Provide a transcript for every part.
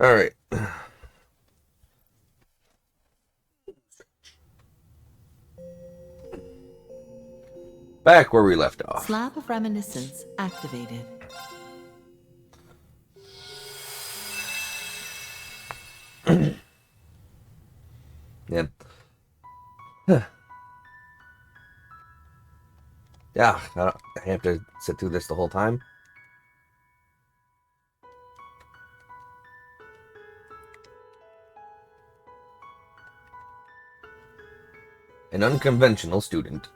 All right. Back where we left off. Slab of reminiscence activated. Yeah. Yeah, I have to sit through this the whole time. An unconventional student.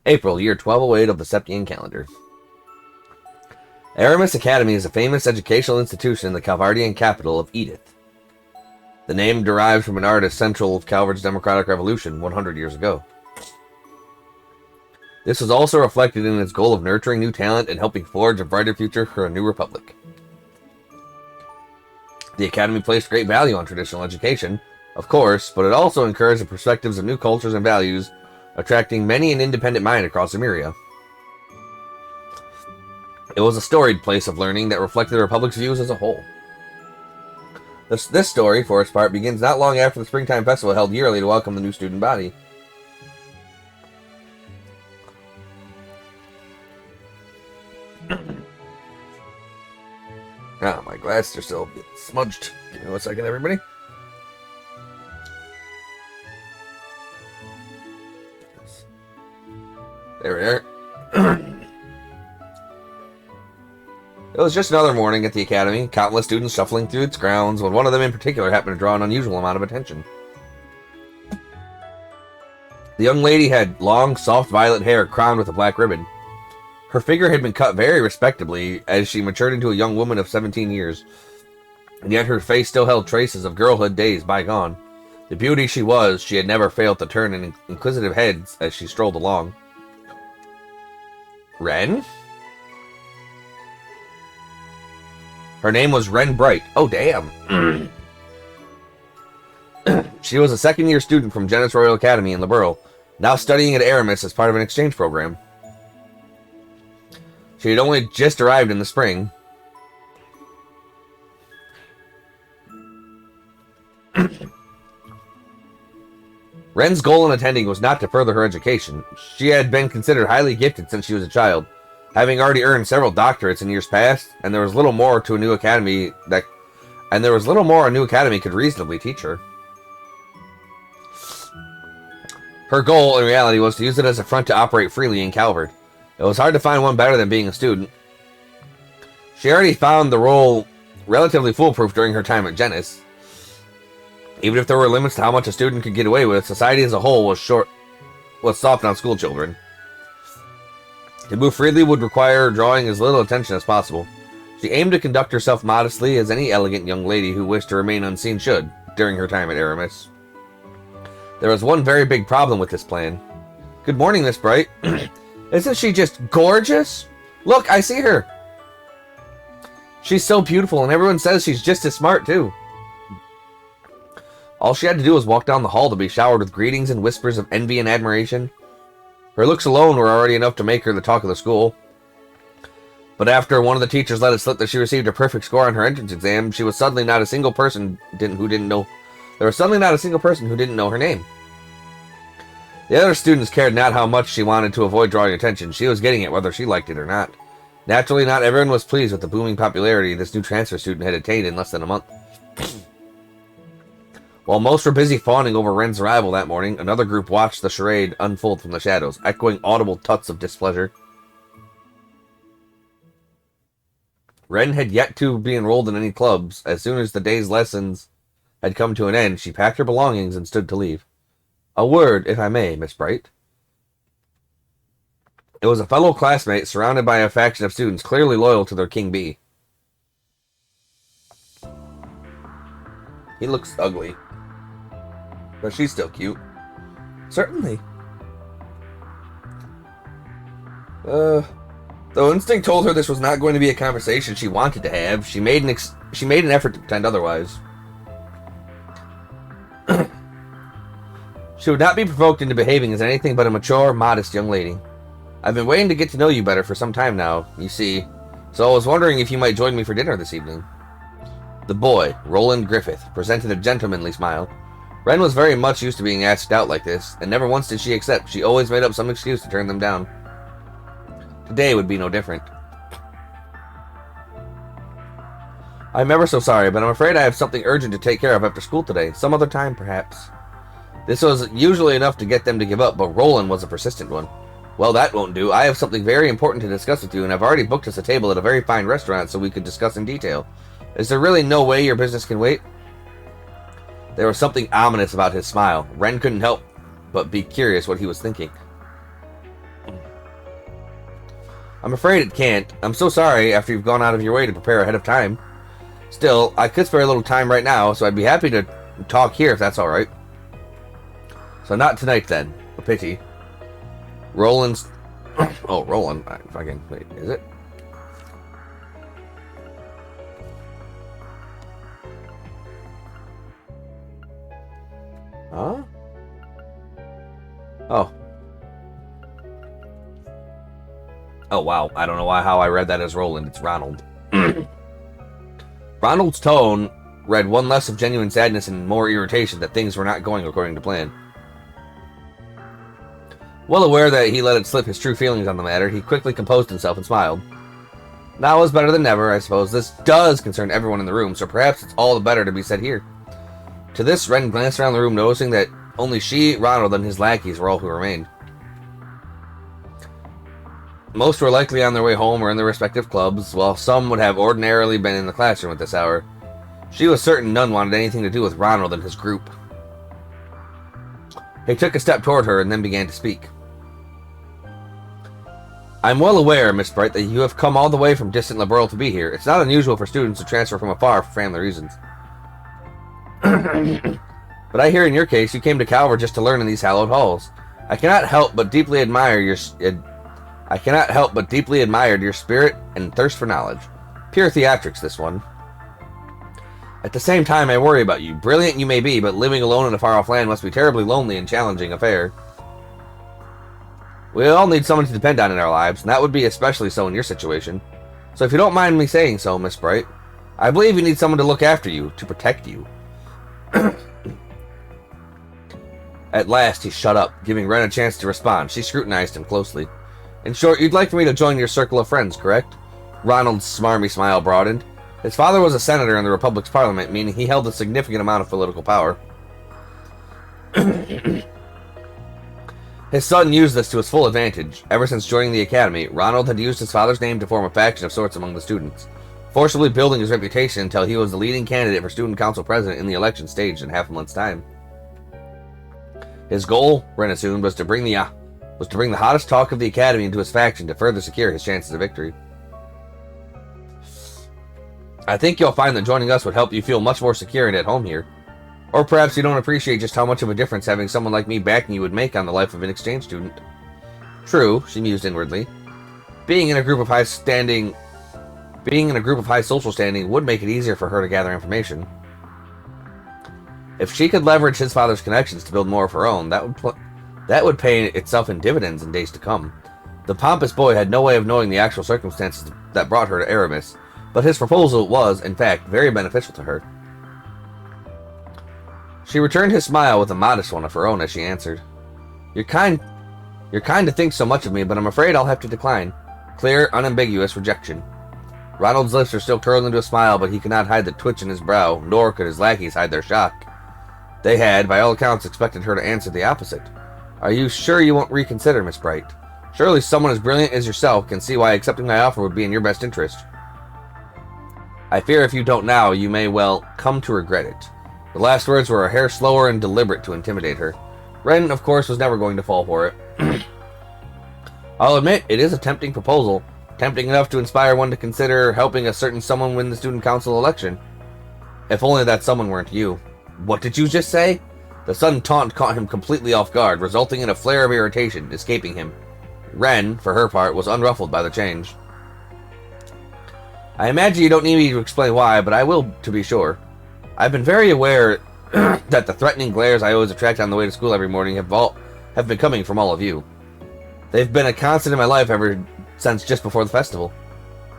April, year 1208 of the Septian calendar. Aramis Academy is a famous educational institution in the Calvardian capital of Edith. The name derives from an artist central of Calvard's democratic revolution 100 years ago. This was also reflected in its goal of nurturing new talent and helping forge a brighter future for a new republic. The Academy placed great value on traditional education, of course, but it also encouraged the perspectives of new cultures and values, attracting many an independent mind across Emeria. It was a storied place of learning that reflected the Republic's views as a whole. This story, for its part, begins not long after the springtime festival held yearly to welcome the new student body. Ah, my glasses are still smudged. Give me 1 second, everybody. There we are. It was just another morning at the academy, countless students shuffling through its grounds, when one of them in particular happened to draw an unusual amount of attention. The young lady had long, soft violet hair crowned with a black ribbon. Her figure had been cut very respectably as she matured into a young woman of 17 years, and yet her face still held traces of girlhood days bygone. The beauty she was, she had never failed to turn in inquisitive heads as she strolled along. Wren? Her name was Wren Bright. Oh, damn. She was a second-year student from Genus Royal Academy in Liberal, now studying at Aramis as part of an exchange program. She had only just arrived in the spring. Wren's goal in attending was not to further her education. She had been considered highly gifted since she was a child, having already earned several doctorates in years past, and there was little more a new academy could reasonably teach her. Her goal, in reality, was to use it as a front to operate freely in Calvard. It was hard to find one better than being a student. She already found the role relatively foolproof during her time at Genus. Even if there were limits to how much a student could get away with, society as a whole was soft on school children. To move freely would require drawing as little attention as possible. She aimed to conduct herself modestly as any elegant young lady who wished to remain unseen should, during her time at Aramis. There was one very big problem with this plan. Good morning, Miss Bright. Isn't she just gorgeous? Look, I see her. She's so beautiful, and everyone says she's just as smart, too. All she had to do was walk down the hall to be showered with greetings and whispers of envy and admiration. Her looks alone were already enough to make her the talk of the school. But after one of the teachers let it slip that she received a perfect score on her entrance exam, there was suddenly not a single person who didn't know her name. The other students cared not how much she wanted to avoid drawing attention. She was getting it whether she liked it or not. Naturally, not everyone was pleased with the booming popularity this new transfer student had attained in less than a month. While most were busy fawning over Wren's arrival that morning, another group watched the charade unfold from the shadows, echoing audible tuts of displeasure. Wren had yet to be enrolled in any clubs. As soon as the day's lessons had come to an end, she packed her belongings and stood to leave. A word, if I may, Miss Bright. It was a fellow classmate surrounded by a faction of students clearly loyal to their King Bee. He looks ugly, but she's still cute. Certainly. Though instinct told her this was not going to be a conversation she wanted to have, she made an effort to pretend otherwise. She would not be provoked into behaving as anything but a mature, modest young lady. I've been waiting to get to know you better for some time now. You see, So I was wondering if you might join me for dinner this evening. The boy, Roland Griffith, presented a gentlemanly smile. Ren was very much used to being asked out like this, and never once did she accept. She always made up some excuse to turn them down. Today would be no different. I'm ever so sorry, but I'm afraid I have something urgent to take care of after school today. Some other time, perhaps. This was usually enough to get them to give up, but Roland was a persistent one. Well, that won't do. I have something very important to discuss with you, and I've already booked us a table at a very fine restaurant so we could discuss in detail. Is there really no way your business can wait? There was something ominous about his smile. Ren couldn't help but be curious what he was thinking. I'm afraid it can't. I'm so sorry after you've gone out of your way to prepare ahead of time. Still, I could spare a little time right now, so I'd be happy to talk here if that's alright. So not tonight then. A pity. Roland's... oh, Roland. Fucking... Wait, is it? Huh? Oh. Oh, wow. I don't know how I read that as Roland. It's Ronald. Ronald's tone read one less of genuine sadness and more irritation that things were not going according to plan. Well aware that he let it slip his true feelings on the matter, he quickly composed himself and smiled. Now is better than never, I suppose. This does concern everyone in the room, so perhaps it's all the better to be said here. To this, Ren glanced around the room, noticing that only she, Ronald, and his lackeys were all who remained. Most were likely on their way home or in their respective clubs, while some would have ordinarily been in the classroom at this hour. She was certain none wanted anything to do with Ronald and his group. He took a step toward her and then began to speak. I'm well aware, Miss Bright, that you have come all the way from distant Liberl to be here. It's not unusual for students to transfer from afar for family reasons. But I hear in your case you came to Calvert just to learn in these hallowed halls. I cannot help but deeply admire your spirit and thirst for knowledge. Pure theatrics, this one. At the same time, I worry about you. Brilliant you may be, but living alone in a far-off land must be terribly lonely and challenging affair. We all need someone to depend on in our lives, and that would be especially so in your situation. So if you don't mind me saying so, Miss Bright, I believe you need someone to look after you, to protect you. At last, he shut up, giving Ren a chance to respond. She scrutinized him closely. In short, you'd like for me to join your circle of friends, correct? Ronald's smarmy smile broadened. His father was a senator in the Republic's parliament, meaning he held a significant amount of political power. His son used this to his full advantage. Ever since joining the academy, Ronald had used his father's name to form a faction of sorts among the students, forcibly building his reputation until he was the leading candidate for student council president in the election staged in half a month's time. His goal, Ren assumed, was to bring the hottest talk of the academy into his faction to further secure his chances of victory. I think you'll find that joining us would help you feel much more secure and at home here. Or perhaps you don't appreciate just how much of a difference having someone like me backing you would make on the life of an exchange student. True, she mused inwardly. Being in a group of high social standing would make it easier for her to gather information. If she could leverage his father's connections to build more of her own, that would pay itself in dividends in days to come. The pompous boy had no way of knowing the actual circumstances that brought her to Aramis, but his proposal was, in fact, very beneficial to her. She returned his smile with a modest one of her own as she answered. You're kind to think so much of me, but I'm afraid I'll have to decline. Clear, unambiguous rejection. Ronald's lips were still curled into a smile, but he could not hide the twitch in his brow, nor could his lackeys hide their shock. They had, by all accounts, expected her to answer the opposite. Are you sure you won't reconsider, Miss Bright? Surely someone as brilliant as yourself can see why accepting my offer would be in your best interest. I fear if you don't now, you may well come to regret it. The last words were a hair slower and deliberate to intimidate her. Ren, of course, was never going to fall for it. I'll admit, it is a tempting proposal, tempting enough to inspire one to consider helping a certain someone win the student council election. If only that someone weren't you. What did you just say? The sudden taunt caught him completely off guard, resulting in a flare of irritation, escaping him. Ren, for her part, was unruffled by the change. I imagine you don't need me to explain why, but I will to be sure. I've been very aware that the threatening glares I always attract on the way to school every morning have been coming from all of you. They've been a constant in my life ever since just before the festival.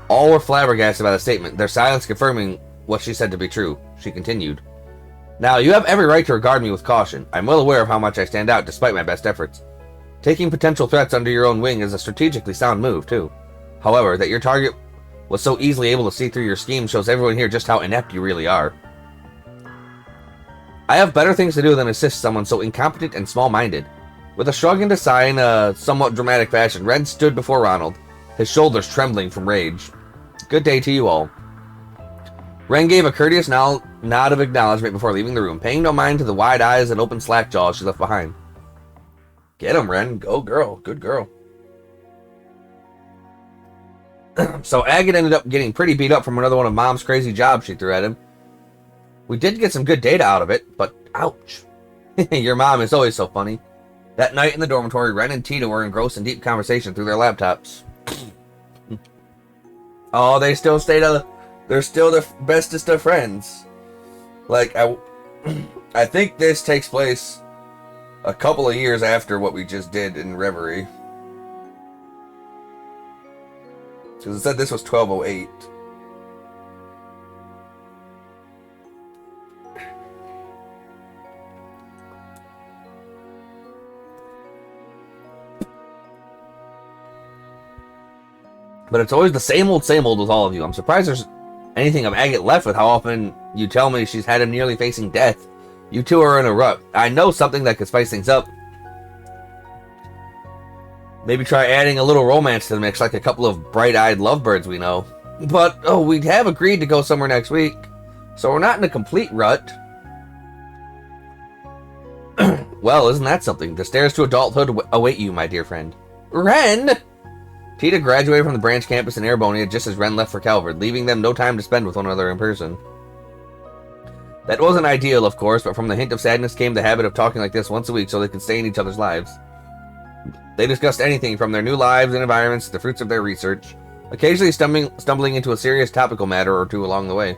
All were flabbergasted by the statement, their silence confirming what she said to be true. She continued, "Now, you have every right to regard me with caution. I'm well aware of how much I stand out despite my best efforts. Taking potential threats under your own wing is a strategically sound move, too. However, that your target was so easily able to see through your scheme shows everyone here just how inept you really are. I have better things to do than assist someone so incompetent and small-minded." With a shrug and a sigh in a somewhat dramatic fashion, Ren stood before Ronald, his shoulders trembling from rage. "Good day to you all." Ren gave a courteous nod of acknowledgement before leaving the room, paying no mind to the wide eyes and open slack jaws she left behind. Get him, Ren. Go, girl. Good girl. So Agate ended up getting pretty beat up from another one of Mom's crazy jobs she threw at him. We did get some good data out of it, but ouch. Your mom is always so funny. That night in the dormitory, Ren and Tita were engrossed in deep conversation through their laptops. Oh, they're still the bestest of friends. Like, I think this takes place a couple of years after what we just did in Reverie. Because it said this was 1208. But it's always the same old with all of you. I'm surprised there's anything of Agate left with how often you tell me she's had him nearly facing death. You two are in a rut. I know something that could spice things up. Maybe try adding a little romance to the mix, like a couple of bright-eyed lovebirds we know. But, we have agreed to go somewhere next week, so we're not in a complete rut. Well, isn't that something? The stairs to adulthood await you, my dear friend. Ren! Tita graduated from the branch campus in Airbonia just as Ren left for Calvard, leaving them no time to spend with one another in person. That wasn't ideal, of course, but from the hint of sadness came the habit of talking like this once a week so they could stay in each other's lives. They discussed anything from their new lives and environments to the fruits of their research, occasionally stumbling into a serious topical matter or two along the way.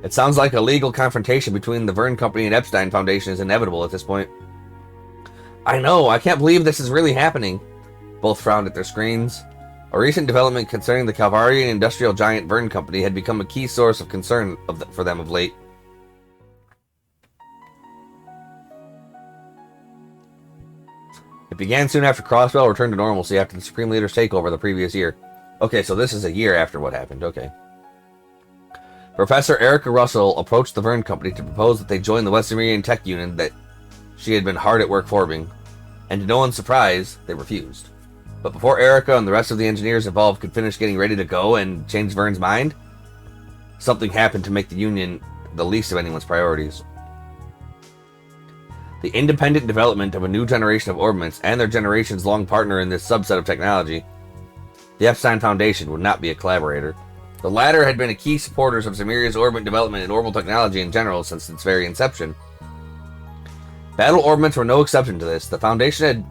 It sounds like a legal confrontation between the Verne Company and Epstein Foundation is inevitable at this point. I know, I can't believe this is really happening. Both frowned at their screens. A recent development concerning the Calvarian industrial giant Verne Company had become a key source of concern for them of late. It began soon after Crosswell returned to normalcy after the Supreme Leader's takeover the previous year. Okay, so this is a year after what happened, okay. Professor Erica Russell approached the Verne Company to propose that they join the West Sumerian Tech Union that she had been hard at work forming, and to no one's surprise, they refused. But before Erica and the rest of the engineers involved could finish getting ready to go and change Verne's mind, something happened to make the Union the least of anyone's priorities. The independent development of a new generation of orbitments and their generation's long partner in this subset of technology, the Epstein Foundation, would not be a collaborator. The latter had been a key supporters of Zemiria's orbit development and orbital technology in general since its very inception. Battle orbitments were no exception to this. The Foundation had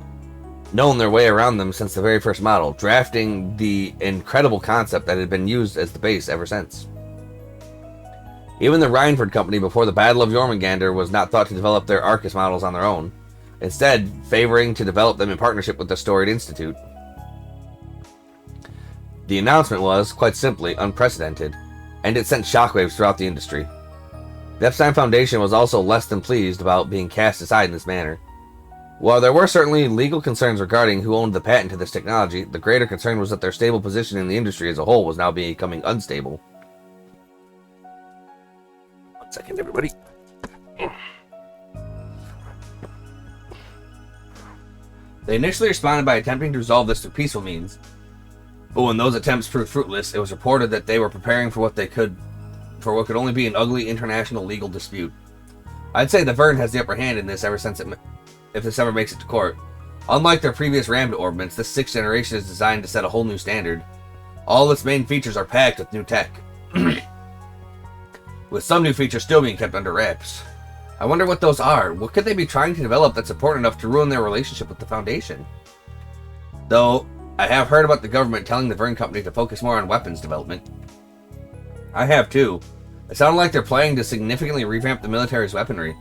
known their way around them since the very first model, drafting the incredible concept that had been used as the base ever since. Even the Reinford Company before the Battle of Jormungandr was not thought to develop their Arcus models on their own, instead favoring to develop them in partnership with the Storied Institute. The announcement was, quite simply, unprecedented, and it sent shockwaves throughout the industry. The Epstein Foundation was also less than pleased about being cast aside in this manner. While there were certainly legal concerns regarding who owned the patent to this technology, the greater concern was that their stable position in the industry as a whole was now becoming unstable. 1 second, everybody. They initially responded by attempting to resolve this through peaceful means, but when those attempts proved fruitless, it was reported that they were preparing for what could only be an ugly international legal dispute. I'd say the Verne has the upper hand in this if this ever makes it to court. Unlike their previous rammed orbitments, this 6th generation is designed to set a whole new standard. All its main features are packed with new tech, with some new features still being kept under wraps. I wonder what those are. What could they be trying to develop that's important enough to ruin their relationship with the Foundation? Though, I have heard about the government telling the Verne Company to focus more on weapons development. I have too. It sounded like they're planning to significantly revamp the military's weaponry.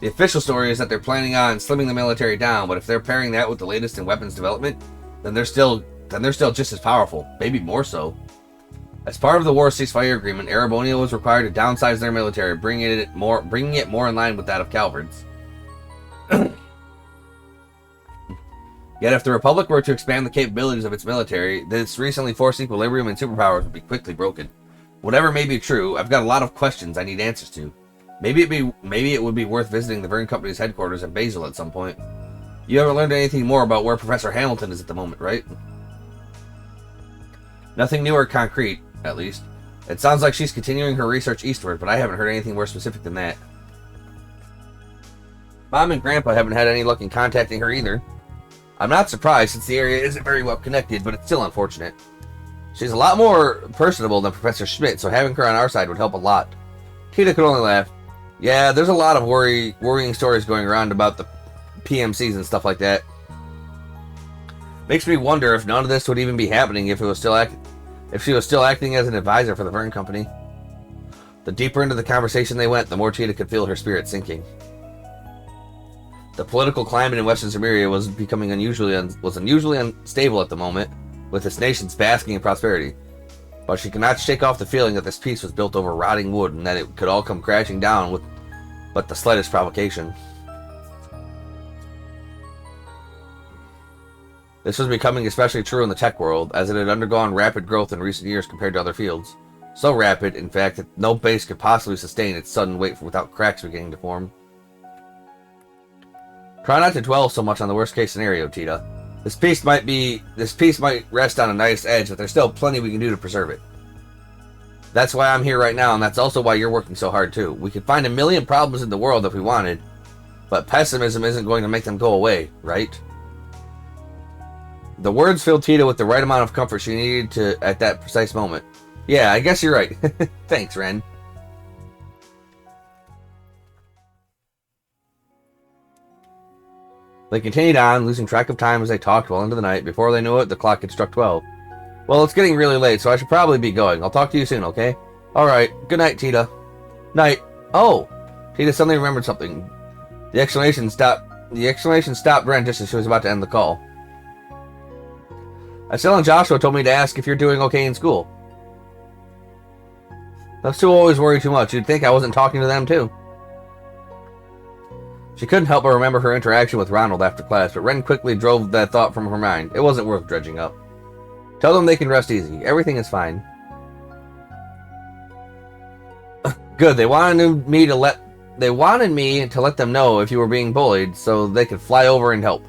The official story is that they're planning on slimming the military down, but if they're pairing that with the latest in weapons development, then they're still then they're still just as powerful, maybe more so. As part of the war ceasefire agreement, Erebonia was required to downsize their military, bringing it more in line with that of Calvard's. Yet if the Republic were to expand the capabilities of its military, this recently forced equilibrium and superpowers would be quickly broken. Whatever may be true, I've got a lot of questions I need answers to. Maybe it would be worth visiting the Vern Company's headquarters at Basel at some point. You haven't learned anything more about where Professor Hamilton is at the moment, right? Nothing new or concrete, at least. It sounds like she's continuing her research eastward, but I haven't heard anything more specific than that. Mom and Grandpa haven't had any luck in contacting her either. I'm not surprised since the area isn't very well connected, but it's still unfortunate. She's a lot more personable than Professor Schmidt, so having her on our side would help a lot. Tita could only laugh. Yeah, there's a lot of worrying stories going around about the PMCs and stuff like that. Makes me wonder if none of this would even be happening if she was still acting as an advisor for the Vern Company. The deeper into the conversation they went, the more Tita could feel her spirit sinking. The political climate in Western Cimmeria was becoming unusually unstable at the moment, with its nations basking in prosperity. But she could not shake off the feeling that this peace was built over rotting wood and that it could all come crashing down with but the slightest provocation. This was becoming especially true in the tech world, as it had undergone rapid growth in recent years compared to other fields. So rapid, in fact, that no base could possibly sustain its sudden weight without cracks beginning to form. Try not to dwell so much on the worst case scenario, Tita. This peace might rest on a nice edge, but there's still plenty we can do to preserve it. That's why I'm here right now, and that's also why you're working so hard too. We could find a million problems in the world if we wanted, but pessimism isn't going to make them go away, right? The words filled Tita with the right amount of comfort she needed at that precise moment. Yeah, I guess you're right. Thanks, Ren. They continued on, losing track of time as they talked well into the night. Before they knew it, the clock had struck 12. Well, it's getting really late, so I should probably be going. I'll talk to you soon, okay? Alright, good night, Tita. Night. Oh! Tita suddenly remembered something. The exclamation stopped Ren just as she was about to end the call. Estelle and Joshua told me to ask if you're doing okay in school. Those two always worry too much. You'd think I wasn't talking to them, too. She couldn't help but remember her interaction with Ronald after class, but Ren quickly drove that thought from her mind. It wasn't worth dredging up. Tell them they can rest easy. Everything is fine. Good. They wanted me to let them know if you were being bullied, so they could fly over and help.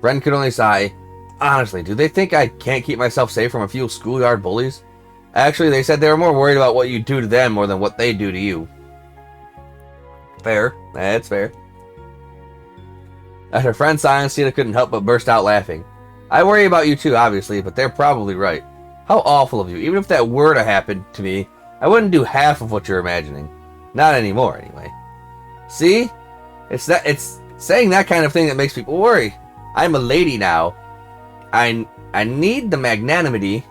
Ren could only sigh. Honestly, do they think I can't keep myself safe from a few schoolyard bullies? Actually, they said they were more worried about what you do to them more than what they do to you. Fair. That's fair. At her friend's silence, Tita couldn't help but burst out laughing. I worry about you too, obviously, but they're probably right. How awful of you. Even if that were to happen to me, I wouldn't do half of what you're imagining. Not anymore, anyway. See? It's saying that kind of thing that makes people worry. I'm a lady now. I need the magnanimity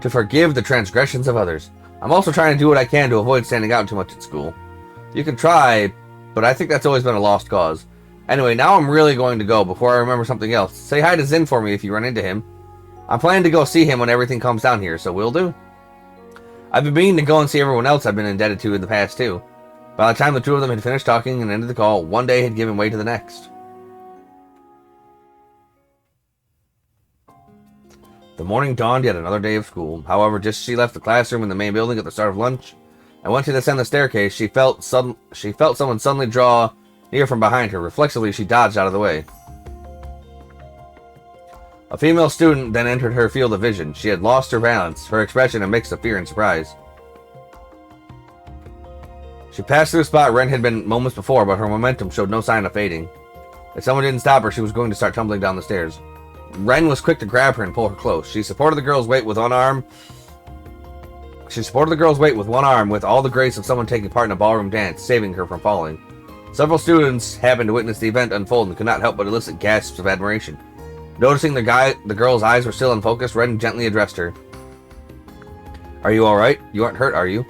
to forgive the transgressions of others. I'm also trying to do what I can to avoid standing out too much at school. You can try, but I think that's always been a lost cause. Anyway, now I'm really going to go before I remember something else. Say hi to Zin for me if you run into him. I'm planning to go see him when everything comes down here, so will do. I've been meaning to go and see everyone else I've been indebted to in the past, too. By the time the two of them had finished talking and ended the call, one day had given way to the next. The morning dawned yet another day of school. However, just as she left the classroom in the main building at the start of lunch and went to descend the staircase, she felt someone suddenly draw near from behind her. Reflexively, she dodged out of the way. A female student then entered her field of vision. She had lost her balance, her expression a mix of fear and surprise. She passed through a spot Ren had been moments before, but her momentum showed no sign of fading. If someone didn't stop her, she was going to start tumbling down the stairs. Ren was quick to grab her and pull her close. She supported the girl's weight with one arm. With all the grace of someone taking part in a ballroom dance, saving her from falling. Several students happened to witness the event unfold and could not help but elicit gasps of admiration. Noticing the girl's eyes were still unfocused, Ren gently addressed her. Are you alright? You aren't hurt, are you?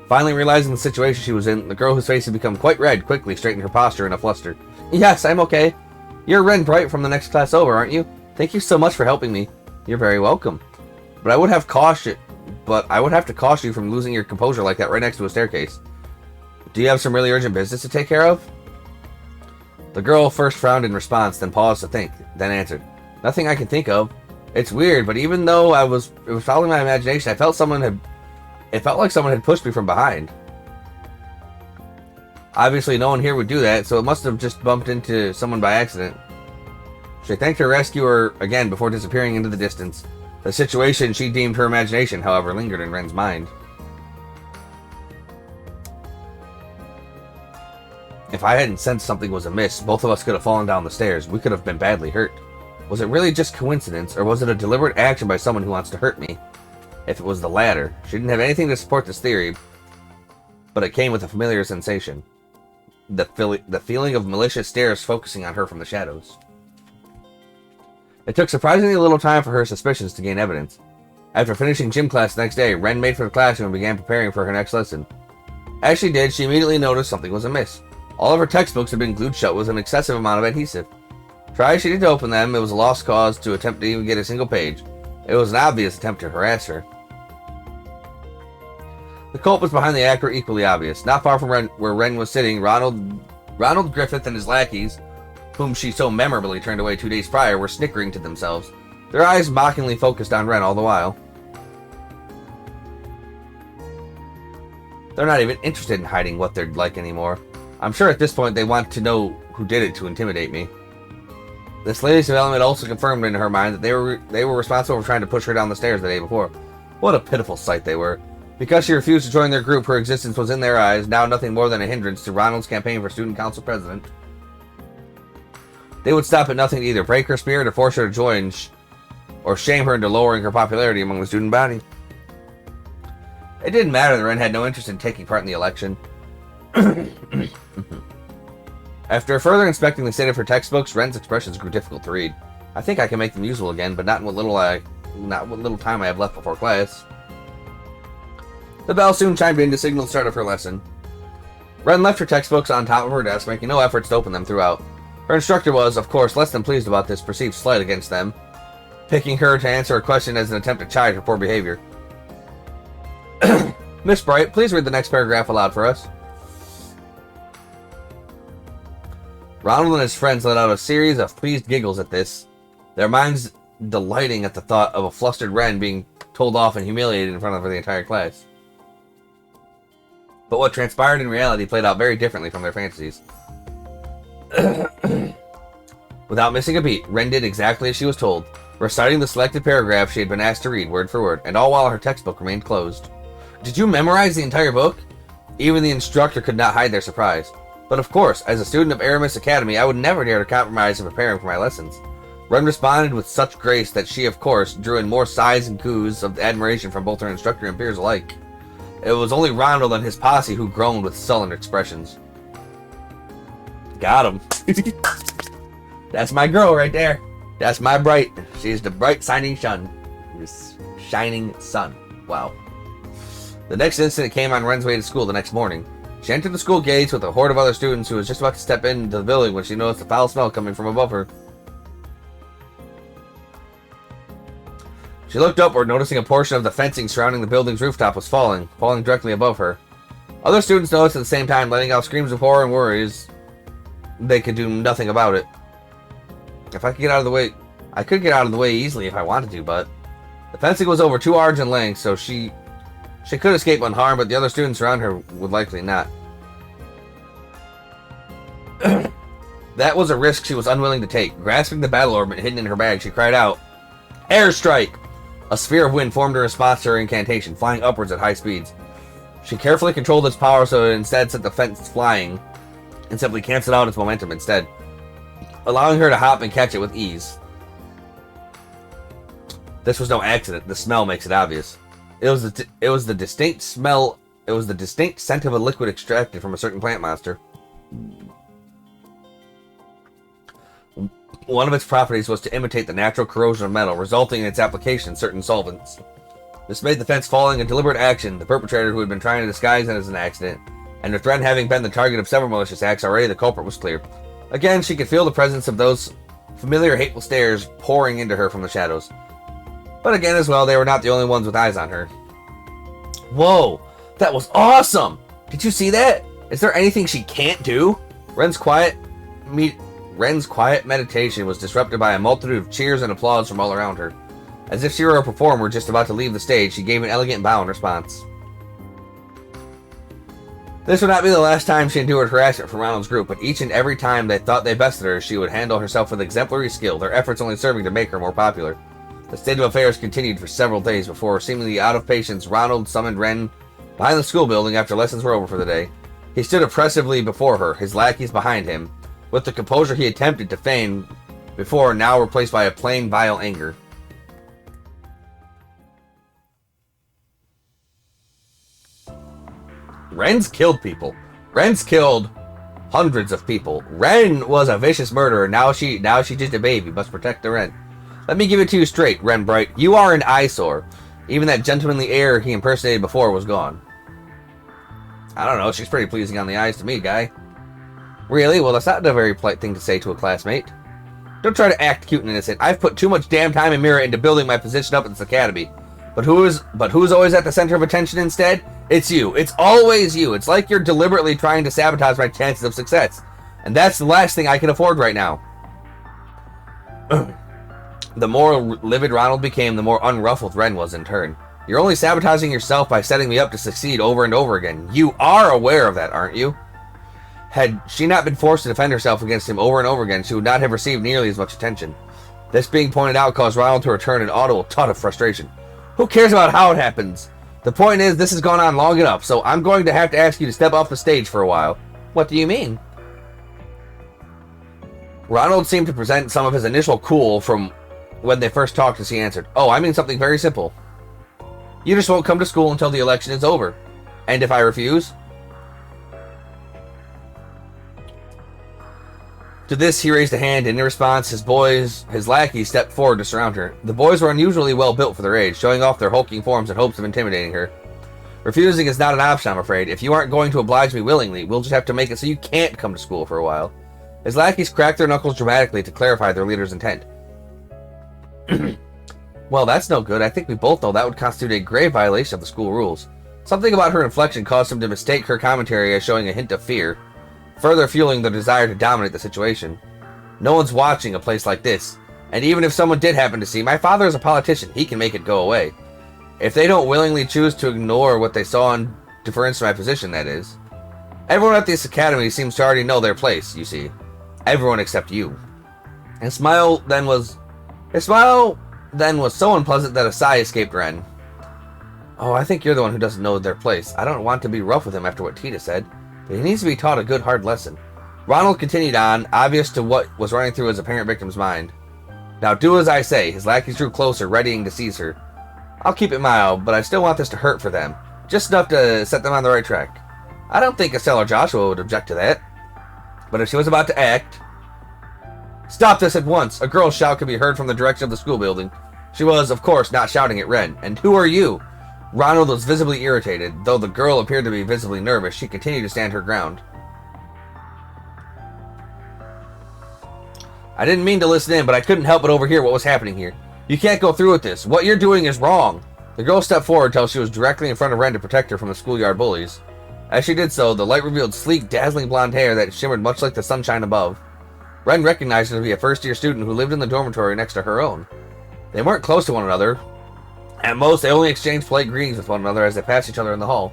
Finally realizing the situation she was in, the girl whose face had become quite red quickly straightened her posture in a fluster. Yes, I'm okay. You're Ren Bright from the next class over, aren't you? Thank you so much for helping me. You're very welcome. But I would have to caution you from losing your composure like that right next to a staircase. Do you have some really urgent business to take care of? The girl first frowned in response, then paused to think, then answered, Nothing I can think of. It's weird, but even though it was following my imagination, it felt like someone had pushed me from behind. Obviously, no one here would do that, so it must have just bumped into someone by accident. She thanked her rescuer again before disappearing into the distance. The situation she deemed her imagination, however, lingered in Ren's mind. If I hadn't sensed something was amiss, both of us could have fallen down the stairs. We could have been badly hurt. Was it really just coincidence, or was it a deliberate action by someone who wants to hurt me? If it was the latter, she didn't have anything to support this theory, but it came with a familiar sensation. The feeling of malicious stares focusing on her from the shadows. It took surprisingly little time for her suspicions to gain evidence. After finishing gym class the next day, Ren made for the classroom and began preparing for her next lesson. As she did, she immediately noticed something was amiss. All of her textbooks had been glued shut with an excessive amount of adhesive. Try as she did to open them, it was a lost cause to attempt to even get a single page. It was an obvious attempt to harass her. The culprit was behind the act were equally obvious. Not far from where Ren was sitting, Ronald Griffith and his lackeys, whom she so memorably turned away 2 days prior, were snickering to themselves, their eyes mockingly focused on Ren all the while. They're not even interested in hiding what they're like anymore. I'm sure at this point they want to know who did it to intimidate me. This latest development also confirmed in her mind that they were responsible for trying to push her down the stairs the day before. What a pitiful sight they were. Because she refused to join their group, her existence was in their eyes now nothing more than a hindrance to Ronald's campaign for student council president. They would stop at nothing to either break her spirit or force her to join, or shame her into lowering her popularity among the student body. It didn't matter that Ren had no interest in taking part in the election. After further inspecting the state of her textbooks, Ren's expressions grew difficult to read. I think I can make them usable again, but not what little time I have left before class. The bell soon chimed in to signal the start of her lesson. Ren left her textbooks on top of her desk, making no efforts to open them throughout. Her instructor was, of course, less than pleased about this perceived slight against them, picking her to answer a question as an attempt to chide her poor behavior. Miss Bright, please read the next paragraph aloud for us. Ronald and his friends let out a series of pleased giggles at this, their minds delighting at the thought of a flustered Ren being told off and humiliated in front of the entire class. But what transpired in reality played out very differently from their fantasies. Without missing a beat, Ren did exactly as she was told, reciting the selected paragraph she had been asked to read word for word, and all while her textbook remained closed. Did you memorize the entire book? Even the instructor could not hide their surprise. But of course, as a student of Aramis Academy, I would never dare to compromise in preparing for my lessons. Ren responded with such grace that she, of course, drew in more sighs and coos of admiration from both her instructor and peers alike. It was only Ronald and his posse who groaned with sullen expressions. Got him. That's my girl right there. That's my Bright. She's the bright shining sun. Shining sun. Wow. The next incident came on Ren's way to school the next morning. She entered the school gates with a horde of other students who was just about to step into the building when she noticed a foul smell coming from above her. She looked upward, noticing a portion of the fencing surrounding the building's rooftop was falling directly above her. Other students noticed at the same time, letting out screams of horror and worries. They could do nothing about it. If I could get out of the way, I could get out of the way easily if I wanted to, but the fencing was over 2 yards in length, so she could escape unharmed, but the other students around her would likely not. That was a risk she was unwilling to take. Grasping the battle orb hidden in her bag, she cried out, "Airstrike!" A sphere of wind formed in response to her incantation, flying upwards at high speeds. She carefully controlled its power so it instead sent the fence flying, and simply canceled out its momentum instead, allowing her to hop and catch it with ease. This was no accident. The smell makes it obvious. It was the distinct smell. It was the distinct scent of a liquid extracted from a certain plant monster. One of its properties was to imitate the natural corrosion of metal, resulting in its application in certain solvents. This made the fence falling a deliberate action, the perpetrator who had been trying to disguise it as an accident, and with Ren having been the target of several malicious acts already, the culprit was clear. Again, she could feel the presence of those familiar hateful stares pouring into her from the shadows. But again as well, they were not the only ones with eyes on her. Whoa, that was awesome! Did you see that? Is there anything she can't do? Ren's quiet meditation was disrupted by a multitude of cheers and applause from all around her. As if she were a performer just about to leave the stage, she gave an elegant bow in response. This would not be the last time she endured harassment from Ronald's group, but each and every time they thought they bested her, she would handle herself with exemplary skill, their efforts only serving to make her more popular. The state of affairs continued for several days before, seemingly out of patience, Ronald summoned Ren behind the school building after lessons were over for the day. He stood oppressively before her, his lackeys behind him, with the composure he attempted to feign before now replaced by a plain vile anger. Ren's killed people. Ren's killed hundreds of people. Ren was a vicious murderer. Now she's just a baby. Must protect the Ren. Let me give it to you straight, Ren Bright. You are an eyesore. Even that gentlemanly air he impersonated before was gone. I don't know. She's pretty pleasing on the eyes to me, guy. Really? Well, that's not a very polite thing to say to a classmate. Don't try to act cute and innocent. I've put too much damn time and mirror into building my position up in this academy. But who's always at the center of attention instead? It's you. It's always you. It's like you're deliberately trying to sabotage my chances of success. And that's the last thing I can afford right now. The more livid Ronald became, the more unruffled Ren was in turn. You're only sabotaging yourself by setting me up to succeed over and over again. You are aware of that, aren't you? Had she not been forced to defend herself against him over and over again, she would not have received nearly as much attention. This being pointed out caused Ronald to return an audible tut of frustration. Who cares about how it happens? The point is, this has gone on long enough, so I'm going to have to ask you to step off the stage for a while. What do you mean? Ronald seemed to present some of his initial cool from when they first talked as he answered. Oh, I mean something very simple. You just won't come to school until the election is over. And if I refuse? To this, he raised a hand, and in response, his lackeys stepped forward to surround her. The boys were unusually well built for their age, showing off their hulking forms in hopes of intimidating her. Refusing is not an option, I'm afraid. If you aren't going to oblige me willingly, we'll just have to make it so you can't come to school for a while. His lackeys cracked their knuckles dramatically to clarify their leader's intent. Well, that's no good. I think we both know that would constitute a grave violation of the school rules. Something about her inflection caused him to mistake her commentary as showing a hint of fear, further fueling the desire to dominate the situation. No one's watching a place like this, and even if someone did happen to see, my father is a politician. He can make it go away. If they don't willingly choose to ignore what they saw and deference to my position, that is. Everyone at this academy seems to already know their place, you see. Everyone except you. His smile then was so unpleasant that a sigh escaped Ren. Oh, I think you're the one who doesn't know their place. I don't want to be rough with him after what Tita said, but he needs to be taught a good hard lesson. Ronald continued on, obvious to what was running through his apparent victim's mind. Now do as I say. His lackeys drew closer, readying to seize her. I'll keep it mild, but I still want this to hurt for them. Just enough to set them on the right track. I don't think Estelle or Joshua would object to that. But if she was about to act... Stop this at once! A girl's shout could be heard from the direction of the school building. She was, of course, not shouting at Ren. And who are you? Ronald was visibly irritated. Though the girl appeared to be visibly nervous, she continued to stand her ground. I didn't mean to listen in, but I couldn't help but overhear what was happening here. You can't go through with this. What you're doing is wrong. The girl stepped forward until she was directly in front of Ren to protect her from the schoolyard bullies. As she did so, the light revealed sleek, dazzling blonde hair that shimmered much like the sunshine above. Ren recognized her to be a first-year student who lived in the dormitory next to her own. They weren't close to one another. At most, they only exchanged polite greetings with one another as they passed each other in the hall.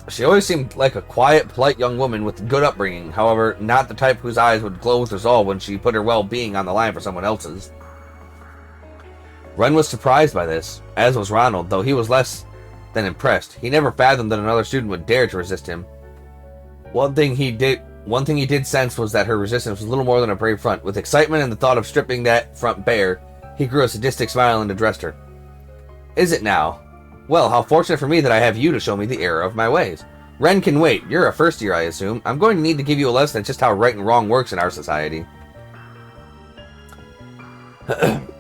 She always seemed like a quiet, polite young woman with good upbringing, however, not the type whose eyes would glow with resolve when she put her well-being on the line for someone else's. Ren was surprised by this, as was Ronald, though he was less than impressed. He never fathomed that another student would dare to resist him. One thing he did sense was that her resistance was little more than a brave front. With excitement and the thought of stripping that front bare, he grew a sadistic smile and addressed her. Is it now? Well, how fortunate for me that I have you to show me the error of my ways. Ren can wait. You're a first year, I assume. I'm going to need to give you a lesson on just how right and wrong works in our society.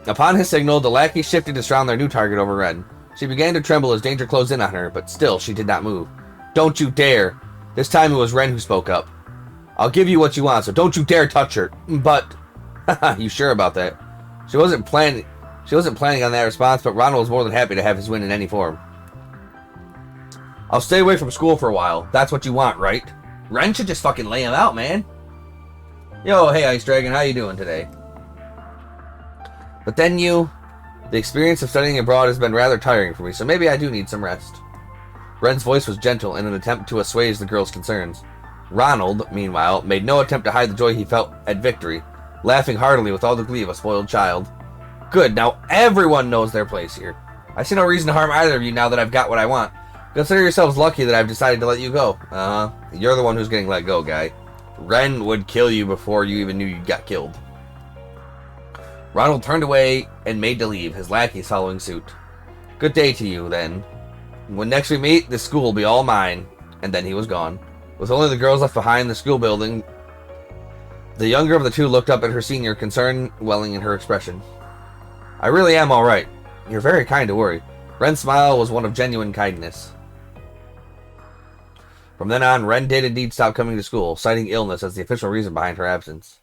Upon his signal, the lackey shifted to surround their new target over Ren. She began to tremble as danger closed in on her, but still she did not move. Don't you dare! This time it was Ren who spoke up. I'll give you what you want, so don't you dare touch her. But, you sure about that? She wasn't planning on that response, but Ronald was more than happy to have his win in any form. I'll stay away from school for a while. That's what you want, right? Ren should just fucking lay him out, man. Yo, hey Ice Dragon, how you doing today? But then the experience of studying abroad has been rather tiring for me, so maybe I do need some rest. Ren's voice was gentle in an attempt to assuage the girl's concerns. Ronald, meanwhile, made no attempt to hide the joy he felt at victory, laughing heartily with all the glee of a spoiled child. Good, now everyone knows their place here. I see no reason to harm either of you now that I've got what I want. Consider yourselves lucky that I've decided to let you go. You're the one who's getting let go, guy. Ren would kill you before you even knew you got killed. Ronald turned away and made to leave, his lackeys following suit. Good day to you, then. When next we meet, this school will be all mine. And then he was gone. With only the girls left behind in the school building, the younger of the two looked up at her senior, concern welling in her expression. I really am all right. You're very kind to worry. Ren's smile was one of genuine kindness. From then on, Ren did indeed stop coming to school, citing illness as the official reason behind her absence.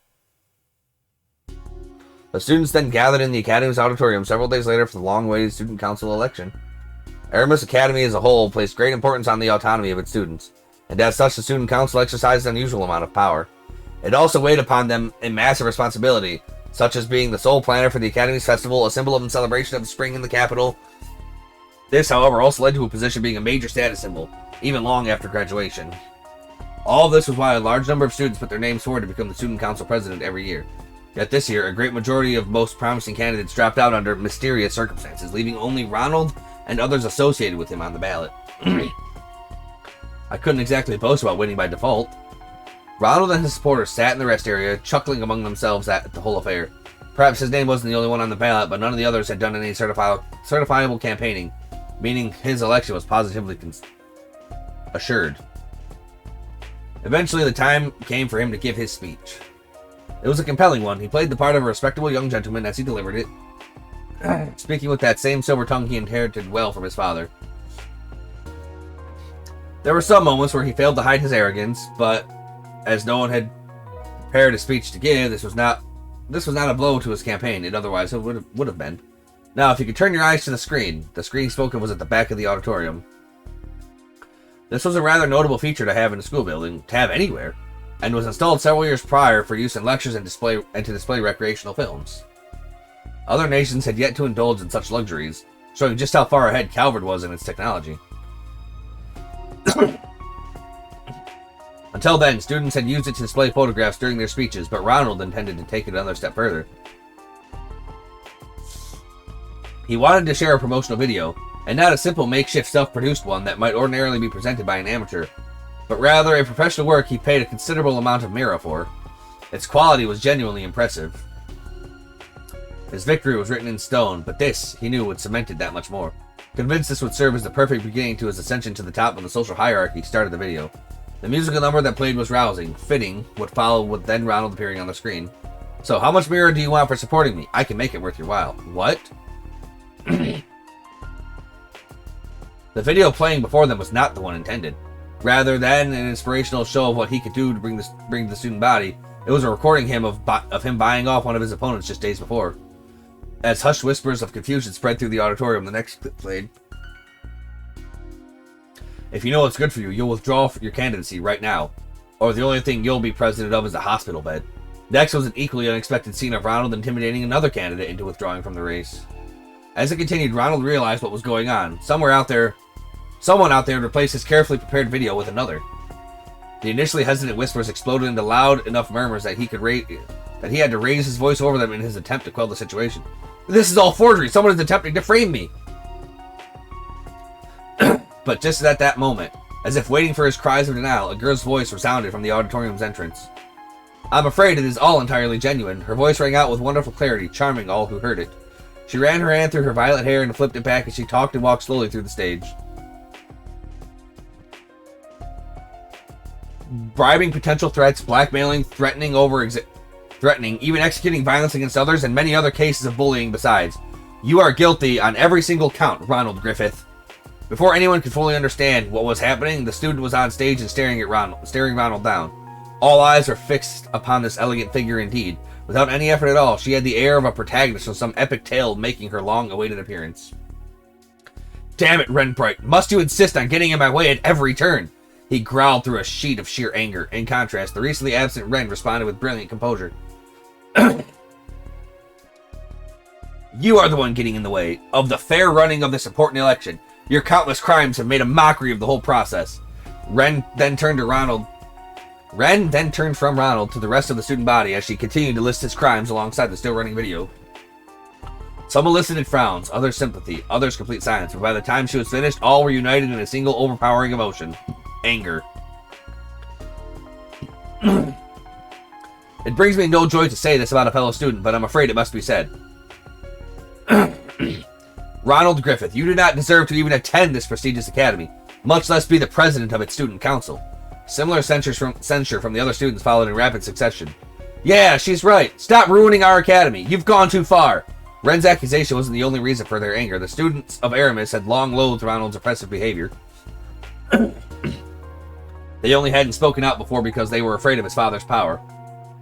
The students then gathered in the Academy's auditorium several days later for the long-awaited student council election. Aramis Academy as a whole placed great importance on the autonomy of its students, and as such the student council exercised an unusual amount of power. It also weighed upon them a massive responsibility, such as being the sole planner for the Academy's festival, a symbol of the celebration of the spring in the capital. This, however, also led to a position being a major status symbol, even long after graduation. All of this was why a large number of students put their names forward to become the student council president every year. Yet this year, a great majority of most promising candidates dropped out under mysterious circumstances, leaving only Ronald and others associated with him on the ballot. I couldn't exactly boast about winning by default. Ronald and his supporters sat in the rest area, chuckling among themselves at the whole affair. Perhaps his name wasn't the only one on the ballot, but none of the others had done any certifiable campaigning, meaning his election was positively assured. Eventually, the time came for him to give his speech. It was a compelling one. He played the part of a respectable young gentleman as he delivered it, speaking with that same silver tongue he inherited well from his father. There were some moments where he failed to hide his arrogance, but as no one had prepared a speech to give, this was not a blow to his campaign. It otherwise would have been. Now, if you could turn your eyes to the screen spoken was at the back of the auditorium. This was a rather notable feature to have in a school building, to have anywhere, and was installed several years prior for use in lectures and to display recreational films. Other nations had yet to indulge in such luxuries, showing just how far ahead Calvert was in its technology. Until then, students had used it to display photographs during their speeches, but Ronald intended to take it another step further. He wanted to share a promotional video, and not a simple makeshift self-produced one that might ordinarily be presented by an amateur, but rather a professional work he paid a considerable amount of mirror for. Its quality was genuinely impressive. His victory was written in stone, but this, he knew, would cement it that much more. Convinced this would serve as the perfect beginning to his ascension to the top of the social hierarchy, he started the video. The musical number that played was rousing, fitting, what followed with then Ronald appearing on the screen. So, how much mirror do you want for supporting me? I can make it worth your while. What? The video playing before them was not the one intended. Rather than an inspirational show of what he could do to bring the student body, it was a recording of him buying off one of his opponents just days before. As hushed whispers of confusion spread through the auditorium, the next clip played. If you know what's good for you, you'll withdraw your candidacy right now, or the only thing you'll be president of is a hospital bed. Next was an equally unexpected scene of Ronald intimidating another candidate into withdrawing from the race. As it continued, Ronald realized what was going on. Someone out there had replaced his carefully prepared video with another. The initially hesitant whispers exploded into loud enough murmurs that he had to raise his voice over them in his attempt to quell the situation. This is all forgery! Someone is attempting to frame me! But just at that moment, as if waiting for his cries of denial, a girl's voice resounded from the auditorium's entrance. I'm afraid it is all entirely genuine. Her voice rang out with wonderful clarity, charming all who heard it. She ran her hand through her violet hair and flipped it back as she talked and walked slowly through the stage. Bribing potential threats, blackmailing, threatening, even executing violence against others, and many other cases of bullying besides. You are guilty on every single count, Ronald Griffith. Before anyone could fully understand what was happening, the student was on stage and staring Ronald down. All eyes were fixed upon this elegant figure indeed. Without any effort at all, she had the air of a protagonist of some epic tale making her long-awaited appearance. Damn it, Renbright. Must you insist on getting in my way at every turn? He growled through a sheet of sheer anger. In contrast, the recently absent Ren responded with brilliant composure. You are the one getting in the way of the fair running of this important election. Your countless crimes have made a mockery of the whole process. Ren then turned from Ronald to the rest of the student body as she continued to list his crimes alongside the still running video. Some elicited frowns, others sympathy, others complete silence, but by the time she was finished, all were united in a single overpowering emotion. Anger. It brings me no joy to say this about a fellow student, but I'm afraid it must be said. Ronald Griffith, you do not deserve to even attend this prestigious academy, much less be the president of its student council. Similar censure from the other students followed in rapid succession. Yeah, she's right. Stop ruining our academy. You've gone too far. Ren's accusation wasn't the only reason for their anger. The students of Aramis had long loathed Ronald's oppressive behavior. They only hadn't spoken out before because they were afraid of his father's power.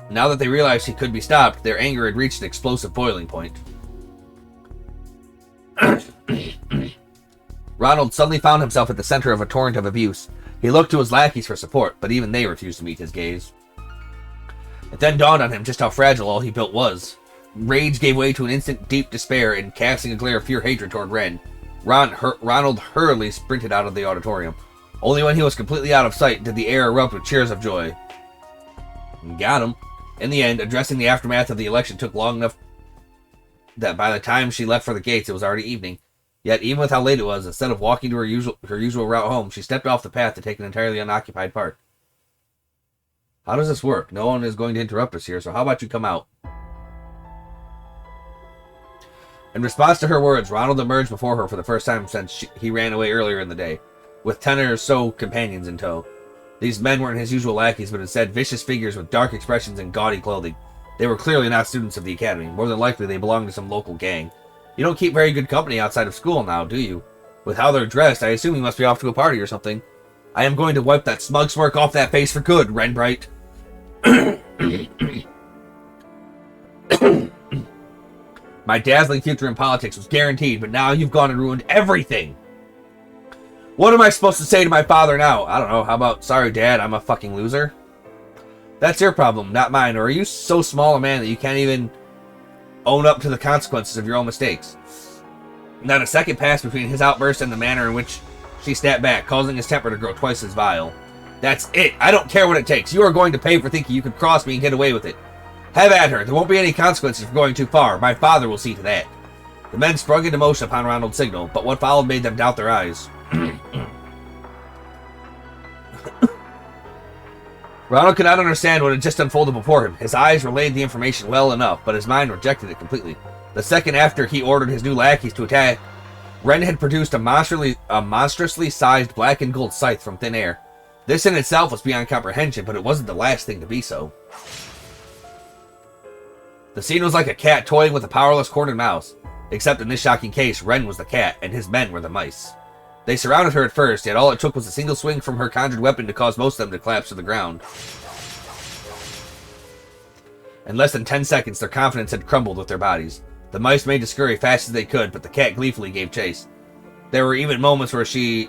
Now that they realized he could be stopped, their anger had reached an explosive boiling point. Ronald suddenly found himself at the center of a torrent of abuse. He looked to his lackeys for support, but even they refused to meet his gaze. It then dawned on him just how fragile all he built was. Rage gave way to an instant deep despair, and casting a glare of pure hatred toward Ren, Ronald hurriedly sprinted out of the auditorium. Only when he was completely out of sight did the air erupt with cheers of joy. Got him. In the end, addressing the aftermath of the election took long enough that by the time she left for the gates, it was already evening. Yet, even with how late it was, instead of walking to her usual route home, she stepped off the path to take an entirely unoccupied park. How does this work? No one is going to interrupt us here, so how about you come out? In response to her words, Ronald emerged before her for the first time since he ran away earlier in the day, with 10 or so companions in tow. These men weren't his usual lackeys, but instead vicious figures with dark expressions and gaudy clothing. They were clearly not students of the academy. More than likely, they belonged to some local gang. You don't keep very good company outside of school now, do you? With how they're dressed, I assume you must be off to a party or something. I am going to wipe that smug smirk off that face for good, Renbright. My dazzling future in politics was guaranteed, but now you've gone and ruined everything. What am I supposed to say to my father now? I don't know. How about, sorry, Dad, I'm a fucking loser? That's your problem, not mine. Or are you so small a man that you can't even own up to the consequences of your own mistakes? Not a second passed between his outburst and the manner in which she snapped back, causing his temper to grow twice as vile. That's it. I don't care what it takes. You are going to pay for thinking you could cross me and get away with it. Have at her. There won't be any consequences for going too far. My father will see to that. The men sprung into motion upon Ronald's signal, but what followed made them doubt their eyes. Ronald could not understand what had just unfolded before him. His eyes relayed the information well enough, but his mind rejected it completely. The second after he ordered his new lackeys to attack, Ren had produced a monstrously sized black and gold scythe from thin air. This in itself was beyond comprehension, but it wasn't the last thing to be so. The scene was like a cat toying with a powerless cornered mouse, except in this shocking case, Ren was the cat, and his men were the mice. They surrounded her at first, yet all it took was a single swing from her conjured weapon to cause most of them to collapse to the ground. In less than 10 seconds, their confidence had crumbled with their bodies. The mice made to scurry fast as they could, but the cat gleefully gave chase. There were even moments where she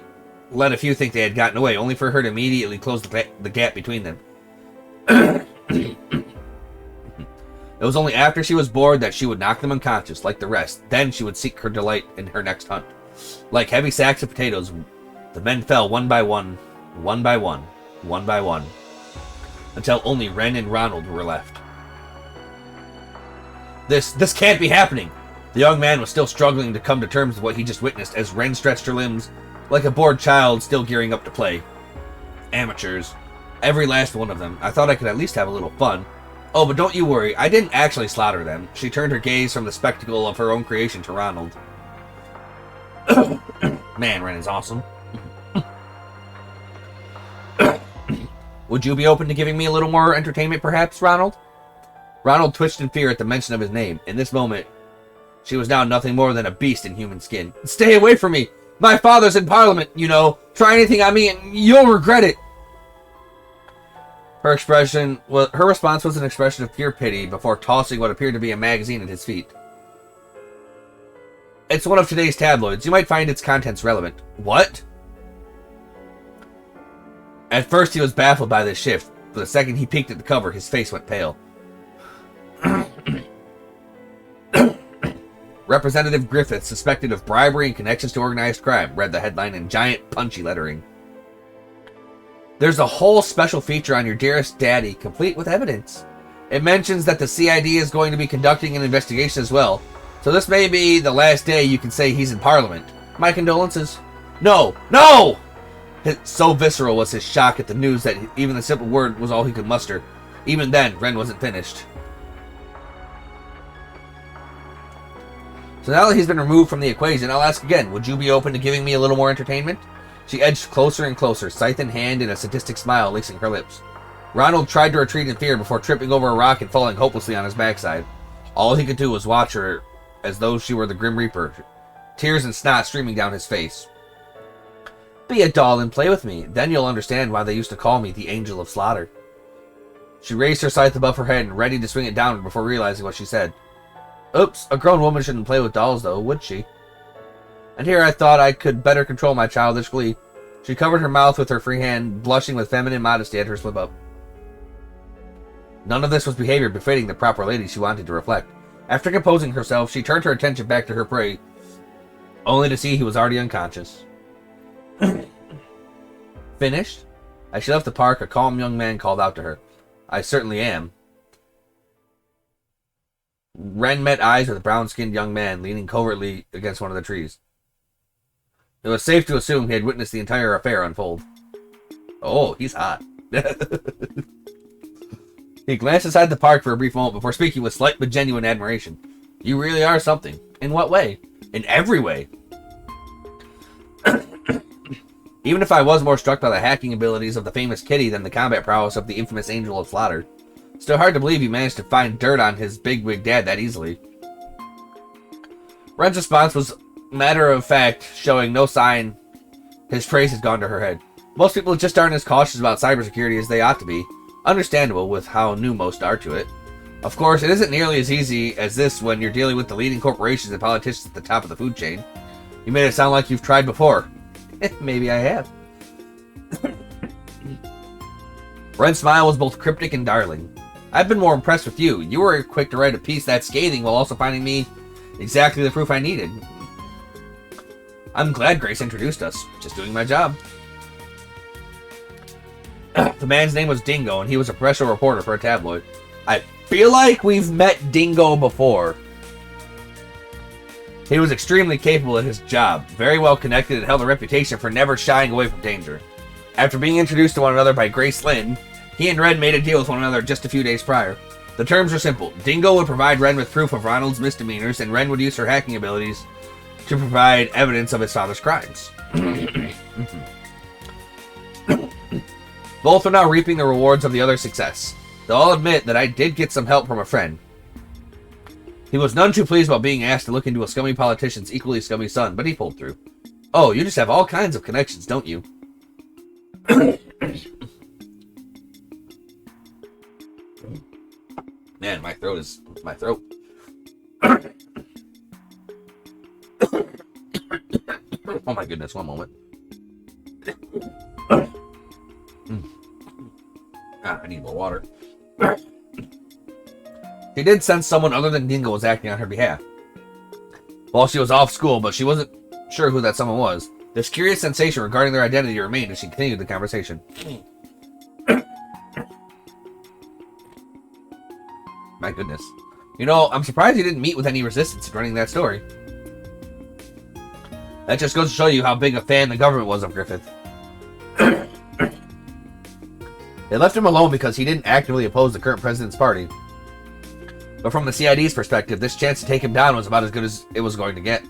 let a few think they had gotten away, only for her to immediately close the gap between them. It was only after she was bored that she would knock them unconscious, like the rest. Then she would seek her delight in her next hunt. Like heavy sacks of potatoes, the men fell one by one, one by one, one by one, until only Ren and Ronald were left. This can't be happening! The young man was still struggling to come to terms with what he just witnessed as Ren stretched her limbs like a bored child still gearing up to play. Amateurs. Every last one of them. I thought I could at least have a little fun. Oh, but don't you worry, I didn't actually slaughter them. She turned her gaze from the spectacle of her own creation to Ronald. Man, Ren is awesome. Would you be open to giving me a little more entertainment, perhaps, Ronald? Ronald twitched in fear at the mention of his name. In this moment, she was now nothing more than a beast in human skin. Stay away from me! My father's in Parliament, you know. Try anything on me and you'll regret it. Her response was an expression of pure pity before tossing what appeared to be a magazine at his feet. It's one of today's tabloids. You might find its contents relevant. What? At first he was baffled by this shift, but the second he peeked at the cover, his face went pale. Representative Griffith, suspected of bribery and connections to organized crime, read the headline in giant, punchy lettering. There's a whole special feature on your dearest daddy, complete with evidence. It mentions that the CID is going to be conducting an investigation as well, so this may be the last day you can say he's in Parliament. My condolences. No! No! So visceral was his shock at the news that even the simple word was all he could muster. Even then, Ren wasn't finished. So now that he's been removed from the equation, I'll ask again, would you be open to giving me a little more entertainment? She edged closer and closer, scythe in hand and a sadistic smile lacing her lips. Ronald tried to retreat in fear before tripping over a rock and falling hopelessly on his backside. All he could do was watch her as though she were the Grim Reaper, tears and snot streaming down his face. Be a doll and play with me, then you'll understand why they used to call me the Angel of Slaughter. She raised her scythe above her head and ready to swing it downward before realizing what she said. Oops, a grown woman shouldn't play with dolls though, would she? And here I thought I could better control my childish glee. She covered her mouth with her free hand, blushing with feminine modesty at her slip-up. None of this was behavior befitting the proper lady she wanted to reflect. After composing herself, she turned her attention back to her prey, only to see he was already unconscious. Finished? As she left the park, a calm young man called out to her. I certainly am. Ren met eyes with a brown-skinned young man leaning covertly against one of the trees. It was safe to assume he had witnessed the entire affair unfold. Oh, he's hot. He glanced inside the park for a brief moment before speaking with slight but genuine admiration. You really are something. In what way? In every way. Even if I was more struck by the hacking abilities of the famous Kitty than the combat prowess of the infamous Angel of Slaughter, still hard to believe you managed to find dirt on his bigwig dad that easily. Ren's response was matter of fact, showing no sign his praise had gone to her head. Most people just aren't as cautious about cybersecurity as they ought to be. Understandable with how new most are to it. Of course, it isn't nearly as easy as this when you're dealing with the leading corporations and politicians at the top of the food chain. You made it sound like you've tried before. Maybe I have. Ren's smile was both cryptic and darling. I've been more impressed with you. You were quick to write a piece that scathing while also finding me exactly the proof I needed. I'm glad Grace introduced us. Just doing my job. The man's name was Dingo, and he was a professional reporter for a tabloid. I feel like we've met Dingo before. He was extremely capable at his job, very well connected, and held a reputation for never shying away from danger. After being introduced to one another by Grace Lynn, he and Ren made a deal with one another just a few days prior. The terms were simple. Dingo would provide Ren with proof of Ronald's misdemeanors, and Ren would use her hacking abilities to provide evidence of his father's crimes. Both are now reaping the rewards of the other's success. Though I'll admit that I did get some help from a friend. He was none too pleased about being asked to look into a scummy politician's equally scummy son, but he pulled through. Oh, you just have all kinds of connections, don't you? Man, my throat is... my throat. Oh my goodness, one moment. I need more water. She did sense someone other than Dingo was acting on her behalf. While she was off school, but she wasn't sure who that someone was. This curious sensation regarding their identity remained as she continued the conversation. My goodness. You know, I'm surprised you didn't meet with any resistance in running that story. That just goes to show you how big a fan the government was of Griffith. They left him alone because he didn't actively oppose the current president's party. But from the CID's perspective, this chance to take him down was about as good as it was going to get.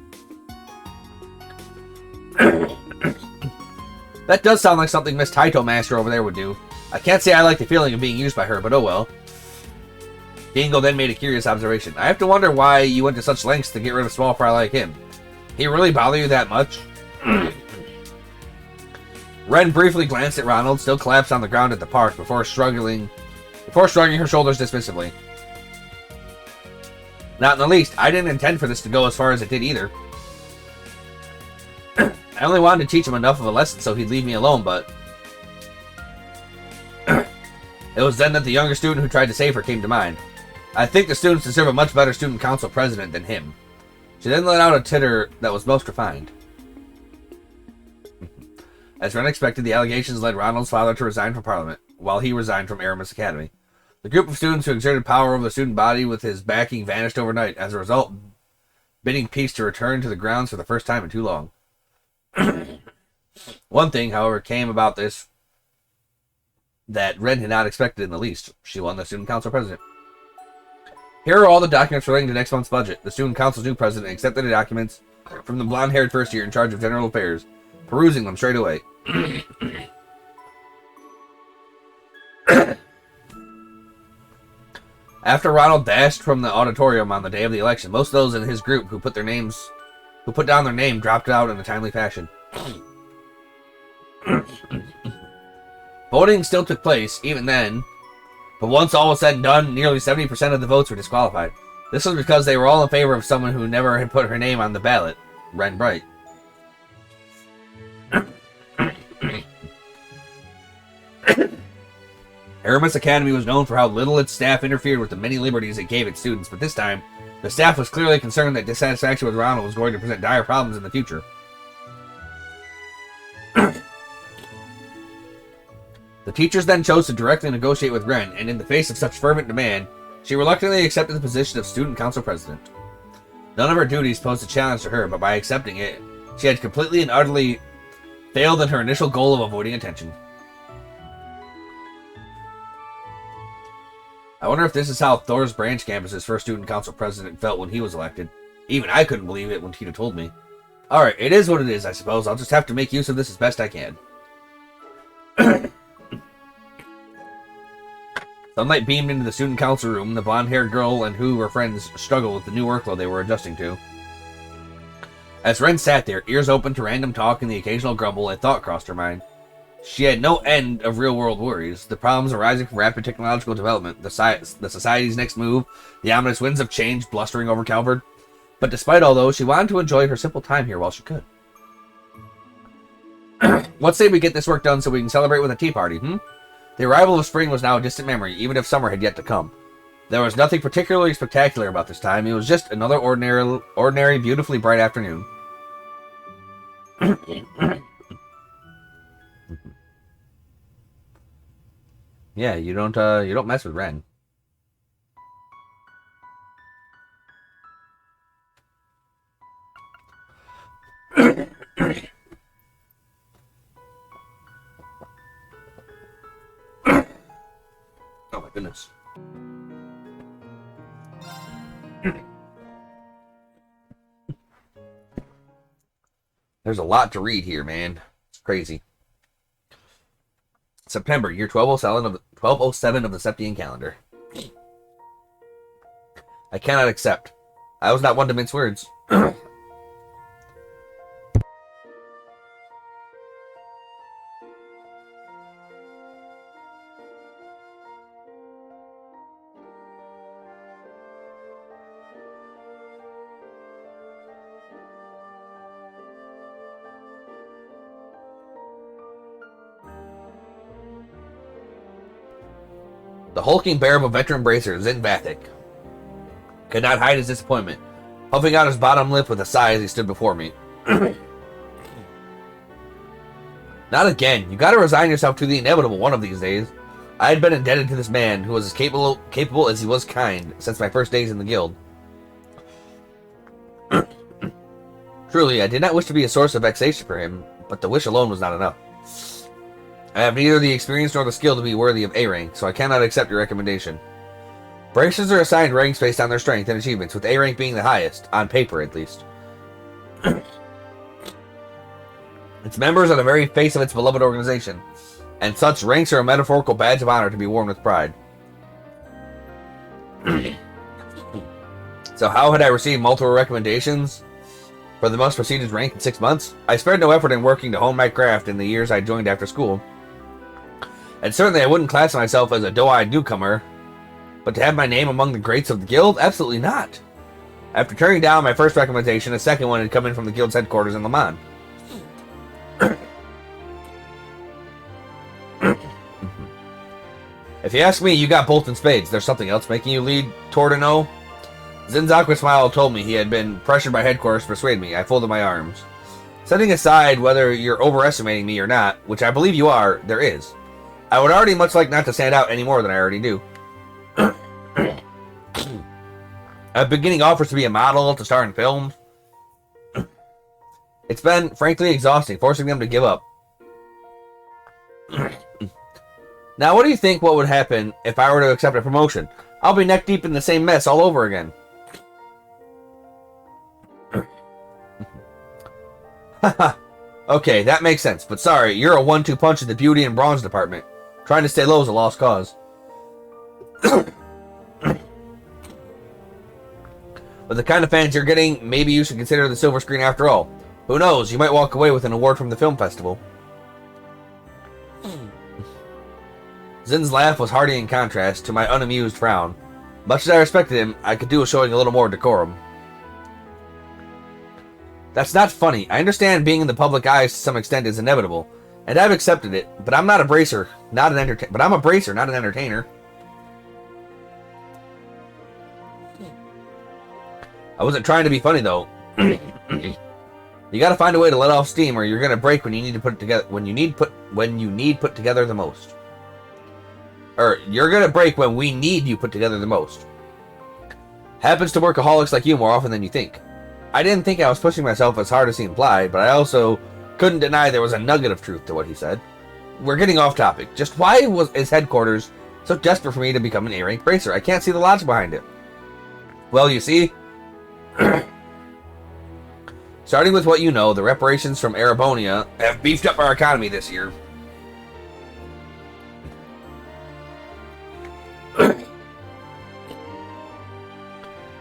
That does sound like something Miss Taito Master over there would do. I can't say I like the feeling of being used by her, but oh well. Dingo then made a curious observation. I have to wonder why you went to such lengths to get rid of small fry like him. He really bother you that much? Ren briefly glanced at Ronald, still collapsed on the ground at the park, before shrugging her shoulders dismissively. Not in the least. I didn't intend for this to go as far as it did either. I only wanted to teach him enough of a lesson so he'd leave me alone, but... It was then that the younger student who tried to save her came to mind. I think the students deserve a much better student council president than him. She then let out a titter that was most refined. As Ren expected, the allegations led Ronald's father to resign from Parliament, while he resigned from Aramis Academy. The group of students who exerted power over the student body with his backing vanished overnight, as a result, bidding peace to return to the grounds for the first time in too long. One thing, however, came about this that Ren had not expected in the least. She won the student council president. Here are all the documents relating to next month's budget. The student council's new president accepted the documents from the blonde-haired first year in charge of general affairs, perusing them straight away. After Ronald dashed from the auditorium on the day of the election, most of those in his group who put down their name dropped out in a timely fashion. Voting still took place, even then, but once all was said and done, nearly 70% of the votes were disqualified. This was because they were all in favor of someone who never had put her name on the ballot, Ren Bright. Aramis Academy was known for how little its staff interfered with the many liberties it gave its students, but this time, the staff was clearly concerned that dissatisfaction with Ronald was going to present dire problems in the future. The teachers then chose to directly negotiate with Ren, and in the face of such fervent demand, she reluctantly accepted the position of student council president. None of her duties posed a challenge to her, but by accepting it, she had completely and utterly failed in her initial goal of avoiding attention. I wonder if this is how Thor's Branch campus's first student council president felt when he was elected. Even I couldn't believe it when Tina told me. Alright, it is what it is, I suppose. I'll just have to make use of this as best I can. Sunlight beamed into the student council room. The blonde-haired girl and who were friends struggled with the new workload they were adjusting to. As Ren sat there, ears open to random talk and the occasional grumble, a thought crossed her mind. She had no end of real-world worries. The problems arising from rapid technological development, the society's next move, the ominous winds of change blustering over Calvard. But despite all those, she wanted to enjoy her simple time here while she could. Let's say we get this work done so we can celebrate with a tea party, The arrival of spring was now a distant memory, even if summer had yet to come. There was nothing particularly spectacular about this time. It was just another ordinary, beautifully bright afternoon. Yeah, you don't mess with Ren. Oh my goodness. There's a lot to read here, man. It's crazy. September, year 1207 of the Septian calendar. I cannot accept. I was not one to mince words. The hulking bear of a veteran bracer, Zin Vathik, could not hide his disappointment, puffing out his bottom lip with a sigh as he stood before me. Not again. You gotta resign yourself to the inevitable one of these days. I had been indebted to this man, who was as capable as he was kind, since my first days in the guild. Truly, I did not wish to be a source of vexation for him, but the wish alone was not enough. I have neither the experience nor the skill to be worthy of A rank, so I cannot accept your recommendation. Bracers are assigned ranks based on their strength and achievements, with A rank being the highest, on paper at least. Its members are the very face of its beloved organization, and such ranks are a metaphorical badge of honor to be worn with pride. So how had I received multiple recommendations? for the most prestigious rank in 6 months. I spared no effort in working to hone my craft in the years I joined after school. And certainly I wouldn't class myself as a doe-eyed newcomer, but to have my name among the greats of the guild? Absolutely not. After turning down my first recommendation, a second one had come in from the guild's headquarters in Le Mans. If you ask me, you got both in spades. There's something else making you lead toward a no? Zin's awkward smile told me he had been pressured by headquarters to persuade me. I folded my arms. Setting aside whether you're overestimating me or not, which I believe you are, there is. I would already much like not to stand out any more than I already do. I've been getting offers to be a model, to star in films. It's been, frankly, exhausting, forcing them to give up. Now, what do you think what would happen if I were to accept a promotion? I'll be neck deep in the same mess all over again. Haha. Okay, that makes sense, but sorry, you're a 1-2 punch in the beauty and bronze department. Trying to stay low is a lost cause. With the kind of fans you're getting, maybe you should consider the silver screen after all. Who knows, you might walk away with an award from the film festival. Zin's laugh was hearty in contrast to my unamused frown. Much as I respected him, I could do with showing a little more decorum. That's not funny. I understand being in the public eye to some extent is inevitable, and I've accepted it, but I'm not a bracer, not an entertainer. But I'm a bracer, not an entertainer. I wasn't trying to be funny though. You gotta find a way to let off steam, or you're gonna break when you need to put it together. When you need put together the most. Or you're gonna break when we need you put together the most. Happens to workaholics like you more often than you think. I didn't think I was pushing myself as hard as he implied, but I also couldn't deny there was a nugget of truth to what he said. We're getting off topic. Just why was his headquarters so desperate for me to become an A-rank bracer? I can't see the logic behind it. Well, you see, starting with what you know, the reparations from Arabonia have beefed up our economy this year.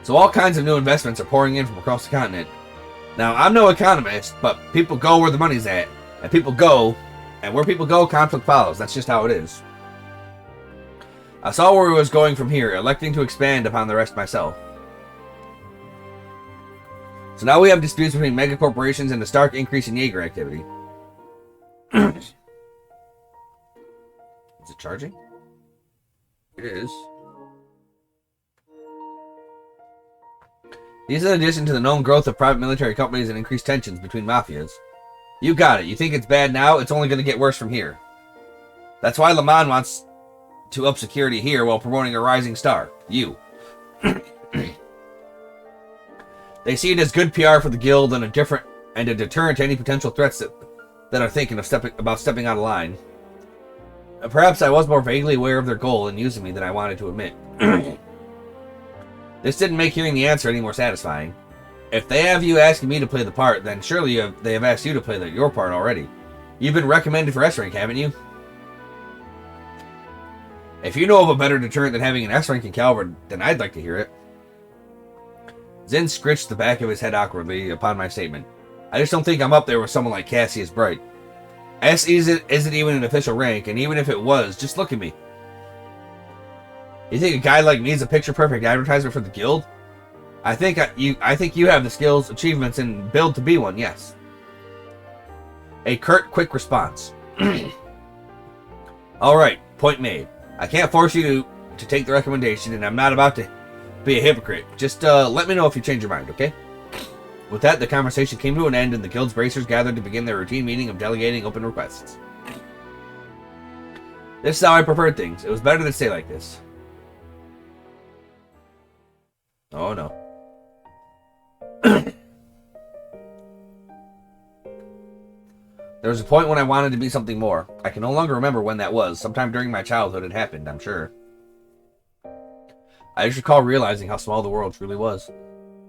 So all kinds of new investments are pouring in from across the continent. Now, I'm no economist, but people go where the money's at. And people go, and where people go, conflict follows. That's just how it is. I saw where he was going from here, electing to expand upon the rest myself. So now we have disputes between mega corporations and a stark increase in Jaeger activity. Is it charging? It is. These are in addition to the known growth of private military companies and increased tensions between mafias. You got it. You think it's bad now? It's only going to get worse from here. That's why Le Mans wants to up security here while promoting a rising star. You. They see it as good PR for the guild and a deterrent to any potential threats that are thinking of stepping out of line. Perhaps I was more vaguely aware of their goal in using me than I wanted to admit. This didn't make hearing the answer any more satisfying. If they have you asking me to play the part, then surely they have asked you to play your part already. You've been recommended for S-rank, haven't you? If you know of a better deterrent than having an S-rank in Calvert, then I'd like to hear it. Zin scritched the back of his head awkwardly upon my statement. I just don't think I'm up there with someone like Cassius Bright. S isn't even an official rank, and even if it was, just look at me. You think a guy like me is a picture-perfect advertisement for the guild? I think you have the skills, achievements, and build to be one, yes. A curt, quick response. Alright, point made. I can't force you to take the recommendation, and I'm not about to be a hypocrite. Just let me know if you change your mind, okay? With that, the conversation came to an end, and the guild's bracers gathered to begin their routine meeting of delegating open requests. This is how I preferred things. It was better to stay like this. Oh no. There was a point when I wanted to be something more. I can no longer remember when that was. Sometime during my childhood it happened, I'm sure. I just recall realizing how small the world truly was.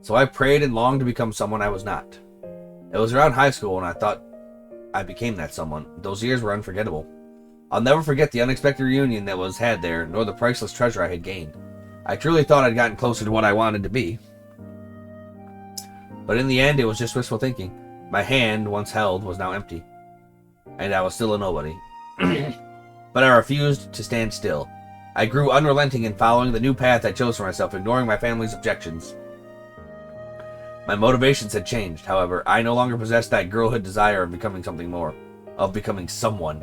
So I prayed and longed to become someone I was not. It was around high school when I thought I became that someone. Those years were unforgettable. I'll never forget the unexpected reunion that was had there, nor the priceless treasure I had gained. I truly thought I'd gotten closer to what I wanted to be. But in the end, it was just wishful thinking. My hand, once held, was now empty. And I was still a nobody. But I refused to stand still. I grew unrelenting in following the new path I chose for myself, ignoring my family's objections. My motivations had changed, however. I no longer possessed that girlhood desire of becoming something more. Of becoming someone.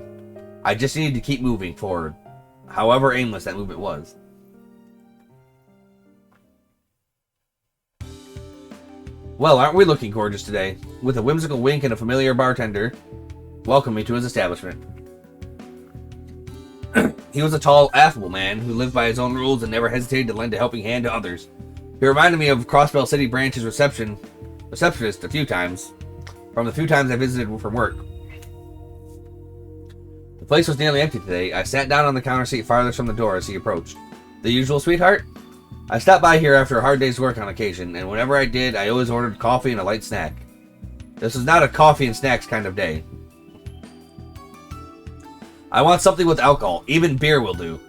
I just needed to keep moving forward. However aimless that movement was. Well, aren't we looking gorgeous today? With a whimsical wink and a familiar bartender welcomed me to his establishment. He was a tall, affable man who lived by his own rules and never hesitated to lend a helping hand to others. He reminded me of Crossbell City Branch's receptionist a few times, from the few times I visited from work. The place was nearly empty today. I sat down on the counter seat farthest from the door as he approached. The usual, sweetheart? I stopped by here after a hard day's work on occasion, and whenever I did, I always ordered coffee and a light snack. This was not a coffee and snacks kind of day. I want something with alcohol. Even beer will do.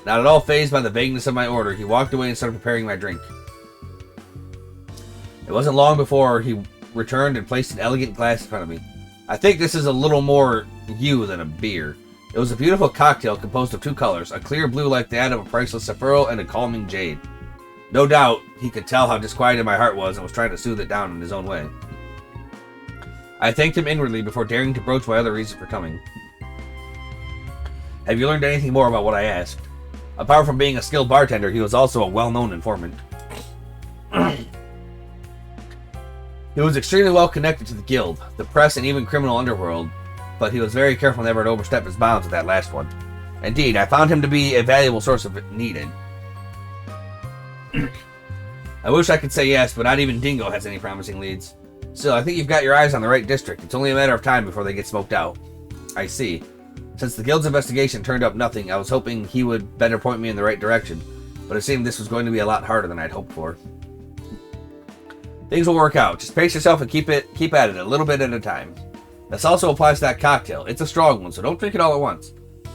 Not at all fazed by the vagueness of my order, he walked away and started preparing my drink. It wasn't long before he returned and placed an elegant glass in front of me. I think this is a little more you than a beer. It was a beautiful cocktail composed of two colors, a clear blue like that of a priceless sapphire and a calming jade. No doubt, he could tell how disquieted my heart was and was trying to soothe it down in his own way. I thanked him inwardly before daring to broach my other reason for coming. Have you learned anything more about what I asked? Apart from being a skilled bartender, he was also a well-known informant. He was extremely well connected to the guild, the press, and even criminal underworld, but he was very careful never to overstep his bounds with that last one. Indeed, I found him to be a valuable source of needed. I wish I could say yes, but not even Dingo has any promising leads. Still, I think you've got your eyes on the right district. It's only a matter of time before they get smoked out. I see. Since the guild's investigation turned up nothing, I was hoping he would better point me in the right direction, but it seemed this was going to be a lot harder than I'd hoped for. Things will work out. Just pace yourself and keep at it a little bit at a time. This also applies to that cocktail. It's a strong one, so don't drink it all at once.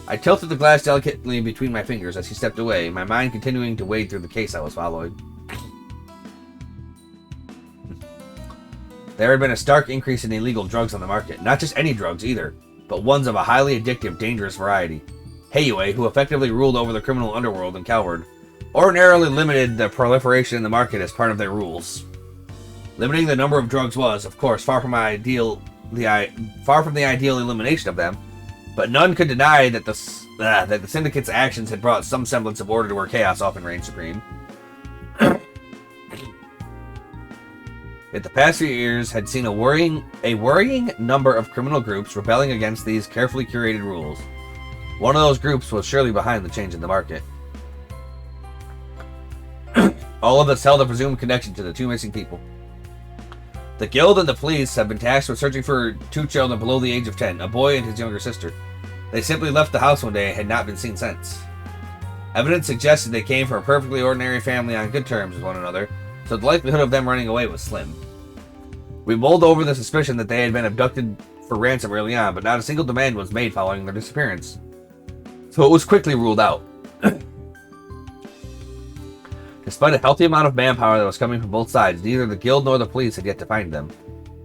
I tilted the glass delicately between my fingers as he stepped away, my mind continuing to wade through the case I was following. There had been a stark increase in illegal drugs on the market. Not just any drugs, either, but ones of a highly addictive, dangerous variety. Heiue, who effectively ruled over the criminal underworld in Calvard, ordinarily limited the proliferation in the market as part of their rules. Limiting the number of drugs was, of course, far from the ideal elimination of them, but none could deny that the syndicate's actions had brought some semblance of order to where chaos often reigned supreme. Yet the past few years had seen a worrying number of criminal groups rebelling against these carefully curated rules. One of those groups was surely behind the change in the market. All of us held a presumed connection to the two missing people. The guild and the police have been tasked with searching for two children below the age of 10, a boy and his younger sister. They simply left the house one day and had not been seen since. Evidence suggested they came from a perfectly ordinary family on good terms with one another, so the likelihood of them running away was slim. We mulled over the suspicion that they had been abducted for ransom early on, but not a single demand was made following their disappearance. So it was quickly ruled out. Despite a healthy amount of manpower that was coming from both sides, neither the guild nor the police had yet to find them.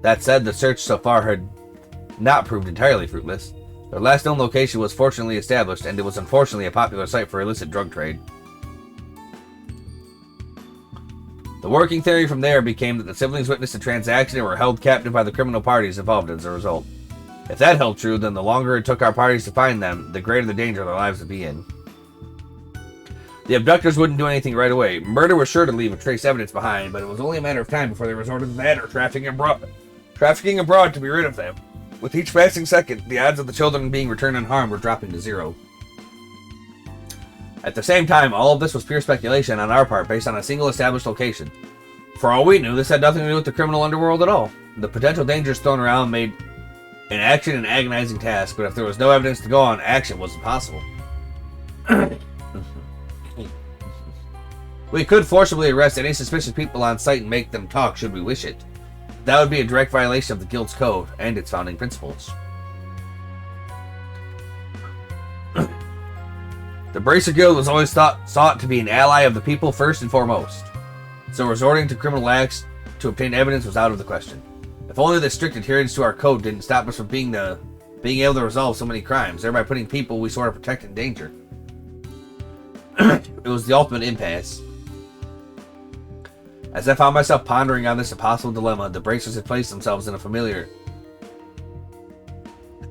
That said, the search so far had not proved entirely fruitless. Their last known location was fortunately established, and it was unfortunately a popular site for illicit drug trade. The working theory from there became that the siblings witnessed a transaction and were held captive by the criminal parties involved as a result. If that held true, then the longer it took our parties to find them, the greater the danger their lives would be in. The abductors wouldn't do anything right away. Murder was sure to leave a trace evidence behind, but it was only a matter of time before they resorted to that or trafficking abroad to be rid of them. With each passing second, the odds of the children being returned unharmed were dropping to zero. At the same time, all of this was pure speculation on our part based on a single established location. For all we knew, this had nothing to do with the criminal underworld at all. The potential dangers thrown around made an action an agonizing task, but if there was no evidence to go on, action was impossible. We could forcibly arrest any suspicious people on site and make them talk should we wish it. That would be a direct violation of the guild's code and its founding principles. The Bracer Guild was always sought to be an ally of the people first and foremost, so resorting to criminal acts to obtain evidence was out of the question. If only the strict adherence to our code didn't stop us from being able to resolve so many crimes, thereby putting people we sort of protect in danger. It was the ultimate impasse. As I found myself pondering on this impossible dilemma, the bracers had placed themselves in a familiar...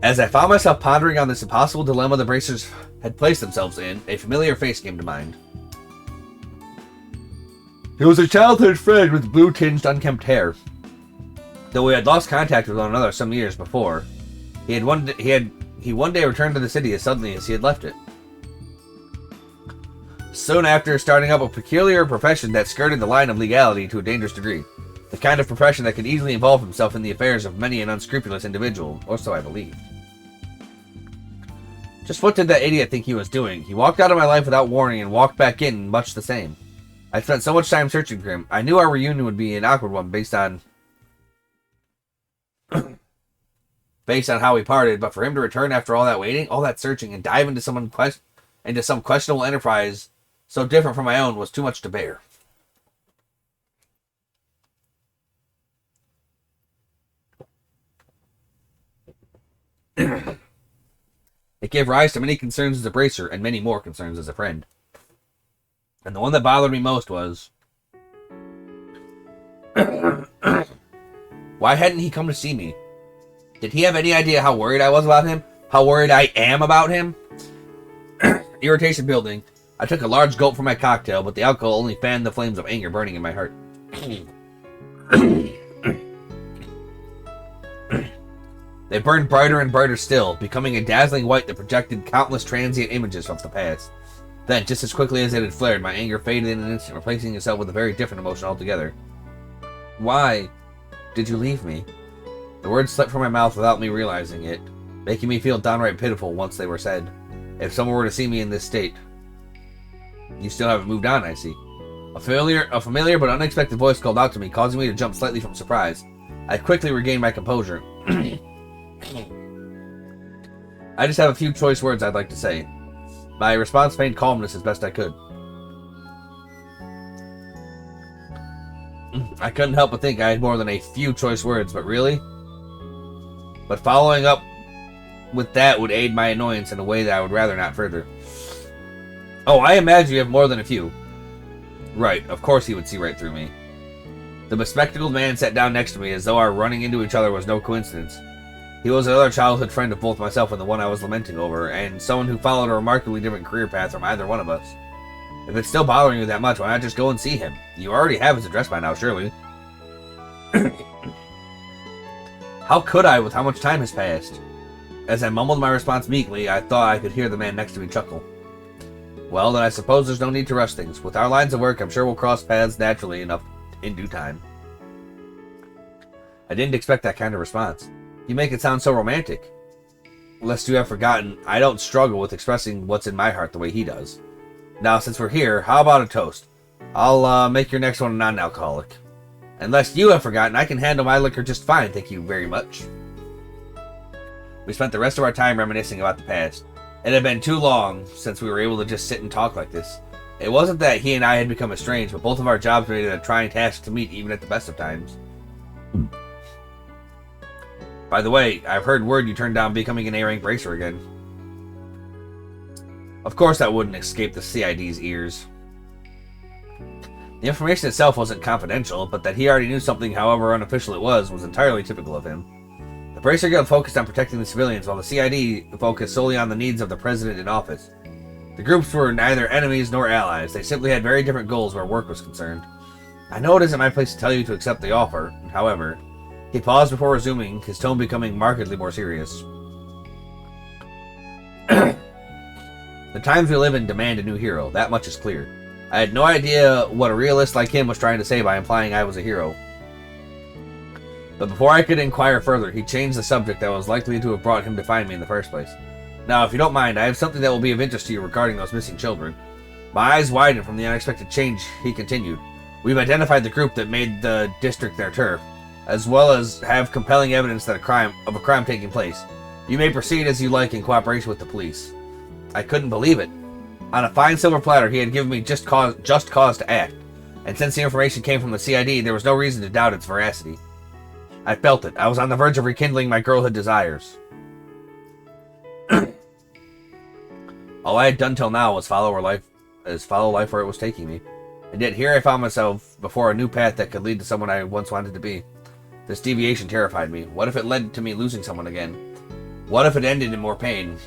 As I found myself pondering on this impossible dilemma the bracers had placed themselves in, a familiar face came to mind. He was a childhood friend with blue-tinged, unkempt hair. Though we had lost contact with one another some years before, he one day returned to the city as suddenly as he had left it. Soon after starting up a peculiar profession that skirted the line of legality to a dangerous degree. The kind of profession that could easily involve himself in the affairs of many an unscrupulous individual, or so I believed. Just what did that idiot think he was doing? He walked out of my life without warning and walked back in much the same. I spent so much time searching for him. I knew our reunion would be an awkward one based on how we parted, but for him to return after all that waiting, all that searching, and dive into some questionable enterprise so different from my own was too much to bear. It gave rise to many concerns as a bracer and many more concerns as a friend. And the one that bothered me most was... Why hadn't he come to see me? Did he have any idea how worried I was about him? How worried I am about him? Irritation building. I took a large gulp from my cocktail, but the alcohol only fanned the flames of anger burning in my heart. They burned brighter and brighter still, becoming a dazzling white that projected countless transient images of the past. Then, just as quickly as it had flared, my anger faded in an instant, replacing itself with a very different emotion altogether. Why did you leave me? The words slipped from my mouth without me realizing it, making me feel downright pitiful once they were said. If someone were to see me in this state... You still haven't moved on, I see. A familiar but unexpected voice called out to me, causing me to jump slightly from surprise. I quickly regained my composure. I just have a few choice words I'd like to say. My response feigned calmness as best I could. I couldn't help but think I had more than a few choice words, but really? But following up with that would aid my annoyance in a way that I would rather not further. Oh, I imagine you have more than a few. Right, of course he would see right through me. The bespectacled man sat down next to me as though our running into each other was no coincidence. He was another childhood friend of both myself and the one I was lamenting over, and someone who followed a remarkably different career path from either one of us. If it's still bothering you that much, why not just go and see him? You already have his address by now, surely. How could I, with how much time has passed? As I mumbled my response meekly, I thought I could hear the man next to me chuckle. Well, then I suppose there's no need to rush things. With our lines of work, I'm sure we'll cross paths naturally enough in due time. I didn't expect that kind of response. You make it sound so romantic. Lest you have forgotten, I don't struggle with expressing what's in my heart the way he does. Now, since we're here, how about a toast? I'll make your next one a non-alcoholic. And lest you have forgotten, I can handle my liquor just fine, thank you very much. We spent the rest of our time reminiscing about the past. It had been too long since we were able to just sit and talk like this. It wasn't that he and I had become estranged, but both of our jobs made it a trying task to meet even at the best of times. By the way, I've heard word you turned down becoming an A-rank bracer again. Of course that wouldn't escape the CID's ears. The information itself wasn't confidential, but that he already knew something, however unofficial it was entirely typical of him. The Bracer Guild focused on protecting the civilians, while the CID focused solely on the needs of the president in office. The groups were neither enemies nor allies, they simply had very different goals where work was concerned. I know it isn't my place to tell you to accept the offer, however. He paused before resuming, his tone becoming markedly more serious. The times we live in demand a new hero, that much is clear. I had no idea what a realist like him was trying to say by implying I was a hero. But before I could inquire further, he changed the subject that was likely to have brought him to find me in the first place. Now, if you don't mind, I have something that will be of interest to you regarding those missing children. My eyes widened from the unexpected change, he continued. We've identified the group that made the district their turf, as well as have compelling evidence that a crime taking place. You may proceed as you like in cooperation with the police. I couldn't believe it. On a fine silver platter, he had given me just cause to act, and since the information came from the CID, there was no reason to doubt its veracity. I felt it. I was on the verge of rekindling my girlhood desires. All I had done till now was follow life where it was taking me. And yet here I found myself before a new path that could lead to someone I once wanted to be. This deviation terrified me. What if it led to me losing someone again? What if it ended in more pain?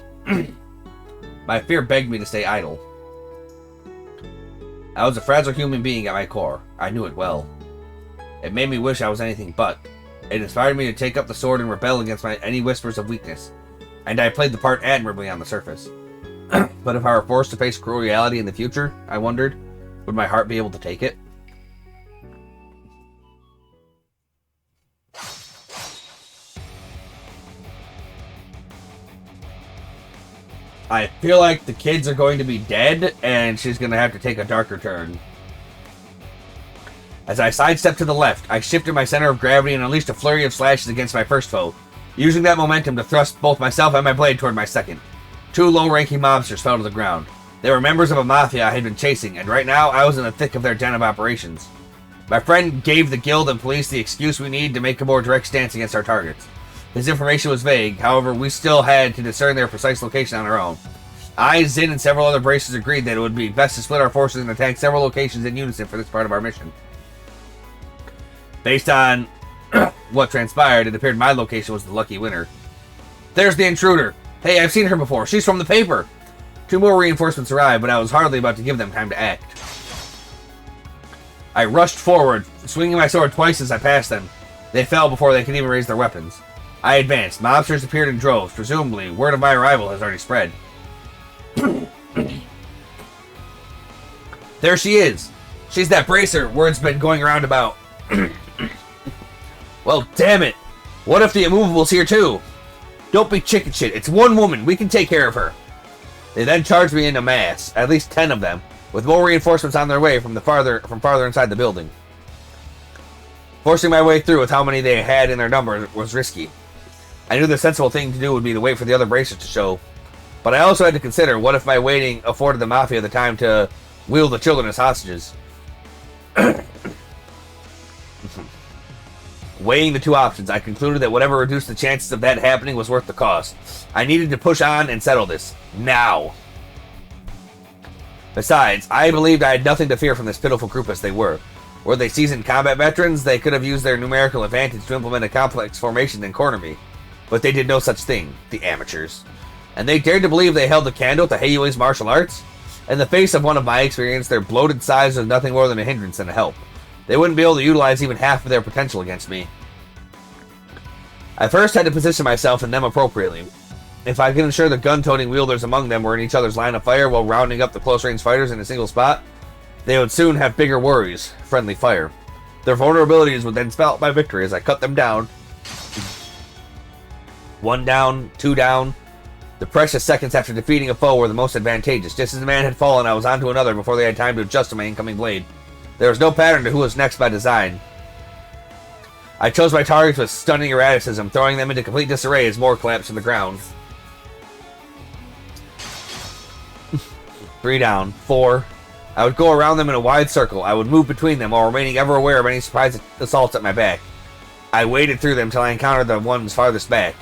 My fear begged me to stay idle. I was a fragile human being at my core. I knew it well. It made me wish I was anything but. It inspired me to take up the sword and rebel against any whispers of weakness. And I played the part admirably on the surface. But if I were forced to face cruel reality in the future, I wondered, would my heart be able to take it? I feel like the kids are going to be dead, and she's going to have to take a darker turn. As I sidestepped to the left, I shifted my center of gravity and unleashed a flurry of slashes against my first foe, using that momentum to thrust both myself and my blade toward my second. 2 low-ranking mobsters fell to the ground. They were members of a mafia I had been chasing, and right now I was in the thick of their den of operations. My friend gave the guild and police the excuse we need to make a more direct stance against our targets. His information was vague, however, we still had to discern their precise location on our own. I, Zin, and several other bracers agreed that it would be best to split our forces and attack several locations in unison for this part of our mission. Based on what transpired, it appeared my location was the lucky winner. There's the intruder! Hey, I've seen her before. She's from the paper! 2 more reinforcements arrived, but I was hardly about to give them time to act. I rushed forward, swinging my sword twice as I passed them. They fell before they could even raise their weapons. I advanced. Mobsters appeared in droves. Presumably, word of my arrival has already spread. There she is! She's that bracer word's been going around about. Well, damn it! What if the immovable's here too? Don't be chicken shit. It's one woman. We can take care of her. They then charged me in a mass, at least 10 of them, with more reinforcements on their way from farther inside the building. Forcing my way through with how many they had in their number was risky. I knew the sensible thing to do would be to wait for the other bracers to show, but I also had to consider what if my waiting afforded the Mafia the time to wield the children as hostages. Weighing the 2 options, I concluded that whatever reduced the chances of that happening was worth the cost. I needed to push on and settle this. Now. Besides, I believed I had nothing to fear from this pitiful group as they were. Were they seasoned combat veterans, they could have used their numerical advantage to implement a complex formation and corner me. But they did no such thing, the amateurs. And they dared to believe they held the candle to Heiyui's martial arts? In the face of one of my experience, their bloated size was nothing more than a hindrance than a help. They wouldn't be able to utilize even half of their potential against me. I first had to position myself in them appropriately. If I could ensure the gun-toting wielders among them were in each other's line of fire while rounding up the close-range fighters in a single spot, they would soon have bigger worries, friendly fire. Their vulnerabilities would then spell out my victory as I cut them down. 1 down, 2 down. The precious seconds after defeating a foe were the most advantageous. Just as the man had fallen, I was onto another before they had time to adjust to my incoming blade. There was no pattern to who was next by design. I chose my targets with stunning erraticism, throwing them into complete disarray as more collapsed to the ground. 3 down, 4. I would go around them in a wide circle. I would move between them while remaining ever aware of any surprise assaults at my back. I waded through them till I encountered the ones farthest back.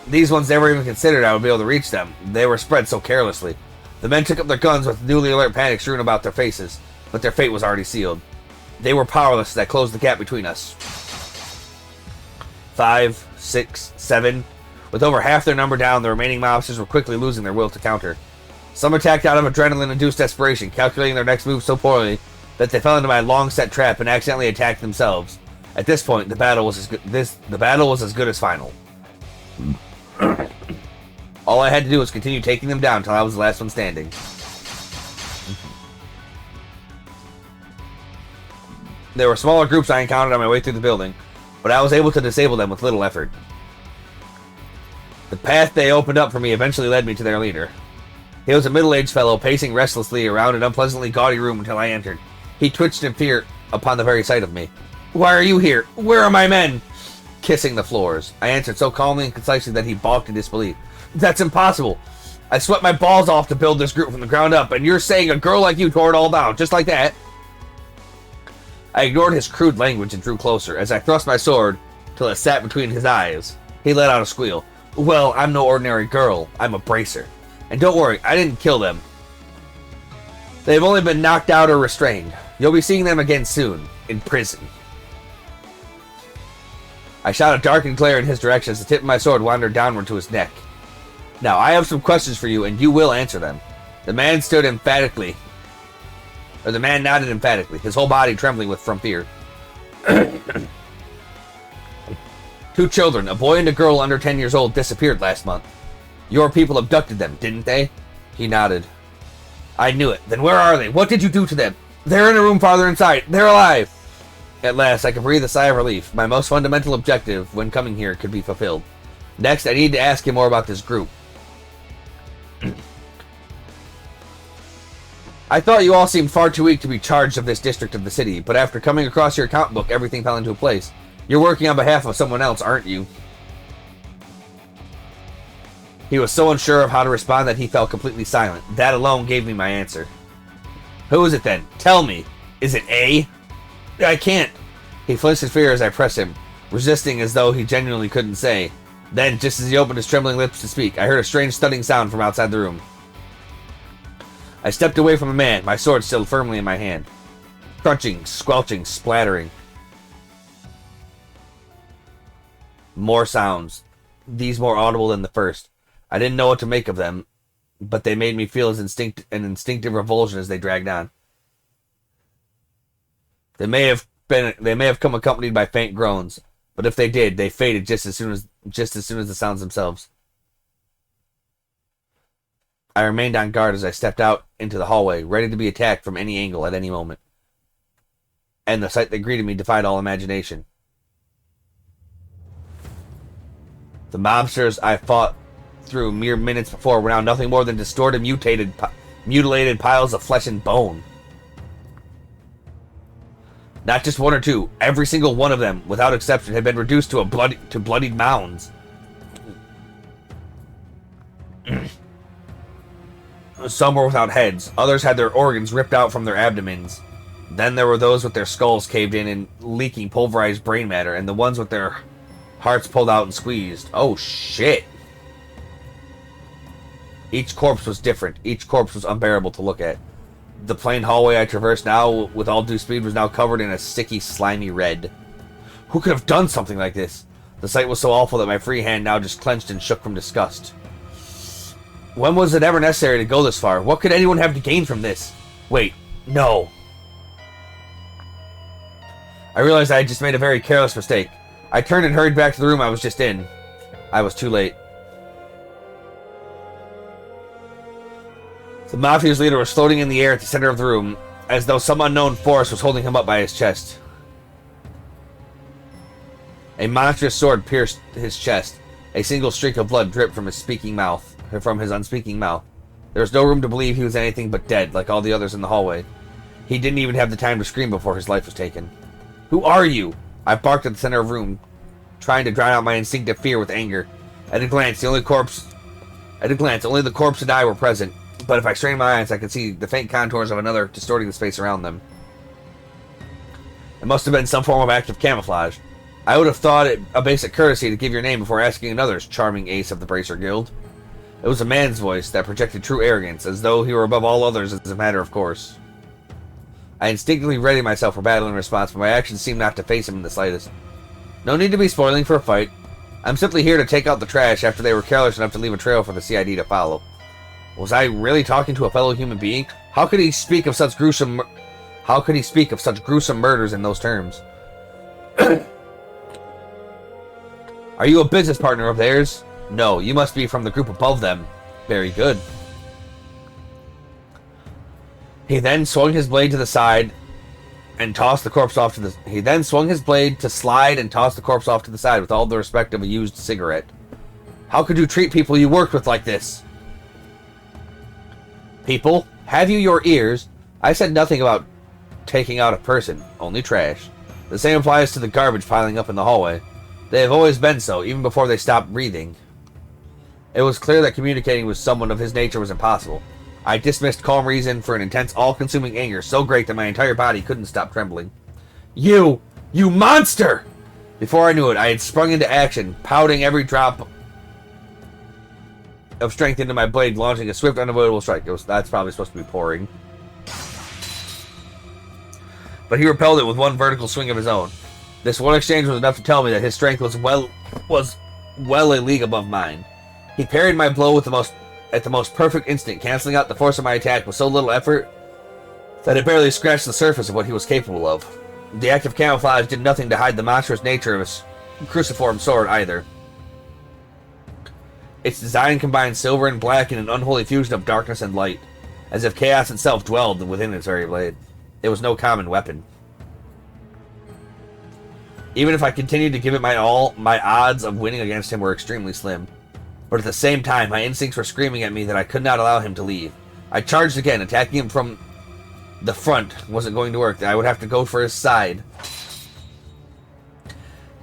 These ones never even considered I would be able to reach them. They were spread so carelessly. The men took up their guns with newly alert panic strewn about their faces, but their fate was already sealed. They were powerless as I closed the gap between us. 5, 6, 7. With over half their number down, the remaining mobsters were quickly losing their will to counter. Some attacked out of adrenaline-induced desperation, calculating their next move so poorly that they fell into my long-set trap and accidentally attacked themselves. At this point, the battle was as good as final. All I had to do was continue taking them down until I was the last one standing. There were smaller groups I encountered on my way through the building, but I was able to disable them with little effort. The path they opened up for me eventually led me to their leader. He was a middle-aged fellow pacing restlessly around an unpleasantly gaudy room until I entered. He twitched in fear upon the very sight of me. "Why are you here? Where are my men?" Kissing the floors. I answered so calmly and concisely that he balked in disbelief. "That's impossible. I sweat my balls off to build this group from the ground up, and you're saying a girl like you tore it all down, just like that?" I ignored his crude language and drew closer, as I thrust my sword till it sat between his eyes. He let out a squeal. Well, I'm no ordinary girl. I'm a bracer. And don't worry, I didn't kill them. They've only been knocked out or restrained. You'll be seeing them again soon, in prison. I shot a darkened glare in his direction as the tip of my sword wandered downward to his neck. Now, I have some questions for you, and you will answer them. The man nodded emphatically, his whole body trembling from fear. 2 children, a boy and a girl under 10 years old, disappeared last month. Your people abducted them, didn't they? He nodded. I knew it. Then where are they? What did you do to them? They're in a room farther inside. They're alive. At last, I could breathe a sigh of relief. My most fundamental objective when coming here could be fulfilled. Next, I need to ask you more about this group. I thought you all seemed far too weak to be charged of this district of the city, but after coming across your account book, everything fell into place. You're working on behalf of someone else, aren't you? He was so unsure of how to respond that he fell completely silent. That alone gave me my answer. Who is it then? Tell me. Is it A? I can't. He flinched in fear as I pressed him, resisting as though he genuinely couldn't say. Then, just as he opened his trembling lips to speak, I heard a strange thudding sound from outside the room. I stepped away from the man, my sword still firmly in my hand. Crunching, squelching, splattering. More sounds. These more audible than the first. I didn't know what to make of them, but they made me feel an instinctive revulsion as they dragged on. They may have come accompanied by faint groans, but if they did, they faded just as soon as the sounds themselves. I remained on guard as I stepped out into the hallway, ready to be attacked from any angle at any moment. And the sight that greeted me defied all imagination. The mobsters I fought through mere minutes before were now nothing more than distorted, mutilated piles of flesh and bone. Not just one or two, every single one of them, without exception, had been reduced to bloodied mounds. Some were without heads, others had their organs ripped out from their abdomens. Then there were those with their skulls caved in and leaking pulverized brain matter, and the ones with their hearts pulled out and squeezed. Oh shit! Each corpse was different, each corpse was unbearable to look at. The plain hallway I traversed now, with all due speed, was now covered in a sticky, slimy red. Who could have done something like this? The sight was so awful that my free hand now just clenched and shook from disgust. When was it ever necessary to go this far? What could anyone have to gain from this? Wait, no. I realized I had just made a very careless mistake. I turned and hurried back to the room I was just in. I was too late. The Mafia's leader was floating in the air at the center of the room, as though some unknown force was holding him up by his chest. A monstrous sword pierced his chest. A single streak of blood dripped from his unspeaking mouth. There was no room to believe he was anything but dead, like all the others in the hallway. He didn't even have the time to scream before his life was taken. Who are you? I barked at the center of the room, trying to drown out my instinctive fear with anger. At a glance, only the corpse and I were present, but if I strained my eyes, I could see the faint contours of another distorting the space around them. It must have been some form of act of camouflage. I would have thought it a basic courtesy to give your name before asking another's charming ace of the Bracer Guild. It was a man's voice that projected true arrogance, as though he were above all others as a matter of course. I instinctively readied myself for battle in response, but my actions seemed not to face him in the slightest. No need to be spoiling for a fight. I'm simply here to take out the trash after they were careless enough to leave a trail for the CID to follow. Was I really talking to a fellow human being? How could he speak of such gruesome murders in those terms? Are you a business partner of theirs? No, you must be from the group above them. Very good. He then swung his blade to the side and tossed the corpse off to the... He then swung his blade to slide and tossed the corpse off to the side with all the respect of a used cigarette. How could you treat people you worked with like this? People, have you your ears? I said nothing about taking out a person, only trash. The same applies to the garbage piling up in the hallway. They have always been so, even before they stopped breathing. It was clear that communicating with someone of his nature was impossible. I dismissed calm reason for an intense, all-consuming anger so great that my entire body couldn't stop trembling. You! You monster! Before I knew it, I had sprung into action, pouting every drop of strength into my blade, launching a swift, unavoidable strike. That's probably supposed to be pouring. But he repelled it with one vertical swing of his own. This one exchange was enough to tell me that his strength was well a league above mine. He parried my blow at the most perfect instant, canceling out the force of my attack with so little effort that it barely scratched the surface of what he was capable of. The act of camouflage did nothing to hide the monstrous nature of his cruciform sword either. Its design combined silver and black in an unholy fusion of darkness and light, as if chaos itself dwelled within its very blade. It was no common weapon. Even if I continued to give it my all, my odds of winning against him were extremely slim. But at the same time, my instincts were screaming at me that I could not allow him to leave. I charged again, attacking him from the front. Wasn't going to work. I would have to go for his side.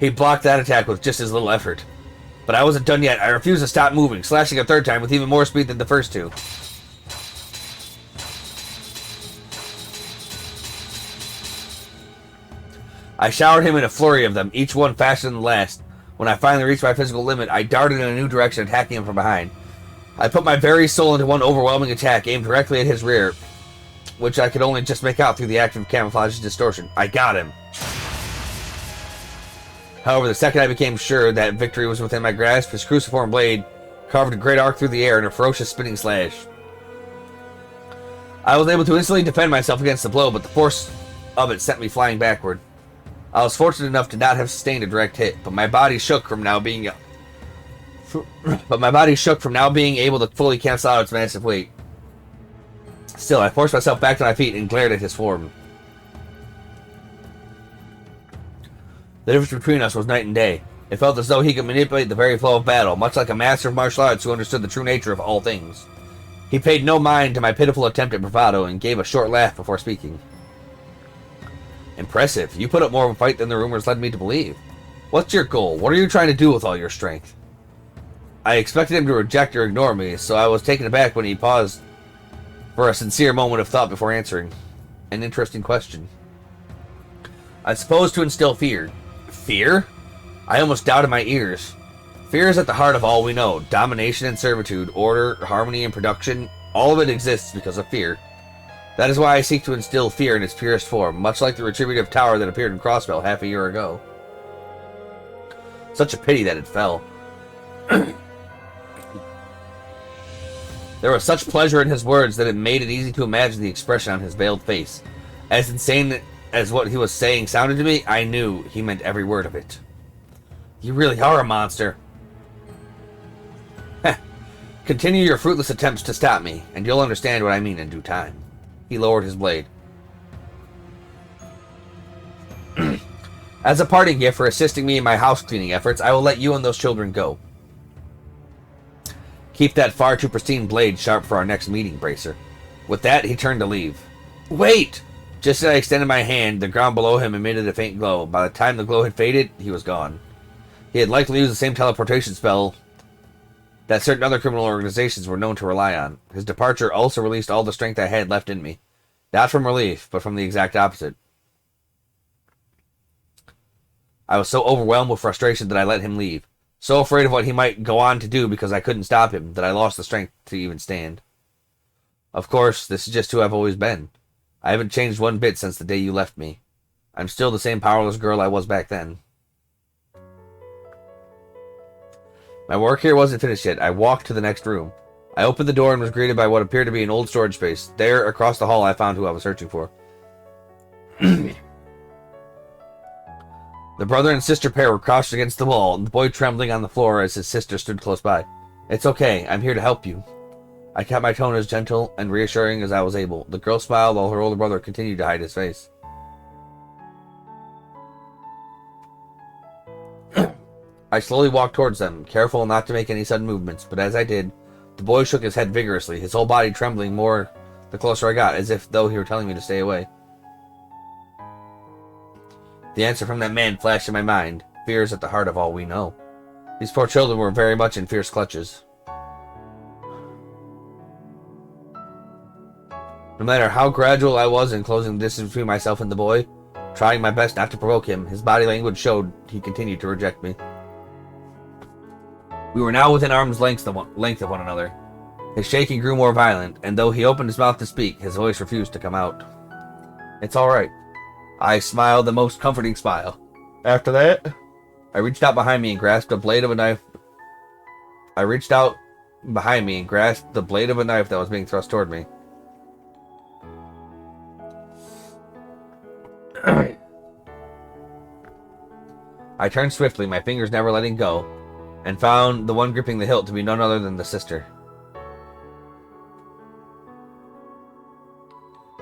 He blocked that attack with just as little effort. But I wasn't done yet. I refused to stop moving, slashing a third time with even more speed than the first two. I showered him in a flurry of them, each one faster than the last. When I finally reached my physical limit, I darted in a new direction, attacking him from behind. I put my very soul into one overwhelming attack, aimed directly at his rear, which I could only just make out through the act of camouflage's distortion. I got him. However, the second I became sure that victory was within my grasp, his cruciform blade carved a great arc through the air in a ferocious spinning slash. I was able to instantly defend myself against the blow, but the force of it sent me flying backward. I was fortunate enough to not have sustained a direct hit, but my body shook from now being able to fully cancel out its massive weight. Still, I forced myself back to my feet and glared at his form. The difference between us was night and day. It felt as though he could manipulate the very flow of battle, much like a master of martial arts who understood the true nature of all things. He paid no mind to my pitiful attempt at bravado and gave a short laugh before speaking. Impressive. You put up more of a fight than the rumors led me to believe. What's your goal? What are you trying to do with all your strength? I expected him to reject or ignore me, so I was taken aback when he paused for a sincere moment of thought before answering. An interesting question. I suppose to instill fear. Fear? I almost doubted my ears. Fear is at the heart of all we know. Domination and servitude, order, harmony and production, all of it exists because of fear. That is why I seek to instill fear in its purest form, much like the retributive tower that appeared in Crossbell half a year ago. Such a pity that it fell. There was such pleasure in his words that it made it easy to imagine the expression on his veiled face. As insane as what he was saying sounded to me, I knew he meant every word of it. You really are a monster. Heh. Continue your fruitless attempts to stop me, and you'll understand what I mean in due time. He lowered his blade. As a parting gift for assisting me in my house cleaning efforts, I will let you and those children go. Keep that far too pristine blade sharp for our next meeting, Bracer. With that, he turned to leave. Wait! Just as I extended my hand, the ground below him emitted a faint glow. By the time the glow had faded, he was gone. He had likely used the same teleportation spell that certain other criminal organizations were known to rely on. His departure also released all the strength I had left in me. Not from relief, but from the exact opposite. I was so overwhelmed with frustration that I let him leave. So afraid of what he might go on to do because I couldn't stop him that I lost the strength to even stand. Of course, this is just who I've always been. I haven't changed one bit since the day you left me. I'm still the same powerless girl I was back then. My work here wasn't finished yet. I walked to the next room. I opened the door and was greeted by what appeared to be an old storage space. There, across the hall, I found who I was searching for. The brother and sister pair were crouched against the wall, and the boy trembling on the floor as his sister stood close by. It's okay. I'm here to help you. I kept my tone as gentle and reassuring as I was able. The girl smiled while her older brother continued to hide his face. I slowly walked towards them, careful not to make any sudden movements, but as I did, the boy shook his head vigorously, his whole body trembling more the closer I got, as if though he were telling me to stay away. The answer from that man flashed in my mind. Fear is at the heart of all we know. These poor children were very much in fierce clutches. No matter how gradual I was in closing the distance between myself and the boy, Trying my best not to provoke him, his body language showed he continued to reject me. We were now within arm's length of one another. His shaking grew more violent, and though he opened his mouth to speak, his voice refused to come out. It's all right. I smiled the most comforting smile. After that, I reached out behind me and grasped the blade of a knife. I reached out behind me and grasped the blade of a knife that was being thrust toward me. I turned swiftly, my fingers never letting go, and found the one gripping the hilt to be none other than the sister.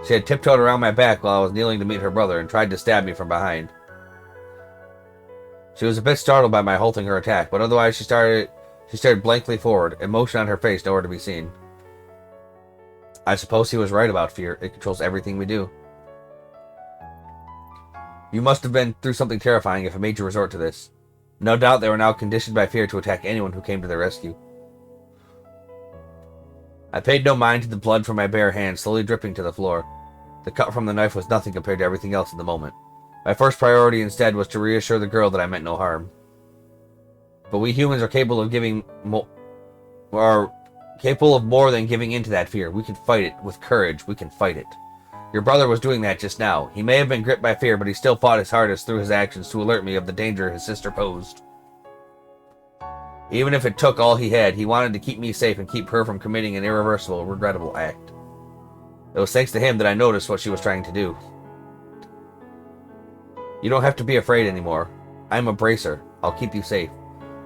She had tiptoed around my back while I was kneeling to meet her brother and tried to stab me from behind. She was a bit startled by my halting her attack, but otherwise she stared blankly forward, emotion on her face nowhere to be seen. I suppose he was right about fear. It controls everything we do. You must have been through something terrifying if it made you resort to this. No doubt they were now conditioned by fear to attack anyone who came to their rescue. I paid no mind to the blood from my bare hand slowly dripping to the floor. The cut from the knife was nothing compared to everything else in the moment. My first priority instead was to reassure the girl that I meant no harm. But we humans are capable of more than giving in to that fear. We can fight it. With courage, we can fight it. Your brother was doing that just now. He may have been gripped by fear, but he still fought his hardest through his actions to alert me of the danger his sister posed. Even if it took all he had, he wanted to keep me safe and keep her from committing an irreversible, regrettable act. It was thanks to him that I noticed what she was trying to do. You don't have to be afraid anymore. I'm a bracer. I'll keep you safe.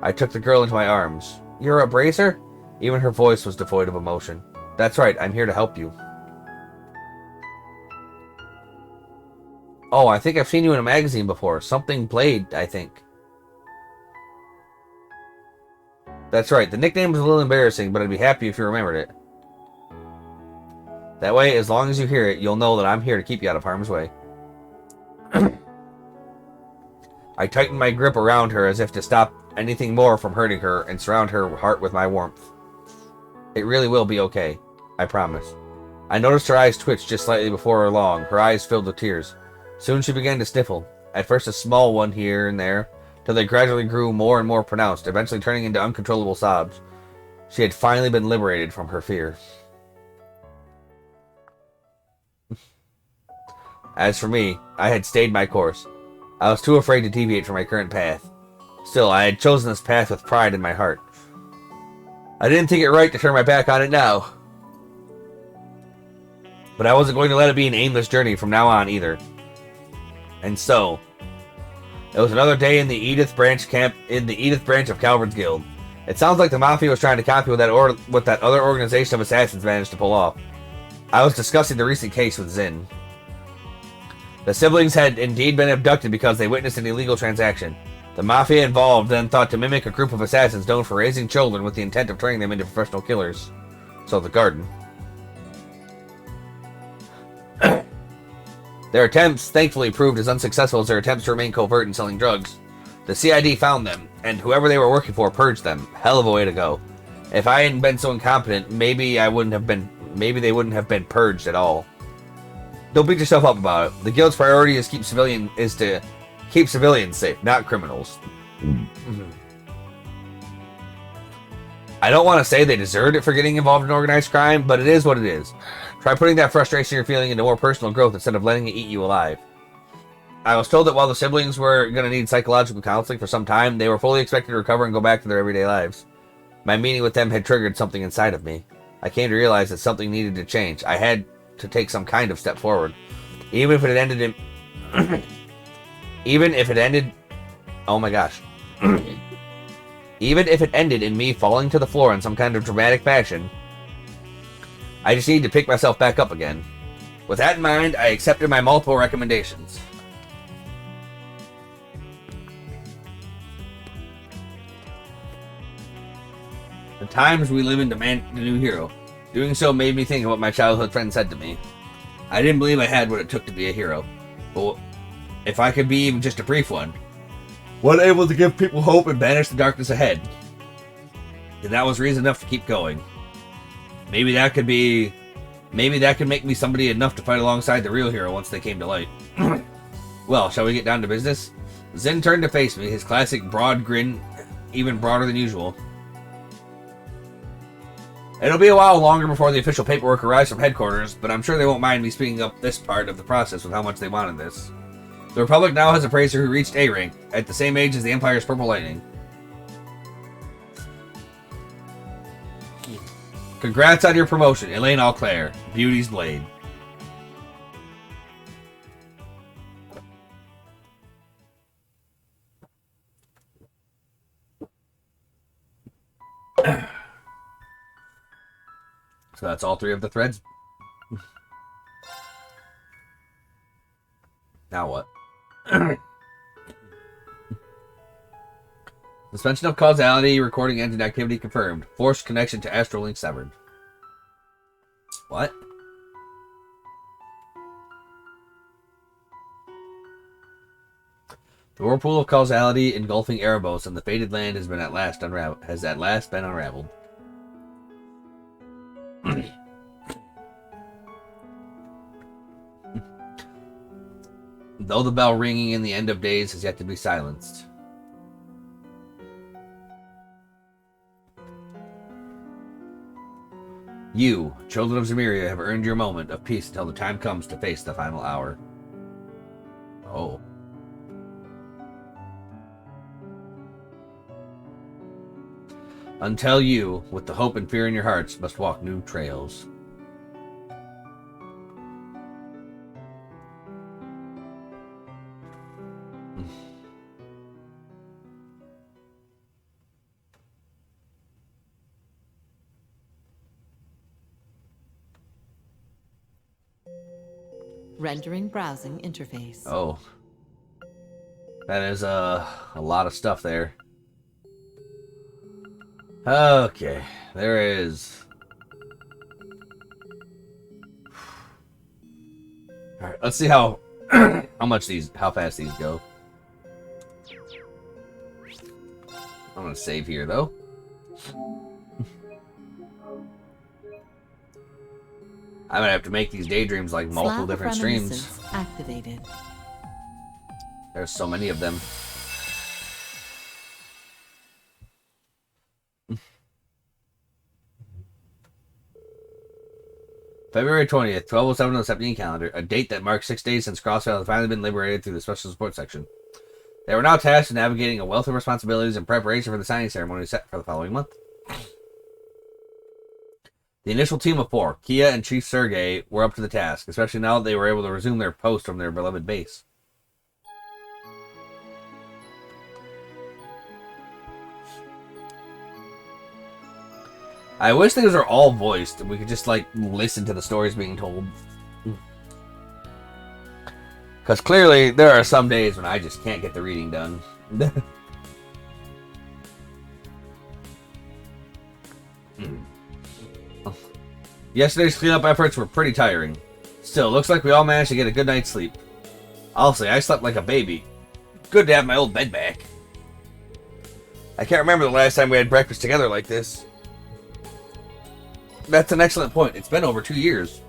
I took the girl into my arms. You're a bracer? Even her voice was devoid of emotion. That's right, I'm here to help you. Oh, I think I've seen you in a magazine before. Something Blade, I think. That's right, the nickname is a little embarrassing, but I'd be happy if you remembered it. That way, as long as you hear it, you'll know that I'm here to keep you out of harm's way. I tightened my grip around her as if to stop anything more from hurting her and surround her heart with my warmth. It really will be okay. I promise. I noticed her eyes twitch just slightly before long, her eyes filled with tears. Soon she began to sniffle, at first a small one here and there, till they gradually grew more and more pronounced, eventually turning into uncontrollable sobs. She had finally been liberated from her fear. As for me, I had stayed my course. I was too afraid to deviate from my current path. Still, I had chosen this path with pride in my heart. I didn't think it right to turn my back on it now. But I wasn't going to let it be an aimless journey from now on either. And so, it was another day in the Edith branch of Calvard's Guild. It sounds like the Mafia was trying to copy what that other organization of assassins managed to pull off. I was discussing the recent case with Zinn. The siblings had indeed been abducted because they witnessed an illegal transaction. The Mafia involved then thought to mimic a group of assassins known for raising children with the intent of turning them into professional killers. So the garden. Their attempts thankfully proved as unsuccessful as their attempts to remain covert in selling drugs. The CID found them, and whoever they were working for purged them. Hell of a way to go. If I hadn't been so incompetent, maybe they wouldn't have been purged at all. Don't beat yourself up about it. The guild's priority is to keep civilians safe, not criminals. I don't want to say they deserved it for getting involved in organized crime, but it is what it is. Try putting that frustration you're feeling into more personal growth instead of letting it eat you alive. I was told that while the siblings were going to need psychological counseling for some time, they were fully expected to recover and go back to their everyday lives. My meeting with them had triggered something inside of me. I came to realize that something needed to change. I had to take some kind of step forward. Even if it ended in... Even if it ended in me falling to the floor in some kind of dramatic fashion, I just need to pick myself back up again. With that in mind, I accepted my multiple recommendations. The times we live in demand a new hero. Doing so made me think of what my childhood friend said to me. I didn't believe I had what it took to be a hero. But if I could be even just a brief one, able to give people hope and banish the darkness ahead, then that was reason enough to keep going. Maybe that could make me somebody enough to fight alongside the real hero once they came to light. Well, shall we get down to business? Zen turned to face me, his classic broad grin even broader than usual. It'll be a while longer before the official paperwork arrives from headquarters, but I'm sure they won't mind me speeding up this part of the process with how much they wanted this. The Republic now has a Praetor who reached A rank, at the same age as the Empire's Purple Lightning. Congrats on your promotion, Elaine Alclair, Beauty's Blade. So that's all 3 of the threads. Now what? Suspension of causality, recording engine activity confirmed. Forced connection to Astral Link severed. What? The whirlpool of causality engulfing Erebos and the fated land has at last been unraveled. Though the bell ringing in the end of days has yet to be silenced. You, children of Zemeria, have earned your moment of peace until the time comes to face the final hour. Oh. Until you, with the hope and fear in your hearts, must walk new trails. Rendering browsing interface. Oh. That is a lot of stuff there. Okay, there is. Alright, let's see how how fast these go. I'm gonna save here though. I'm gonna have to make these daydreams like multiple different streams. Activated. There's so many of them. February 20th, 1207 on the 17 calendar, a date that marks 6 days since Crossvale has finally been liberated through the Special Support Section. They were now tasked with navigating a wealth of responsibilities in preparation for the signing ceremony set for the following month. The initial team of 4, Kia and Chief Sergei, were up to the task, especially now that they were able to resume their post from their beloved base. I wish things were all voiced and we could just, like, listen to the stories being told. Because clearly, there are some days when I just can't get the reading done. Yesterday's cleanup efforts were pretty tiring. Still, looks like we all managed to get a good night's sleep. I'll say, I slept like a baby. Good to have my old bed back. I can't remember the last time we had breakfast together like this. That's an excellent point. It's been over 2 years.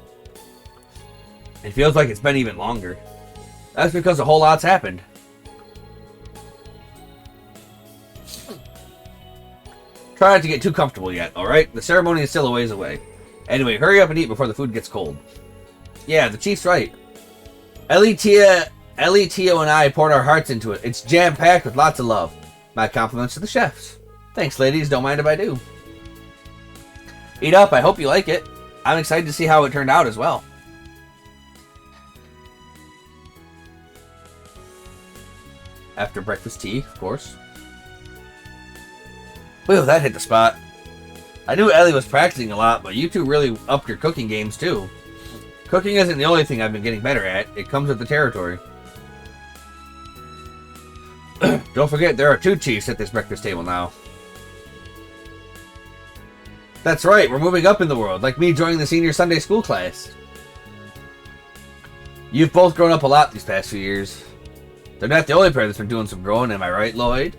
It feels like it's been even longer. That's because a whole lot's happened. Try not to get too comfortable yet, alright? The ceremony is still a ways away. Anyway, hurry up and eat before the food gets cold. Yeah, the chief's right. Ellie, Tio, and I poured our hearts into it. It's jam-packed with lots of love. My compliments to the chefs. Thanks, ladies. Don't mind if I do. Eat up. I hope you like it. I'm excited to see how it turned out as well. After breakfast tea, of course. Whew, that hit the spot. I knew Ellie was practicing a lot, but you two really upped your cooking games too. Cooking isn't the only thing I've been getting better at. It comes with the territory. Don't forget, there are 2 chiefs at this breakfast table now. That's right, we're moving up in the world, like me joining the senior Sunday school class. You've both grown up a lot these past few years. They're not the only pair that's been doing some growing, am I right, Lloyd?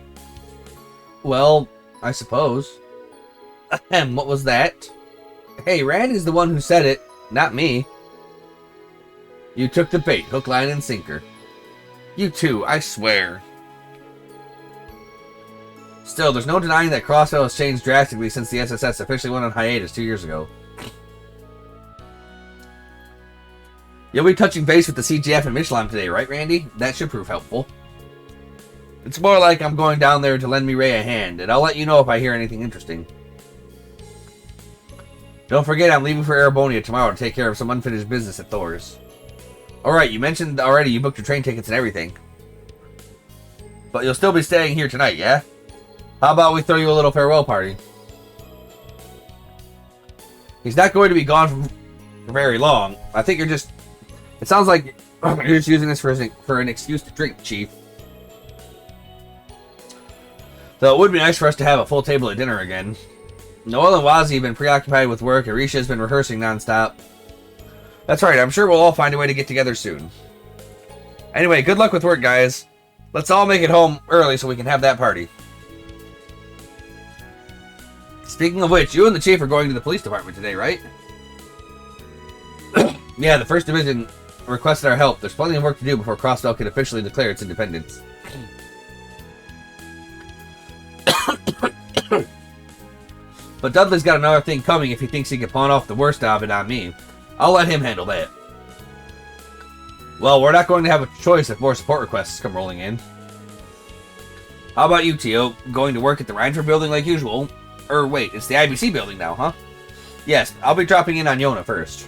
Well, I suppose. Ahem, what was that? Hey, Randy's the one who said it, not me. You took the bait, hook, line, and sinker. You too, I swear. Still, there's no denying that Crossville has changed drastically since the SSS officially went on hiatus 2 years ago. You'll be touching base with the CGF and Michelin today, right, Randy? That should prove helpful. It's more like I'm going down there to lend me Ray a hand, and I'll let you know if I hear anything interesting. Don't forget, I'm leaving for Erebonia tomorrow to take care of some unfinished business at Thor's. Alright, you mentioned already you booked your train tickets and everything. But you'll still be staying here tonight, yeah? How about we throw you a little farewell party? He's not going to be gone for very long. I think you're just... It sounds like you're just using this for an excuse to drink, Chief. Though it would be nice for us to have a full table at dinner again. Noel and Wazzy have been preoccupied with work, and Risha has been rehearsing non-stop. That's right, I'm sure we'll all find a way to get together soon. Anyway, good luck with work, guys. Let's all make it home early so we can have that party. Speaking of which, you and the Chief are going to the police department today, right? Yeah, the 1st Division requested our help. There's plenty of work to do before Crossville can officially declare its independence. But Dudley's got another thing coming if he thinks he can pawn off the worst of it on me. I'll let him handle that. Well, we're not going to have a choice if more support requests come rolling in. How about you, Tio? Going to work at the Reinford building like usual? Or wait, it's the IBC building now, huh? Yes, I'll be dropping in on Yona first.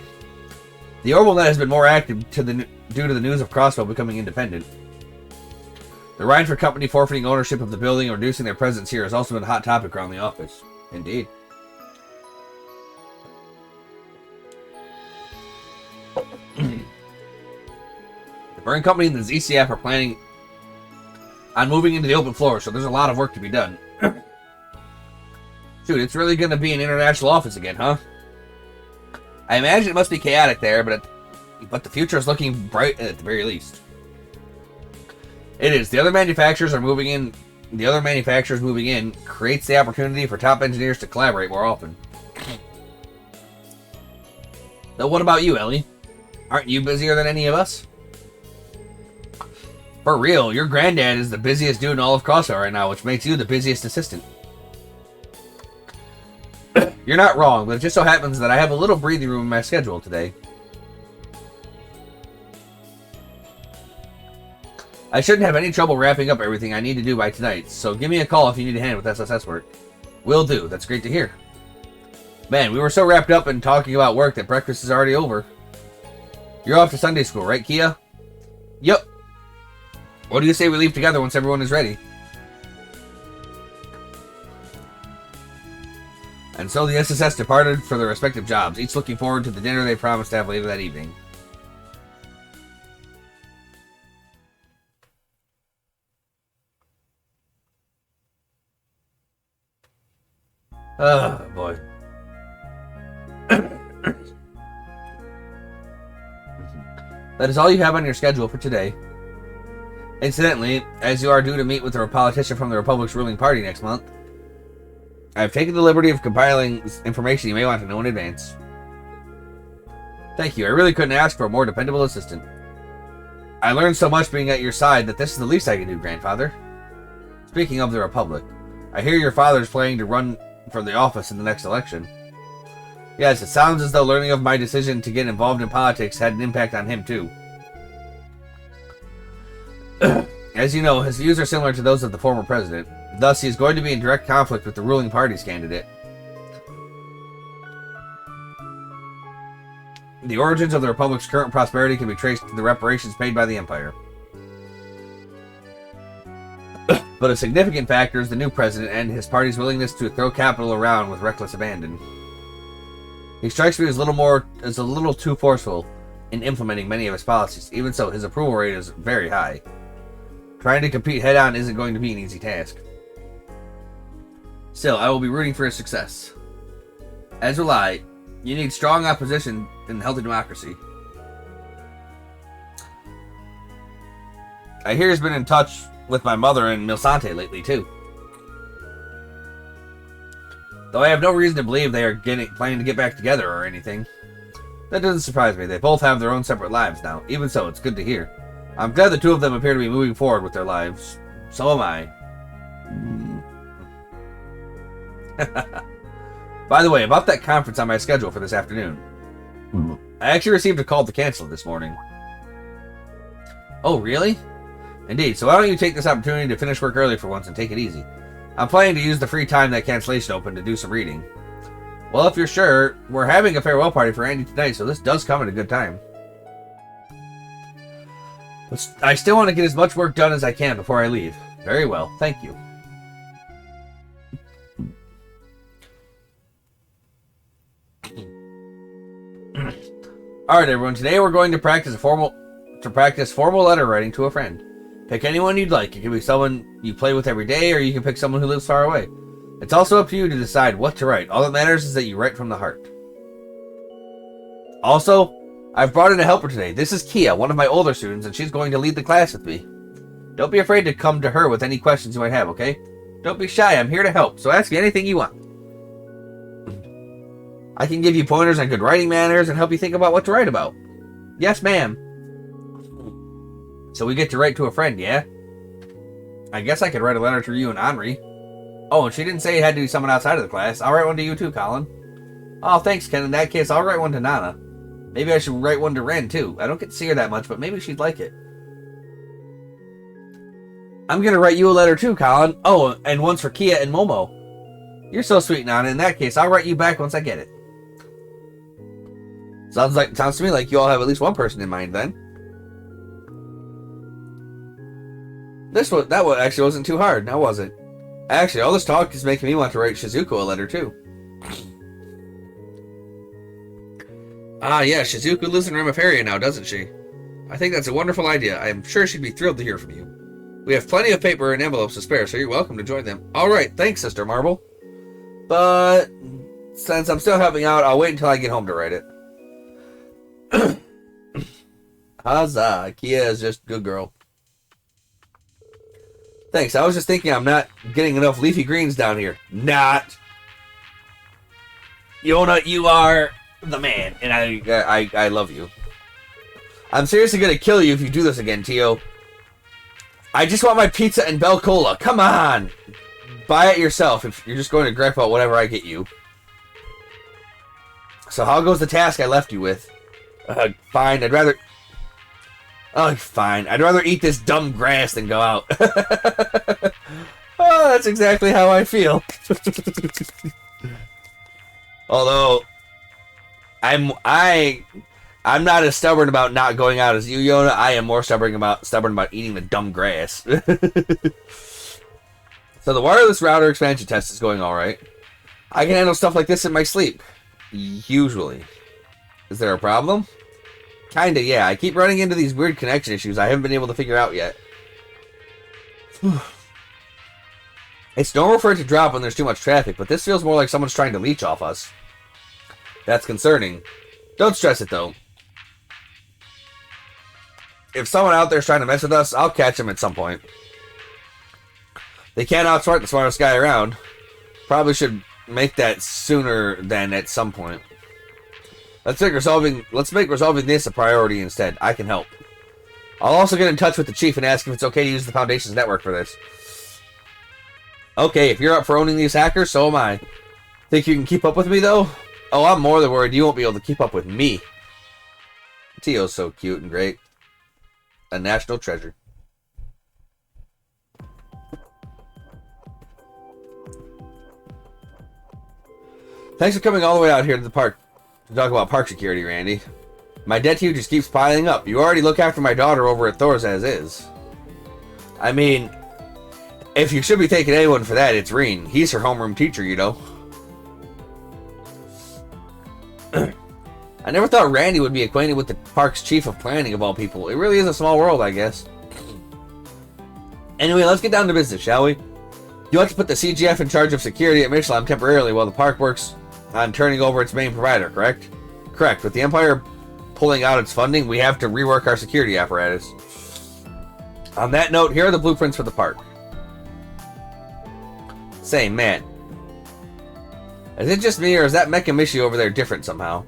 The OrbitalNet has been more active due to the news of Crossville becoming independent. The Reinford company forfeiting ownership of the building and reducing their presence here has also been a hot topic around the office. Indeed. The Burn Company and the ZCF are planning on moving into the open floor, so there's a lot of work to be done. Shoot, it's really going to be an international office again, huh? I imagine it must be chaotic there, but the future is looking bright at the very least. It is. The other manufacturers moving in creates the opportunity for top engineers to collaborate more often. Now, what about you, Ellie? Aren't you busier than any of us? For real, your granddad is the busiest dude in all of Crossville right now, which makes you the busiest assistant. You're not wrong, but it just so happens that I have a little breathing room in my schedule today. I shouldn't have any trouble wrapping up everything I need to do by tonight, so give me a call if you need a hand with SSS work. Will do, that's great to hear. Man, we were so wrapped up in talking about work that breakfast is already over. You're off to Sunday school, right, Kia? Yup. What do you say we leave together once everyone is ready? And so the SSS departed for their respective jobs, each looking forward to the dinner they promised to have later that evening. Oh, boy. That is all you have on your schedule for today. Incidentally, as you are due to meet with a politician from the Republic's ruling party next month, I have taken the liberty of compiling information you may want to know in advance. Thank you. I really couldn't ask for a more dependable assistant. I learned so much being at your side that this is the least I can do, Grandfather. Speaking of the Republic, I hear your father's planning to run for the office in the next election. Yes, it sounds as though learning of my decision to get involved in politics had an impact on him, too. As you know, his views are similar to those of the former president. Thus, he is going to be in direct conflict with the ruling party's candidate. The origins of the Republic's current prosperity can be traced to the reparations paid by the Empire. But a significant factor is the new president and his party's willingness to throw capital around with reckless abandon. He strikes me as a little too forceful in implementing many of his policies. Even so, his approval rate is very high. Trying to compete head-on isn't going to be an easy task. Still, I will be rooting for his success. As will I. You need strong opposition in a healthy democracy. I hear he's been in touch with my mother and Milsante lately, too. Though I have no reason to believe they are planning to get back together or anything. That doesn't surprise me. They both have their own separate lives now. Even so, it's good to hear. I'm glad the two of them appear to be moving forward with their lives. So am I. By the way, about that conference on my schedule for this afternoon. I actually received a call to cancel it this morning. Oh, really? Indeed, so why don't you take this opportunity to finish work early for once and take it easy? I'm planning to use the free time that cancellation opened to do some reading. Well, if you're sure, we're having a farewell party for Andy tonight, so this does come at a good time. But I still want to get as much work done as I can before I leave. Very well, thank you. Alright everyone, today we're going to practice formal letter writing to a friend. Pick anyone you'd like. It can be someone you play with every day, or you can pick someone who lives far away. It's also up to you to decide what to write. All that matters is that you write from the heart. Also, I've brought in a helper today. This is Kia, one of my older students, and she's going to lead the class with me. Don't be afraid to come to her with any questions you might have, okay? Don't be shy, I'm here to help, so ask me anything you want. I can give you pointers on good writing manners and help you think about what to write about. Yes, ma'am. So we get to write to a friend, yeah? I guess I could write a letter to you and Henri. Oh, and she didn't say it had to be someone outside of the class. I'll write one to you too, Colin. Oh, thanks, Ken. In that case, I'll write one to Nana. Maybe I should write one to Ren, too. I don't get to see her that much, but maybe she'd like it. I'm gonna write you a letter too, Colin. Oh, and one's for Kia and Momo. You're so sweet, Nana. In that case, I'll write you back once I get it. Sounds to me like you all have at least one person in mind, then. That one actually wasn't too hard, now was it? Actually, all this talk is making me want to write Shizuko a letter, too. Ah, yeah, Shizuko lives in Reverie now, doesn't she? I think that's a wonderful idea. I am sure she'd be thrilled to hear from you. We have plenty of paper and envelopes to spare, so you're welcome to join them. Alright, thanks, Sister Marble. But since I'm still helping out, I'll wait until I get home to write it. Huzzah, Kia is just a good girl. Thanks, I was just thinking I'm not getting enough leafy greens down here. Not. Yona, you are the man, and I love you. I'm seriously gonna kill you if you do this again, Tio. I just want my pizza and Bell Cola. Come on! Buy it yourself if you're just going to gripe about whatever I get you. So how goes the task I left you with? Fine, I'd rather... Oh, fine. I'd rather eat this dumb grass than go out. Oh, that's exactly how I feel. Although, I'm not as stubborn about not going out as you, Yona. I am more stubborn about eating the dumb grass. So the wireless router expansion test is going alright. I can handle stuff like this in my sleep. Usually. Is there a problem? Kinda, yeah. I keep running into these weird connection issues I haven't been able to figure out yet. It's normal for it to drop when there's too much traffic, but this feels more like someone's trying to leech off us. That's concerning. Don't stress it, though. If someone out there's trying to mess with us, I'll catch them at some point. They can't outsmart the smartest guy around. Probably should make that sooner than at some point. Let's make resolving this a priority instead. I can help. I'll also get in touch with the chief and ask if it's okay to use the Foundation's network for this. Okay, if you're up for owning these hackers, so am I. Think you can keep up with me, though? Oh, I'm more than worried you won't be able to keep up with me. Tio's so cute and great. A national treasure. Thanks for coming all the way out here to the park to talk about park security, Randy. My debt to you just keeps piling up. You already look after my daughter over at Thor's as is. I mean, if you should be thanking anyone for that, it's Reen. He's her homeroom teacher, you know. I never thought Randy would be acquainted with the park's chief of planning of all people. It really is a small world, I guess. Anyway, let's get down to business, shall we? You want to put the CGF in charge of security at Michelin temporarily while the park works on turning over its main provider, correct? Correct. With the Empire pulling out its funding, we have to rework our security apparatus. On that note, here are the blueprints for the park. Say, man. Is it just me, or is that Mecha Mishi over there different somehow?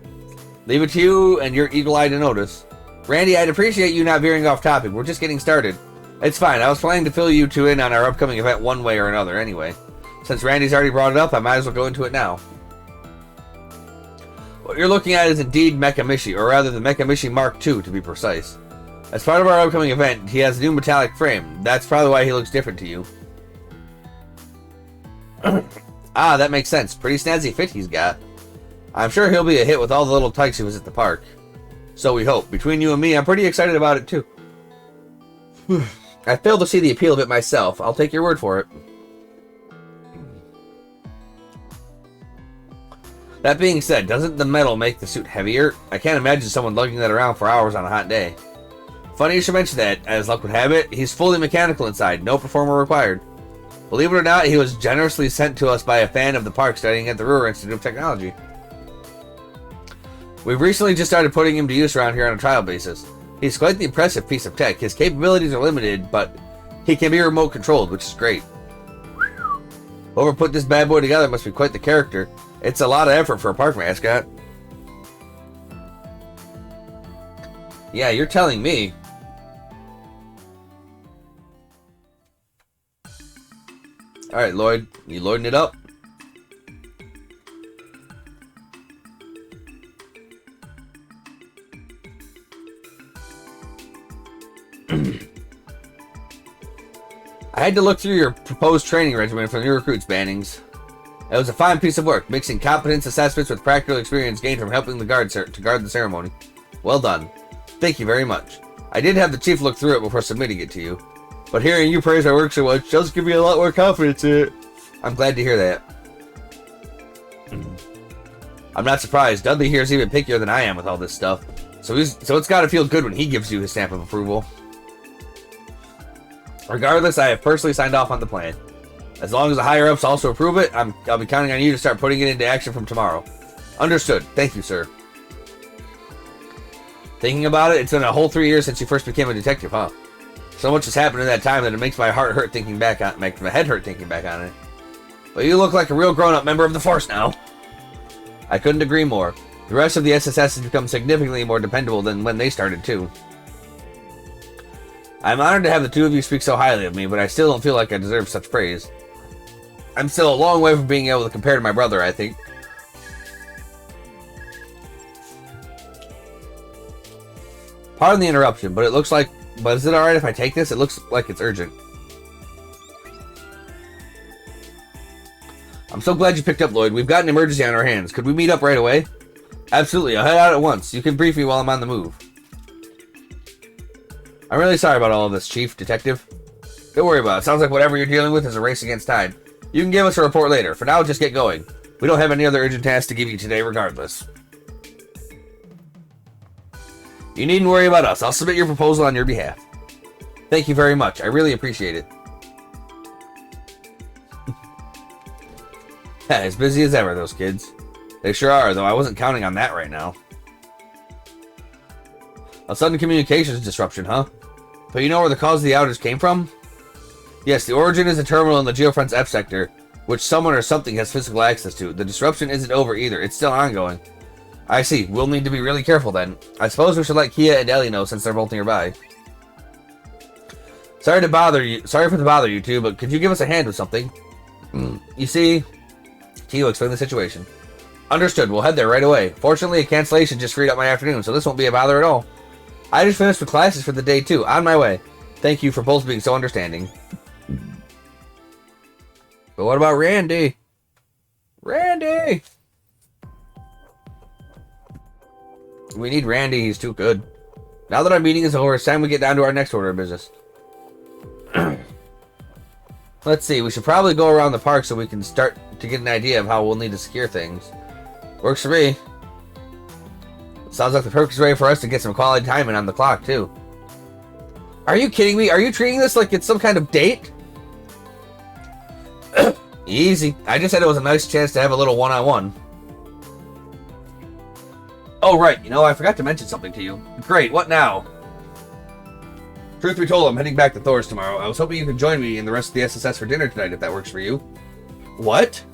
Leave it to you and your eagle eye to notice. Randy, I'd appreciate you not veering off topic. We're just getting started. It's fine. I was planning to fill you two in on our upcoming event one way or another anyway. Since Randy's already brought it up, I might as well go into it now. What you're looking at is indeed Mechamishi, or rather the Mechamishi Mark II to be precise. As part of our upcoming event, he has a new metallic frame. That's probably why he looks different to you. Ah, that makes sense. Pretty snazzy fit he's got. I'm sure he'll be a hit with all the little tykes who visit the park. So we hope. Between you and me, I'm pretty excited about it too. I fail to see the appeal of it myself. I'll take your word for it. That being said, doesn't the metal make the suit heavier? I can't imagine someone lugging that around for hours on a hot day. Funny you should mention that. As luck would have it, he's fully mechanical inside, no performer required. Believe it or not, he was generously sent to us by a fan of the park studying at the Ruhr Institute of Technology. We've recently just started putting him to use around here on a trial basis. He's quite the impressive piece of tech. His capabilities are limited, but he can be remote controlled, which is great. Whoever put this bad boy together must be quite the character. It's a lot of effort for a park mascot. Yeah, you're telling me. Alright, Lloyd. You loading it up? I had to look through your proposed training regimen for new recruits, Bannings. It was a fine piece of work, mixing competence assessments with practical experience gained from helping the guard to guard the ceremony. Well done. Thank you very much. I did have the chief look through it before submitting it to you, but hearing you praise my work so much does give me a lot more confidence in it. I'm glad to hear that. I'm not surprised. Dudley here is even pickier than I am with all this stuff, so it's got to feel good when he gives you his stamp of approval. Regardless, I have personally signed off on the plan. As long as the higher-ups also approve it, I'll be counting on you to start putting it into action from tomorrow. Understood. Thank you, sir. Thinking about it, it's been a whole 3 years since you first became a detective, huh? So much has happened in that time that it makes my heart hurt thinking back on, makes my head hurt thinking back on it. But you look like a real grown-up member of the force now. I couldn't agree more. The rest of the SSS has become significantly more dependable than when they started, too. I'm honored to have the two of you speak so highly of me, but I still don't feel like I deserve such praise. I'm still a long way from being able to compare to my brother, I think. Pardon the interruption, but is it alright if I take this? It looks like it's urgent. I'm so glad you picked up, Lloyd. We've got an emergency on our hands. Could we meet up right away? Absolutely. I'll head out at once. You can brief me while I'm on the move. I'm really sorry about all of this, Chief, Detective. Don't worry about it. Sounds like whatever you're dealing with is a race against time. You can give us a report later. For now, just get going. We don't have any other urgent tasks to give you today regardless. You needn't worry about us. I'll submit your proposal on your behalf. Thank you very much. I really appreciate it. As busy as ever, those kids. They sure are, though I wasn't counting on that right now. A sudden communications disruption, huh? But you know where the cause of the outage came from? Yes, the origin is a terminal in the Geofront's F sector, which someone or something has physical access to. The disruption isn't over either. It's still ongoing. I see. We'll need to be really careful then. I suppose we should let Kia and Ellie know since they're both nearby. Sorry for the bother you two, but could you give us a hand with something? You see, Kia will explain the situation. Understood. We'll head there right away. Fortunately, a cancellation just freed up my afternoon, so this won't be a bother at all. I just finished with classes for the day too. On my way. Thank you for both being so understanding. But what about Randy? Randy! We need Randy. He's too good. Now that our meeting is over, it's time we get down to our next order of business. Let's see. We should probably go around the park so we can start to get an idea of how we'll need to secure things. Works for me. Sounds like the perfect way for us to get some quality time in on the clock, too. Are you kidding me? Are you treating this like it's some kind of date? Easy. I just said it was a nice chance to have a little one-on-one. Oh, right. You know, I forgot to mention something to you. Great. What now? Truth be told, I'm heading back to Thor's tomorrow. I was hoping you could join me and the rest of the SSS for dinner tonight, if that works for you. What?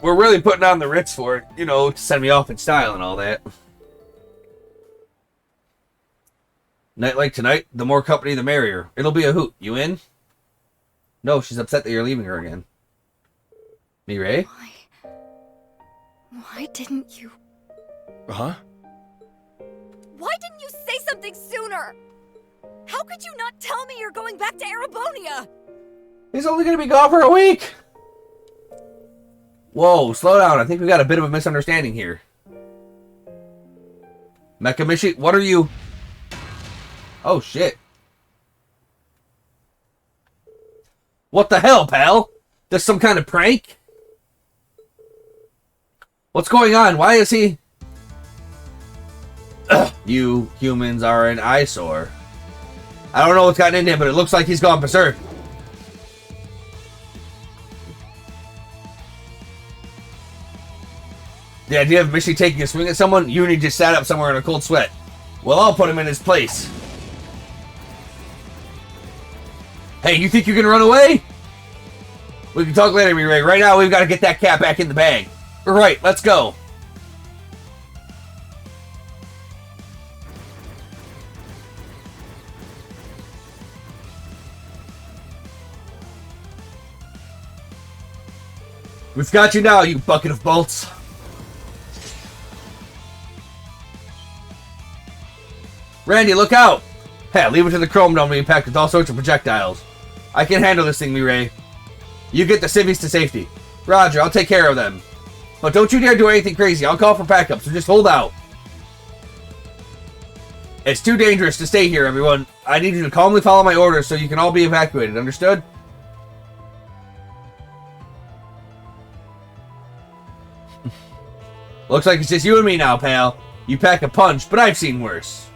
We're really putting on the Ritz for it, you know, to send me off in style and all that. Night like tonight, the more company the merrier. It'll be a hoot. You in? No, she's upset that you're leaving her again. Mireille? Why didn't you... Huh? Why didn't you say something sooner? How could you not tell me you're going back to Erebonia? He's only going to be gone for a week! Whoa, slow down. I think we got a bit of a misunderstanding here. Mekamishi, what are you... Oh, shit. What the hell, pal? This some kind of prank? What's going on? Why is he... Ugh, you humans are an eyesore. I don't know what's gotten into him, but it looks like he's gone berserk. The idea of Mishi taking a swing at someone, Uni just sat up somewhere in a cold sweat. Well, I'll put him in his place. Hey, you think you're gonna run away? We can talk later, Mireille. Right now, we've got to get that cat back in the bag. Right, let's go. We've got you now, you bucket of bolts. Randy, look out! Hey, leave it to the chrome dome to be packed with all sorts of projectiles. I can handle this thing, Mireille. You get the civvies to safety. Roger, I'll take care of them. But don't you dare do anything crazy. I'll call for backup, so just hold out. It's too dangerous to stay here, everyone. I need you to calmly follow my orders so you can all be evacuated. Understood? Looks like it's just you and me now, pal. You pack a punch, but I've seen worse.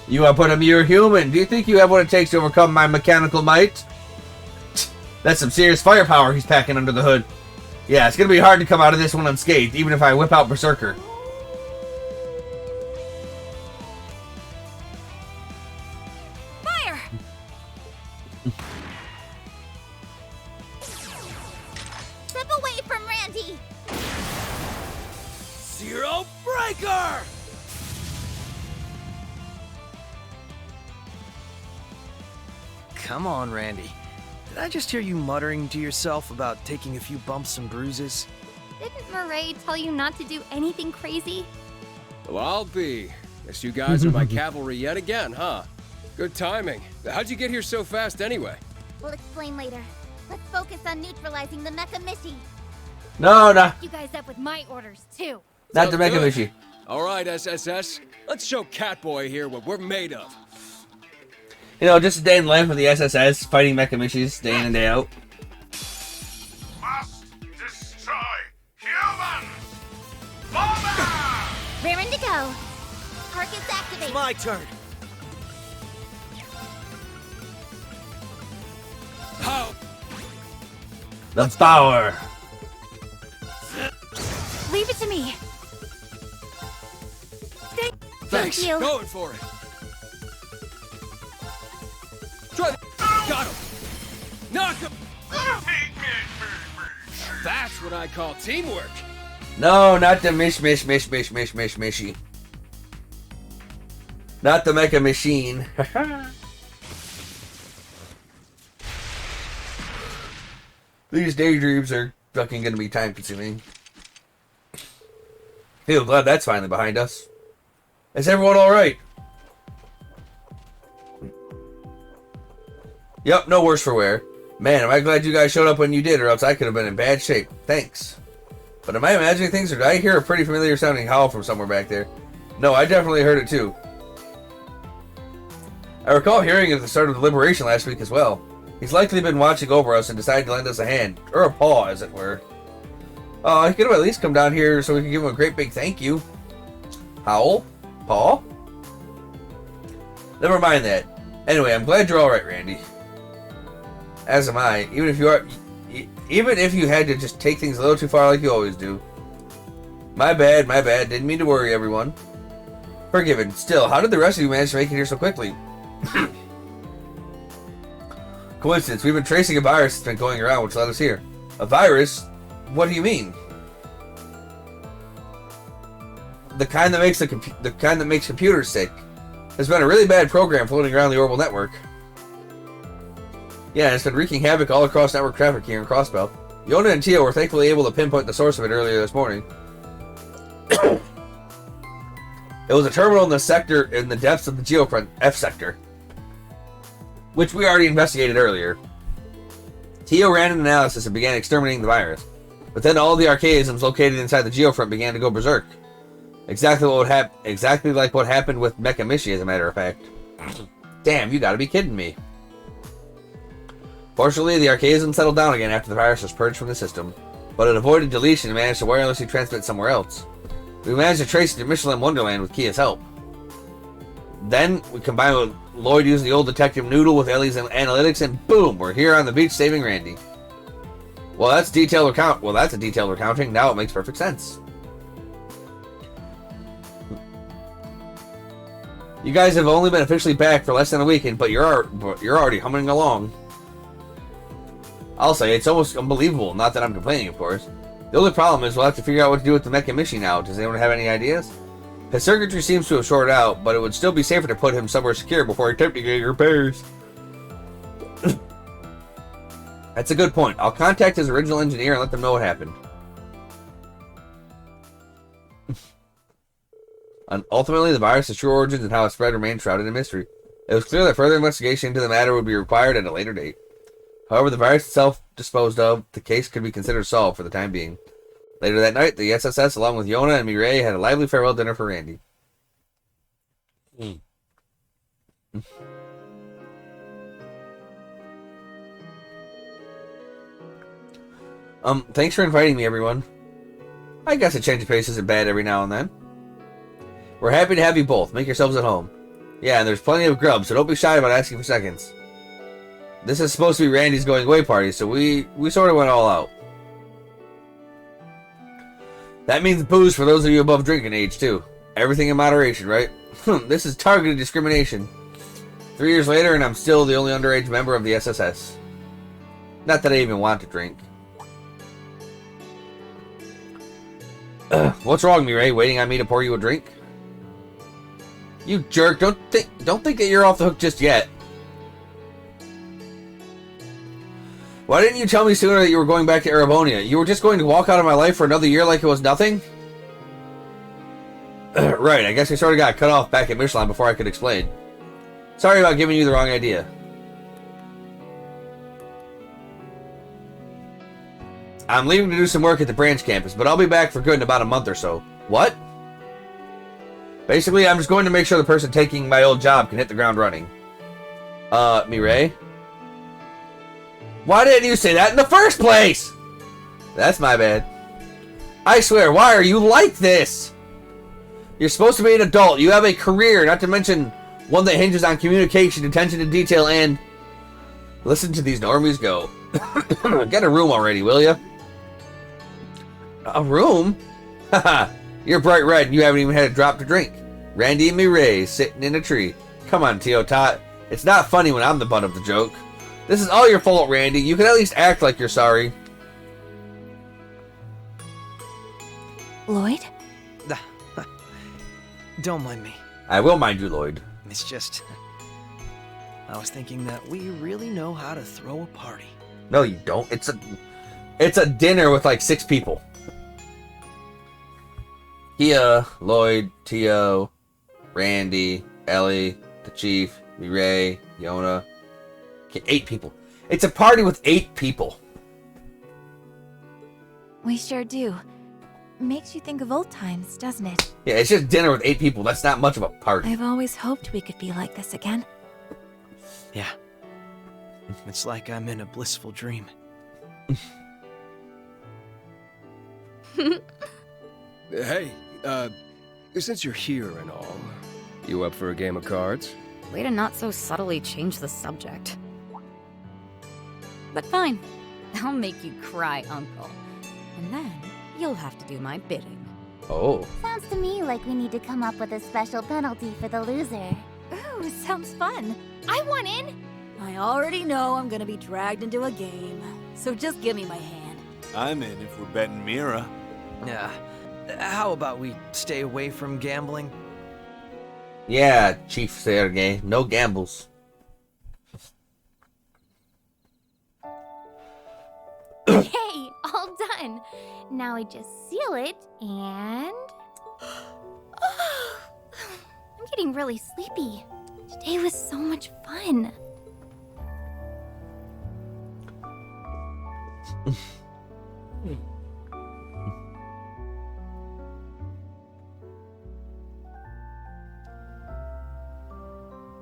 You are but a mere human. Do you think you have what it takes to overcome my mechanical might? That's some serious firepower he's packing under the hood. Yeah, it's gonna be hard to come out of this one unscathed, even if I whip out Berserker. Fire! Step away from Randy! Zero Breaker! Come on, Randy. Did I just hear you muttering to yourself about taking a few bumps and bruises? Didn't Murray tell you not to do anything crazy? Well, I'll be. Guess you guys are my cavalry yet again, huh? Good timing. How'd you get here so fast anyway? We'll explain later. Let's focus on neutralizing the Mekamishi. No. You guys up with my orders, too. Not the Sounds good. Mekamishi. All right, SSS. Let's show Catboy here what we're made of. You know, just a day in life with the SSS, fighting Mekamishis day in and day out. Must destroy human! Bomber! Raring to go. Targets activate. My turn. How? The power. Leave it to me. Thanks. you. Going for it. Try the... Got him. Knock him. That's what I call teamwork. No, not the mishy. Not the Mecha Machine. These daydreams are fucking gonna be time consuming. Feel glad that's finally behind us. Is everyone alright? Yep, no worse for wear. Man, am I glad you guys showed up when you did, or else I could have been in bad shape. Thanks. But am I imagining things, or did I hear a pretty familiar sounding howl from somewhere back there? No, I definitely heard it too. I recall hearing it at the start of the liberation last week as well. He's likely been watching over us and decided to lend us a hand, or a paw, as it were. He could have at least come down here so we could give him a great big thank you. Howl? Paw? Never mind that. Anyway, I'm glad you're alright, Randy. As am I. Even if you had to just take things a little too far like you always do. My bad. Didn't mean to worry everyone. Forgiven. Still, how did the rest of you manage to make it here so quickly? Coincidence. We've been tracing a virus that's been going around, which led us here. A virus? What do you mean? the kind that makes computers sick. There's been a really bad program floating around the orbital network. Yeah, and it's been wreaking havoc all across network traffic here in Crossbelt. Yona and Tio were thankfully able to pinpoint the source of it earlier this morning. It was a terminal in the depths of the Geofront F sector, which we already investigated earlier. Tio ran an analysis and began exterminating the virus, but then all the archaisms located inside the Geofront began to go berserk. Exactly like what happened with Mechamishi, as a matter of fact. Damn, you gotta be kidding me. Fortunately, the archaism settled down again after the virus was purged from the system, but it avoided deletion and managed to wirelessly transmit somewhere else. We managed to trace it to Michelin Wonderland with Kia's help. Then, we combined with Lloyd using the old detective Noodle with Ellie's analytics, and boom, we're here on the beach saving Randy. Well, that's a detailed recounting. Now it makes perfect sense. You guys have only been officially back for less than a weekend, but you're already humming along. I'll say, it's almost unbelievable. Not that I'm complaining, of course. The only problem is we'll have to figure out what to do with the Mechamishi now. Does anyone have any ideas? His circuitry seems to have shorted out, but it would still be safer to put him somewhere secure before attempting any repairs. That's a good point. I'll contact his original engineer and let them know what happened. And ultimately, the virus's true origins and how it spread remain shrouded in mystery. It was clear that further investigation into the matter would be required at a later date. However, the virus itself disposed of, the case could be considered solved for the time being. Later that night, the SSS, along with Yona and Mireille, had a lively farewell dinner for Randy. Thanks for inviting me, everyone. I guess a change of pace isn't bad every now and then. We're happy to have you both. Make yourselves at home. Yeah, and there's plenty of grub, so don't be shy about asking for seconds. This is supposed to be Randy's going away party, so we sort of went all out. That means booze for those of you above drinking age, too. Everything in moderation, right? This is targeted discrimination. 3 years later, and I'm still the only underage member of the SSS. Not that I even want to drink. What's wrong, Mireille? Waiting on me to pour you a drink? You jerk! Don't think that you're off the hook just yet. Why didn't you tell me sooner that you were going back to Erebonia? You were just going to walk out of my life for another year like it was nothing? Right, I guess I sort of got cut off back at Michelin before I could explain. Sorry about giving you the wrong idea. I'm leaving to do some work at the branch campus, but I'll be back for good in about a month or so. What? Basically, I'm just going to make sure the person taking my old job can hit the ground running. Mireille? Why didn't you say that in the first place? That's my bad. I swear, why are you like this? You're supposed to be an adult. You have a career, not to mention one that hinges on communication, attention to detail, and... Listen to these normies go. Get a room already, will ya? A room? Haha, you're bright red and you haven't even had a drop to drink. Randy and Mireille sitting in a tree. Come on, Tio Tot. It's not funny when I'm the butt of the joke. This is all your fault, Randy. You can at least act like you're sorry. Lloyd? Don't mind me. I will mind you, Lloyd. It's just... I was thinking that we really know how to throw a party. No, you don't. It's a dinner with like 6 people. Kia, Lloyd, Tio, Randy, Ellie, the Chief, Mireille, Yona. 8 people. It's a party with 8 people. We sure do. Makes you think of old times, doesn't it? Yeah, it's just dinner with 8 people. That's not much of a party. I've always hoped we could be like this again. Yeah. It's like I'm in a blissful dream. Hey, since you're here and all, you up for a game of cards? Way to not so subtly change the subject. But fine. I'll make you cry, Uncle. And then you'll have to do my bidding. Oh. Sounds to me like we need to come up with a special penalty for the loser. Ooh, sounds fun. I want in! I already know I'm gonna be dragged into a game, so just give me my hand. I'm in if we're betting Mira. Yeah, How about we stay away from gambling? Yeah, Chief Sergey. No gambles. Hey, all done. Now I just seal it and... I'm getting really sleepy. Today was so much fun.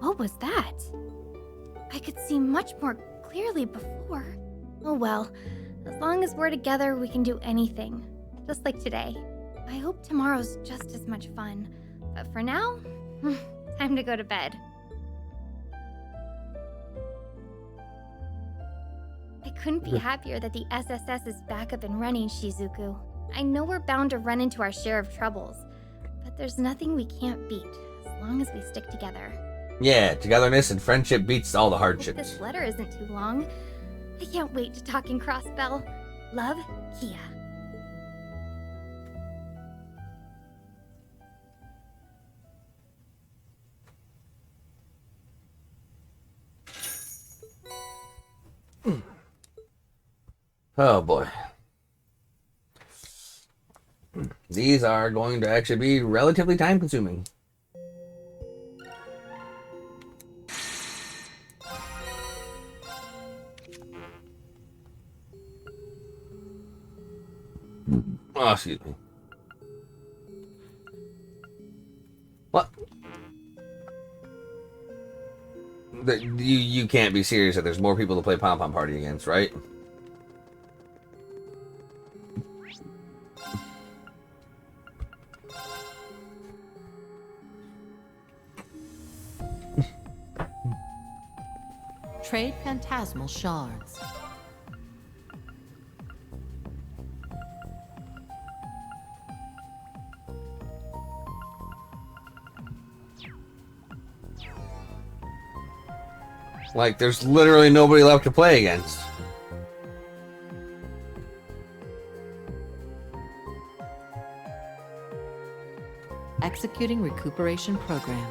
What was that? I could see much more clearly before. Oh well, as long as we're together, we can do anything. Just like today. I hope tomorrow's just as much fun. But for now, time to go to bed. I couldn't be happier that the SSS is back up and running, Shizuku. I know we're bound to run into our share of troubles, but there's nothing we can't beat as long as we stick together. Yeah, togetherness and friendship beats all the If hardships. this letter isn't too long, I can't wait to talk in Crossbell. Love, Kia. Oh boy. These are going to actually be relatively time consuming. Oh, excuse me. What? You can't be serious that there's more people to play Pom Pom Party against, right? Trade phantasmal shards. Like, there's literally nobody left to play against. Executing recuperation program.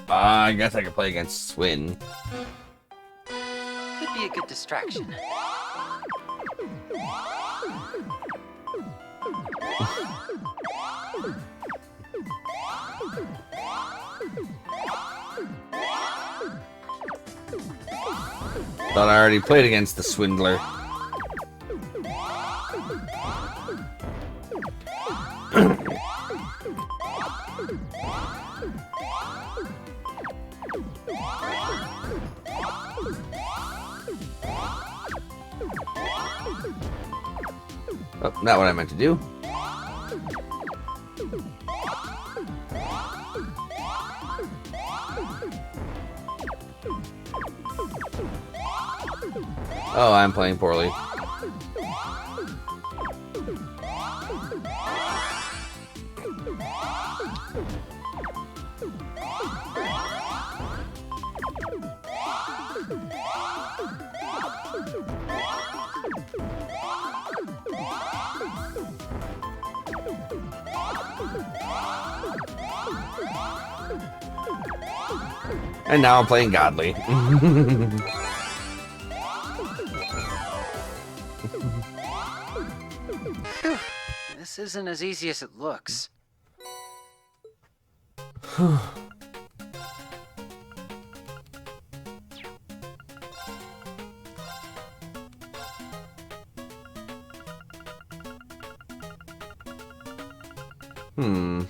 I guess I could play against Swin. Could be a good distraction. Thought I already played against the Swindler. Oh, not what I meant to do. Oh, I'm playing poorly. And now I'm playing Godly. Phew. This isn't as easy as it looks. Hmm.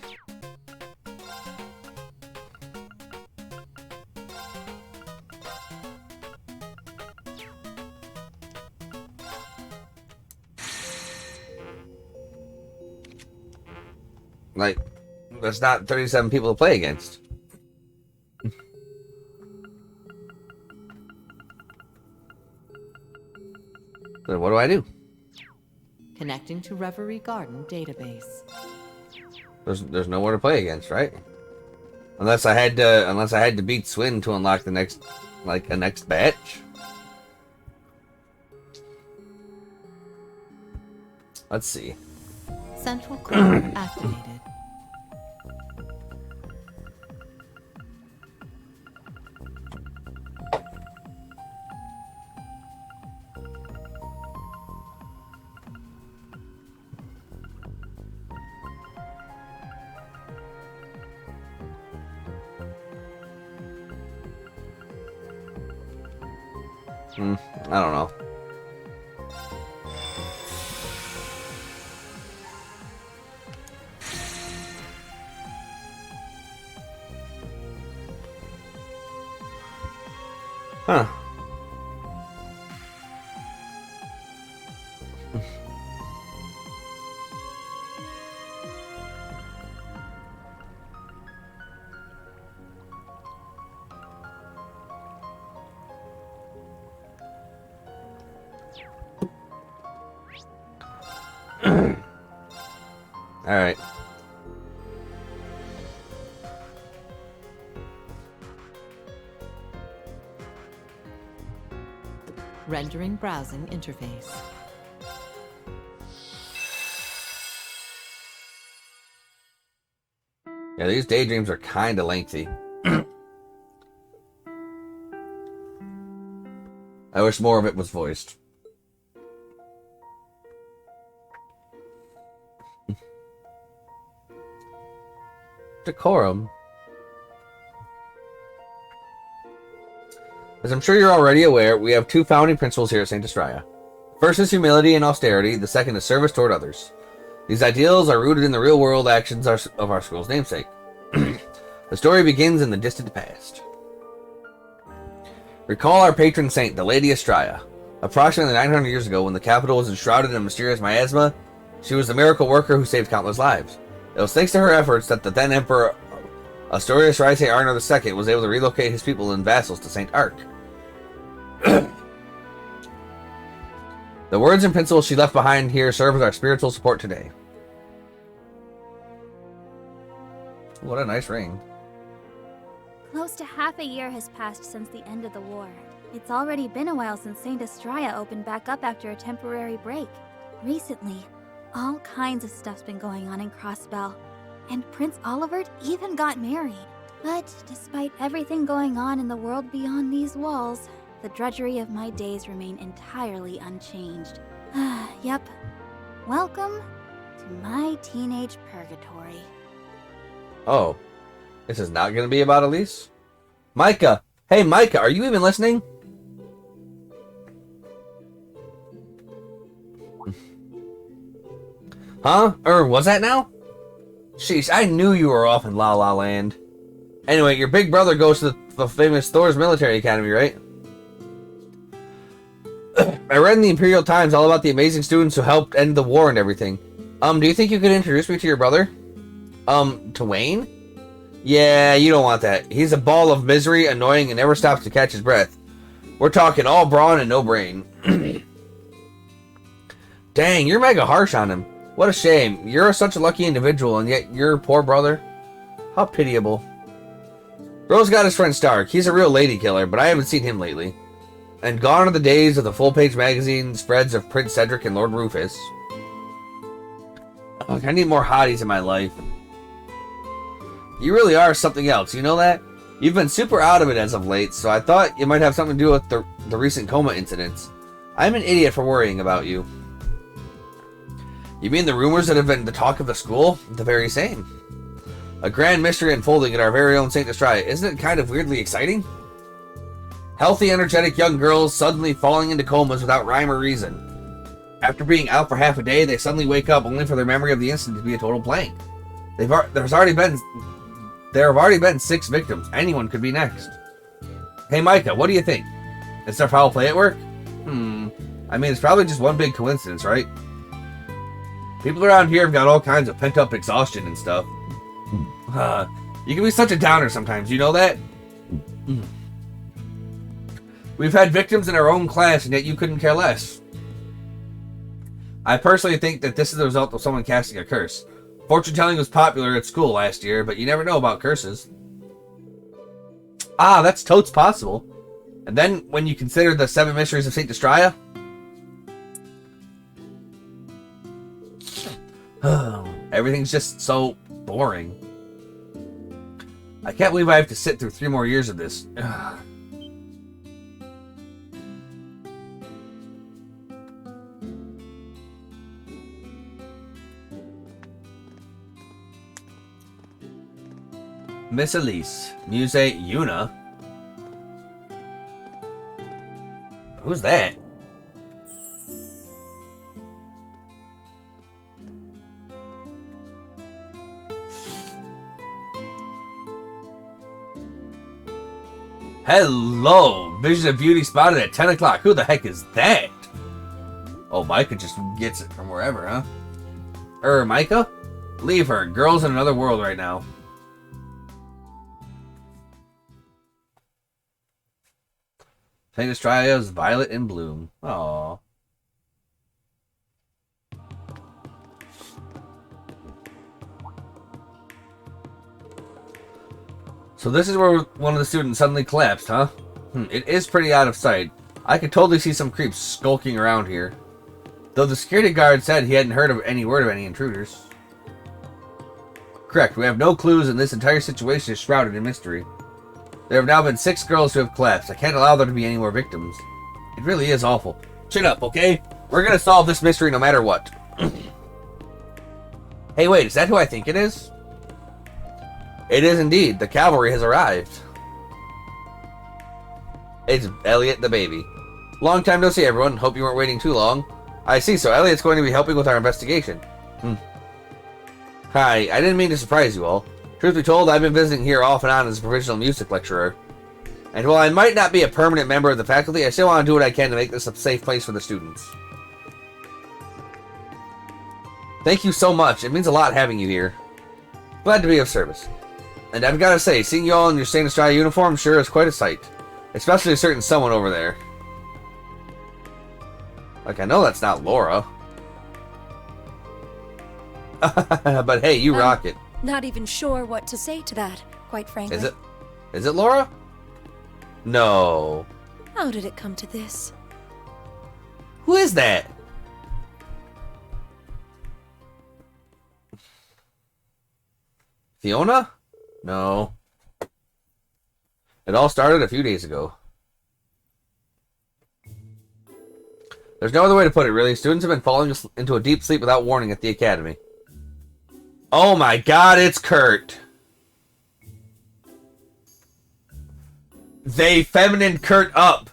Like, there's not 37 people to play against. Then what do I do? Connecting to Reverie Garden database. There's nowhere to play against, right? Unless I had to beat Swin to unlock the next batch. Let's see. Central core activated. I don't know. Huh. All right. Rendering browsing interface. Yeah, these daydreams are kind of lengthy. I wish more of it was voiced. Decorum. As I'm sure you're already aware, we have two founding principles here at St. Estrella. First is humility and austerity, the second is service toward others. These ideals are rooted in the real-world actions of our school's namesake. The story begins in the distant past. Recall our patron saint, the Lady Estrella. Approximately 900 years ago, when the capital was enshrouded in a mysterious miasma, she was the miracle worker who saved countless lives. It was thanks to her efforts that the then Emperor Astorius Rise Arno II was able to relocate his people and vassals to St. Ark. The words and principles she left behind here serve as our spiritual support today. What a nice ring. Close to half a year has passed since the end of the war. It's already been a while since St. Estrella opened back up after a temporary break. Recently, all kinds of stuff's been going on in Crossbell, and Prince Olivert even got married. But despite everything going on in the world beyond these walls, the drudgery of my days remain entirely unchanged. Yep. Welcome to my teenage purgatory. Oh, this is not going to be about Elise? Micah! Hey, Micah, are you even listening? Huh? Was that now? Sheesh, I knew you were off in La La Land. Anyway, your big brother goes to the famous Thor's Military Academy, right? I read in the Imperial Times all about the amazing students who helped end the war and everything. Do you think you could introduce me to your brother? To Wayne? Yeah, you don't want that. He's a ball of misery, annoying, and never stops to catch his breath. We're talking all brawn and no brain. Dang, you're mega harsh on him. What a shame. You're such a lucky individual, and yet your poor brother? How pitiable. Bro's got his friend Stark. He's a real lady killer, but I haven't seen him lately. And gone are the days of the full-page magazine spreads of Prince Cedric and Lord Rufus. Oh, I need more hotties in my life. You really are something else, you know that? You've been super out of it as of late, so I thought you might have something to do with the recent coma incidents. I'm an idiot for worrying about you. You mean the rumors that have been the talk of the school? The very same. A grand mystery unfolding at our very own St. Estrella. Isn't it kind of weirdly exciting? Healthy, energetic young girls suddenly falling into comas without rhyme or reason. After being out for half a day, they suddenly wake up only for their memory of the incident to be a total blank. There have already been 6 victims. Anyone could be next. Hey Micah, what do you think? Is there foul play at work? I mean, it's probably just one big coincidence, right? People around here have got all kinds of pent-up exhaustion and stuff. You can be such a downer sometimes, you know that? We've had victims in our own class, and yet you couldn't care less. I personally think that this is the result of someone casting a curse. Fortune telling was popular at school last year, but you never know about curses. Ah, that's totes possible. And then, when you consider the 7 mysteries of St. Destraya... everything's just so boring. I can't believe I have to sit through 3 more years of this. Miss Elise. Muse Yuna. Who's that? Hello! Vision of Beauty spotted at 10 o'clock. Who the heck is that? Oh, Micah just gets it from wherever, huh? Micah? Leave her. Girl's in another world right now. St. Estraya's Violet in Bloom. Aww. So this is where one of the students suddenly collapsed, huh? It is pretty out of sight. I could totally see some creeps skulking around here. Though the security guard said he hadn't heard of any word of any intruders. Correct, we have no clues and this entire situation is shrouded in mystery. There have now been 6 girls who have collapsed. I can't allow there to be any more victims. It really is awful. Chin up, okay? We're gonna solve this mystery no matter what. Hey, wait, is that who I think it is? It is indeed. The cavalry has arrived. It's Elliot the baby. Long time no see, everyone. Hope you weren't waiting too long. I see, so Elliot's going to be helping with our investigation. Hi, I didn't mean to surprise you all. Truth be told, I've been visiting here off and on as a provisional music lecturer. And while I might not be a permanent member of the faculty, I still want to do what I can to make this a safe place for the students. Thank you so much. It means a lot having you here. Glad to be of service. And I've got to say, seeing you all in your St. Estrada uniform sure is quite a sight. Especially a certain someone over there. Like, I know that's not Laura. But hey, you rock it. Not even sure what to say to that, quite frankly. Is it Laura? No. How did it come to this? Who is that? Fiona? No. It all started a few days ago. There's no other way to put it, really. Students have been falling into a deep sleep without warning at the academy. Oh my god, it's Kurt. They feminine Kurt up.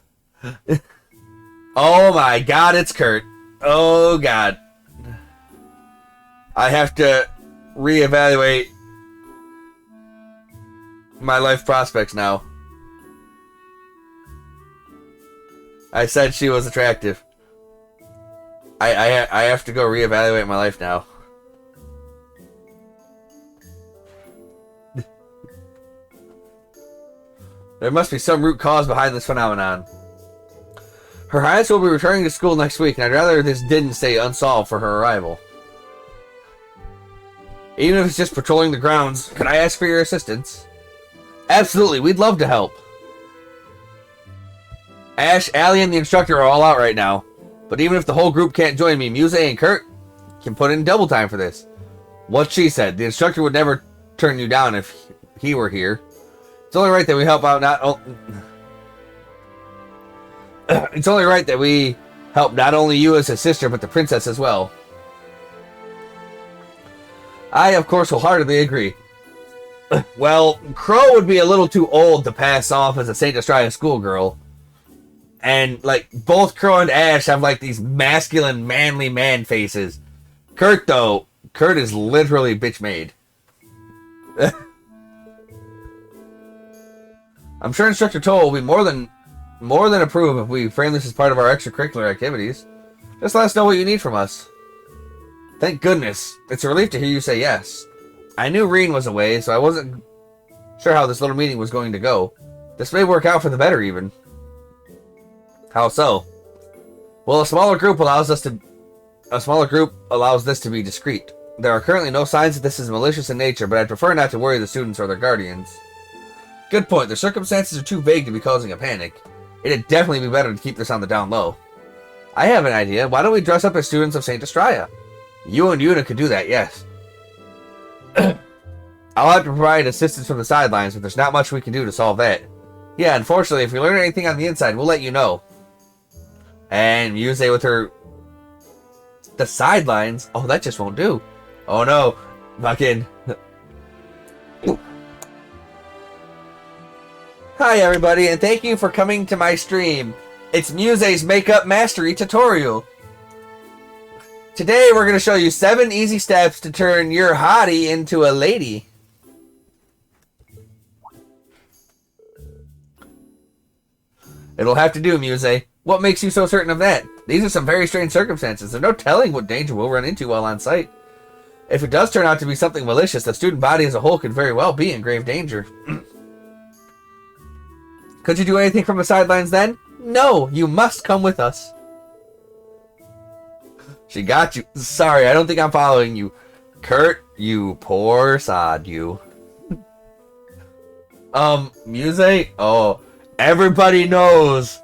Oh my god, it's Kurt. Oh god. I have to reevaluate my life prospects now. I said she was attractive. I have to go reevaluate my life now. There must be some root cause behind this phenomenon. Her Highness will be returning to school next week, and I'd rather this didn't stay unsolved for her arrival. Even if it's just patrolling the grounds, could I ask for your assistance? Absolutely, we'd love to help. Ash, Allie, and the instructor are all out right now. But even if the whole group can't join me, Muse and Kurt can put in double time for this. What she said, the instructor would never turn you down if he were here. It's only right that we help out It's only right that we help not only you as his sister, but the princess as well. I, of course, wholeheartedly agree. Well, Crow would be a little too old to pass off as a St. Estrada schoolgirl. And, like, both Crow and Ash have, like, these masculine, manly man faces. Kurt, though, Kurt is literally bitch-made. I'm sure Instructor Toll will be more than approve if we frame this as part of our extracurricular activities. Just let us know what you need from us. Thank goodness. It's a relief to hear you say yes. I knew Reen was away, so I wasn't sure how this little meeting was going to go. This may work out for the better, even. How so? Well, a smaller group allows us to a smaller group allows this to be discreet. There are currently no signs that this is malicious in nature, but I'd prefer not to worry the students or their guardians. Good point. The circumstances are too vague to be causing a panic. It'd definitely be better to keep this on the down low. I have an idea. Why don't we dress up as students of St. Estrella? You and Yuna could do that, yes. I'll have to provide assistance from the sidelines, but there's not much we can do to solve that. Yeah, unfortunately, if we learn anything on the inside, we'll let you know. And Muse with her... The sidelines? Oh, that just won't do. Oh no. Fucking... Hi everybody, and thank you for coming to my stream. It's Muse's Makeup Mastery Tutorial. Today we're going to show you 7 easy steps to turn your hottie into a lady. It'll have to do, Muse. What makes you so certain of that? These are some very strange circumstances. There's no telling what danger we'll run into while on site. If it does turn out to be something malicious, the student body as a whole could very well be in grave danger. Could you do anything from the sidelines then? No, you must come with us. She got you. Sorry, I don't think I'm following you. Kurt, you poor sod, you. Muse? Oh, everybody knows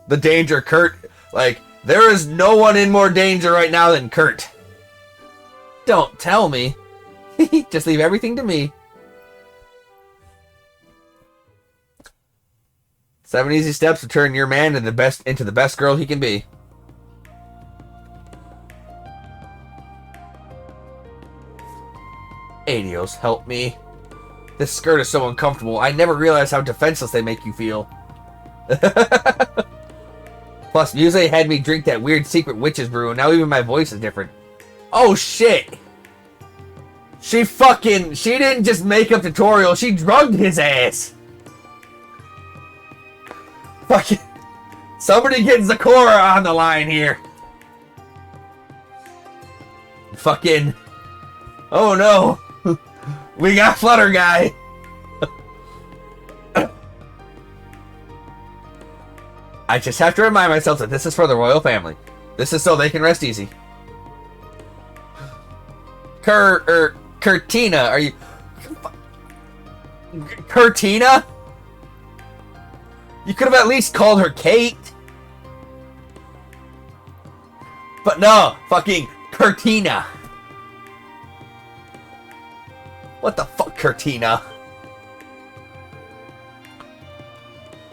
the danger Kurt... Like, there is no one in more danger right now than Kurt. Don't tell me. Just leave everything to me. 7 easy steps to turn your man into the best girl he can be. Adios, help me. This skirt is so uncomfortable. I never realized how defenseless they make you feel. Plus, Muse had me drink that weird secret witch's brew, and now even my voice is different. Oh shit! She didn't just make up tutorial, she drugged his ass! Fucking... Somebody get Zakora on the line here! Fucking... Oh no! We got Flutter Guy! I just have to remind myself that this is for the royal family. This is so they can rest easy. Curtina, are you... Curtina? You could have at least called her Kate. But no, fucking Curtina. What the fuck, Curtina?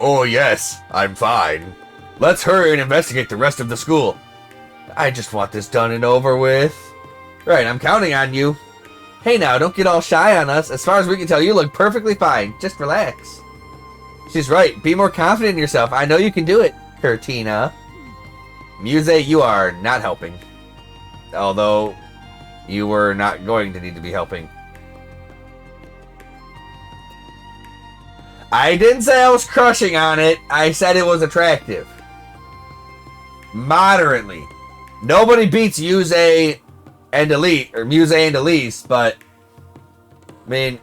Oh yes, I'm fine. Let's hurry and investigate the rest of the school. I just want this done and over with. Right, I'm counting on you. Hey now, don't get all shy on us. As far as we can tell, you look perfectly fine. Just relax. She's right. Be more confident in yourself. I know you can do it, Curtina. Muse, you are not helping. Although, you were not going to need to be helping. I didn't say I was crushing on it. I said it was attractive. Moderately. Nobody beats Muse and Elite, or Muse and Elise, but... I mean...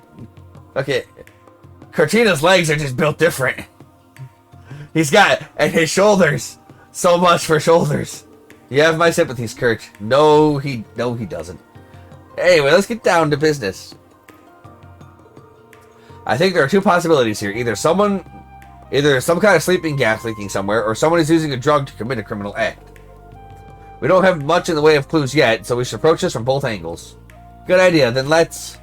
Okay. Cortina's legs are just built different. He's got... And his shoulders. So much for shoulders. You have my sympathies, Kurt. No, he doesn't. Anyway, let's get down to business. I think there are 2 possibilities here. Either some kind of sleeping gas leaking somewhere, or someone is using a drug to commit a criminal act. We don't have much in the way of clues yet, so we should approach this from both angles. Good idea, then let's...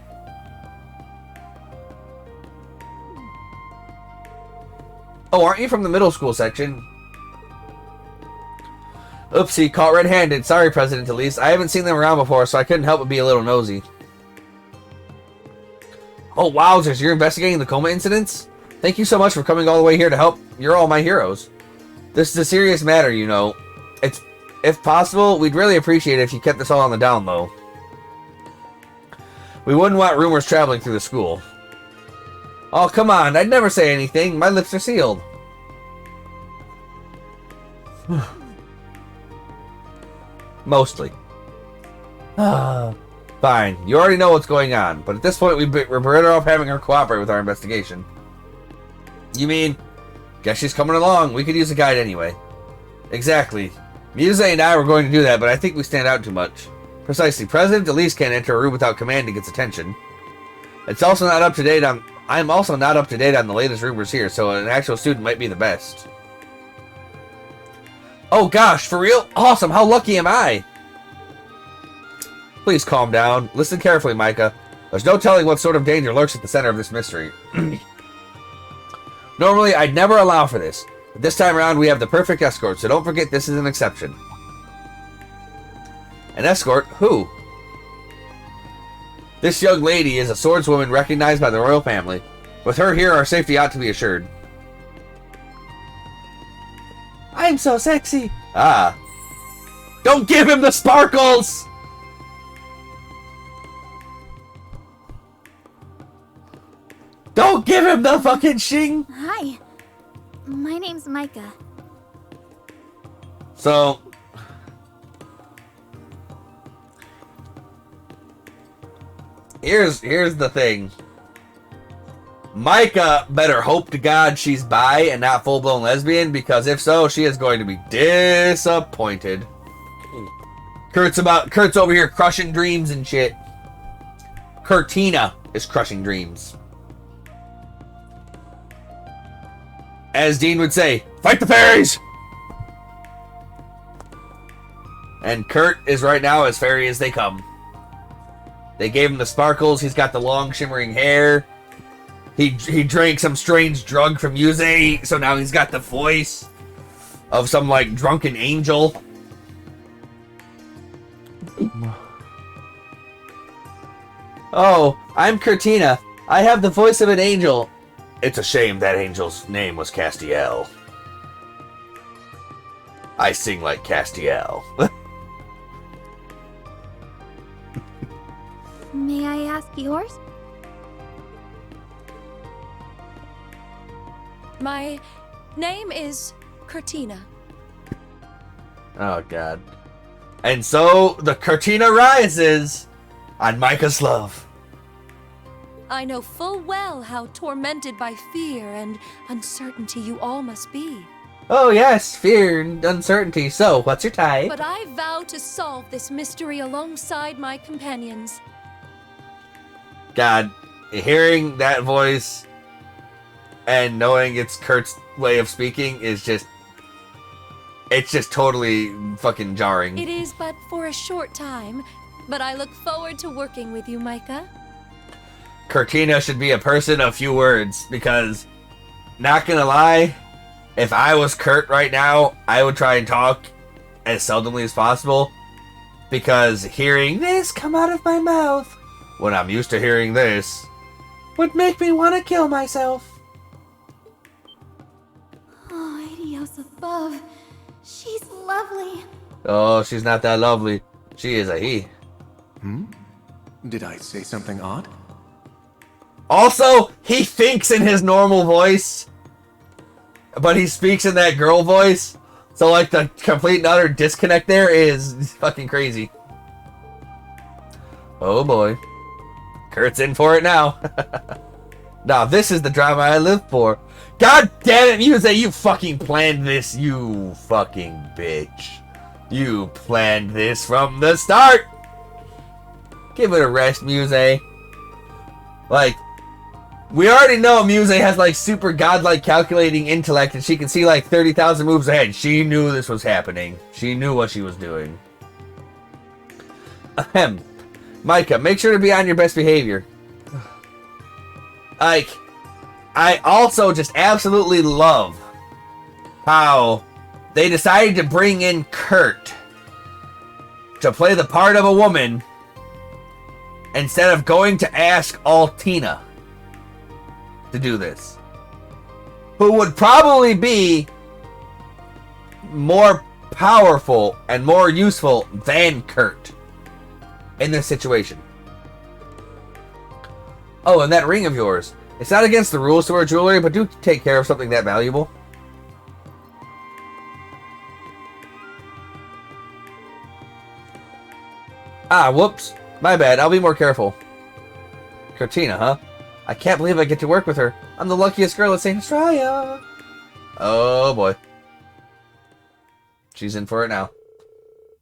Oh, aren't you from the middle school section? Oopsie, caught red-handed. Sorry, President Elise. I haven't seen them around before, so I couldn't help but be a little nosy. Oh, wowzers, you're investigating the coma incidents? Thank you so much for coming all the way here to help. You're all my heroes. This is a serious matter, you know. If possible, we'd really appreciate it if you kept this all on the down low. We wouldn't want rumors traveling through the school. Oh, come on, I'd never say anything. My lips are sealed. Mostly. Fine, you already know what's going on, but at this point we're better off having her cooperate with our investigation. You mean, guess she's coming along. We could use a guide anyway. Exactly. Muse and I were going to do that, but I think we stand out too much. Precisely. President Elise can't enter a room without command to get attention. It's also not up to date on... I'm also not up to date on the latest rumors here, so an actual student might be the best. Oh gosh, for real? Awesome, how lucky am I? Please calm down. Listen carefully, Micah. There's no telling what sort of danger lurks at the center of this mystery. Normally, I'd never allow for this. But this time around, we have the perfect escort, so don't forget this is an exception. An escort? Who? This young lady is a swordswoman recognized by the royal family. With her here, our safety ought to be assured. I'm so sexy. Ah. Don't give him the sparkles! Don't give him the fucking shing! Hi. My name's Micah. So... Here's the thing. Micah better hope to God she's bi and not full-blown lesbian, because if so, she is going to be disappointed. Kurt's over here crushing dreams and shit. Kurtina is crushing dreams. As Dean would say, fight the fairies! And Kurt is right now as fairy as they come. They gave him the sparkles, he's got the long shimmering hair. He drank some strange drug from Yuze, so now he's got the voice of some, like, drunken angel. Oh, I'm Kurtina. I have the voice of an angel. It's a shame that angel's name was Castiel. I sing like Castiel. May I ask yours? My name is Kurtina. Oh, God. And so, the Kurtina rises on Micah's love. I know full well how tormented by fear and uncertainty you all must be. Oh, yes, fear and uncertainty. So, what's your type? But I vow to solve this mystery alongside my companions. God, hearing that voice and knowing it's Kurt's way of speaking is just... It's just totally fucking jarring. It is but for a short time, but I look forward to working with you, Micah. Kurtina should be a person of few words, because, not gonna lie, if I was Kurt right now, I would try and talk as seldomly as possible, because hearing this come out of my mouth, when I'm used to hearing this, would make me want to kill myself. Oh, Adios above. She's lovely. Oh, she's not that lovely. She is a he. Did I say something odd? Also, he thinks in his normal voice, but he speaks in that girl voice. So, like, the complete and utter disconnect there is fucking crazy. Oh boy. Kurt's in for it now. Now, this is the drama I live for. God damn it, Muse, you fucking planned this, you fucking bitch. You planned this from the start. Give it a rest, Muse. Like, we already know Muse has, like, super godlike calculating intellect, and she can see, like, 30,000 moves ahead. She knew this was happening. She knew what she was doing. Ahem. Micah, make sure to be on your best behavior. Like, I also just absolutely love how they decided to bring in Kurt to play the part of a woman instead of going to ask Altina to do this, who would probably be more powerful and more useful than Kurt in this situation. Oh, and that ring of yours. It's not against the rules to wear jewelry, but do take care of something that valuable. Ah, whoops. My bad. I'll be more careful. Kurtina, huh? I can't believe I get to work with her. I'm the luckiest girl at St. Estrella. Oh, boy. She's in for it now.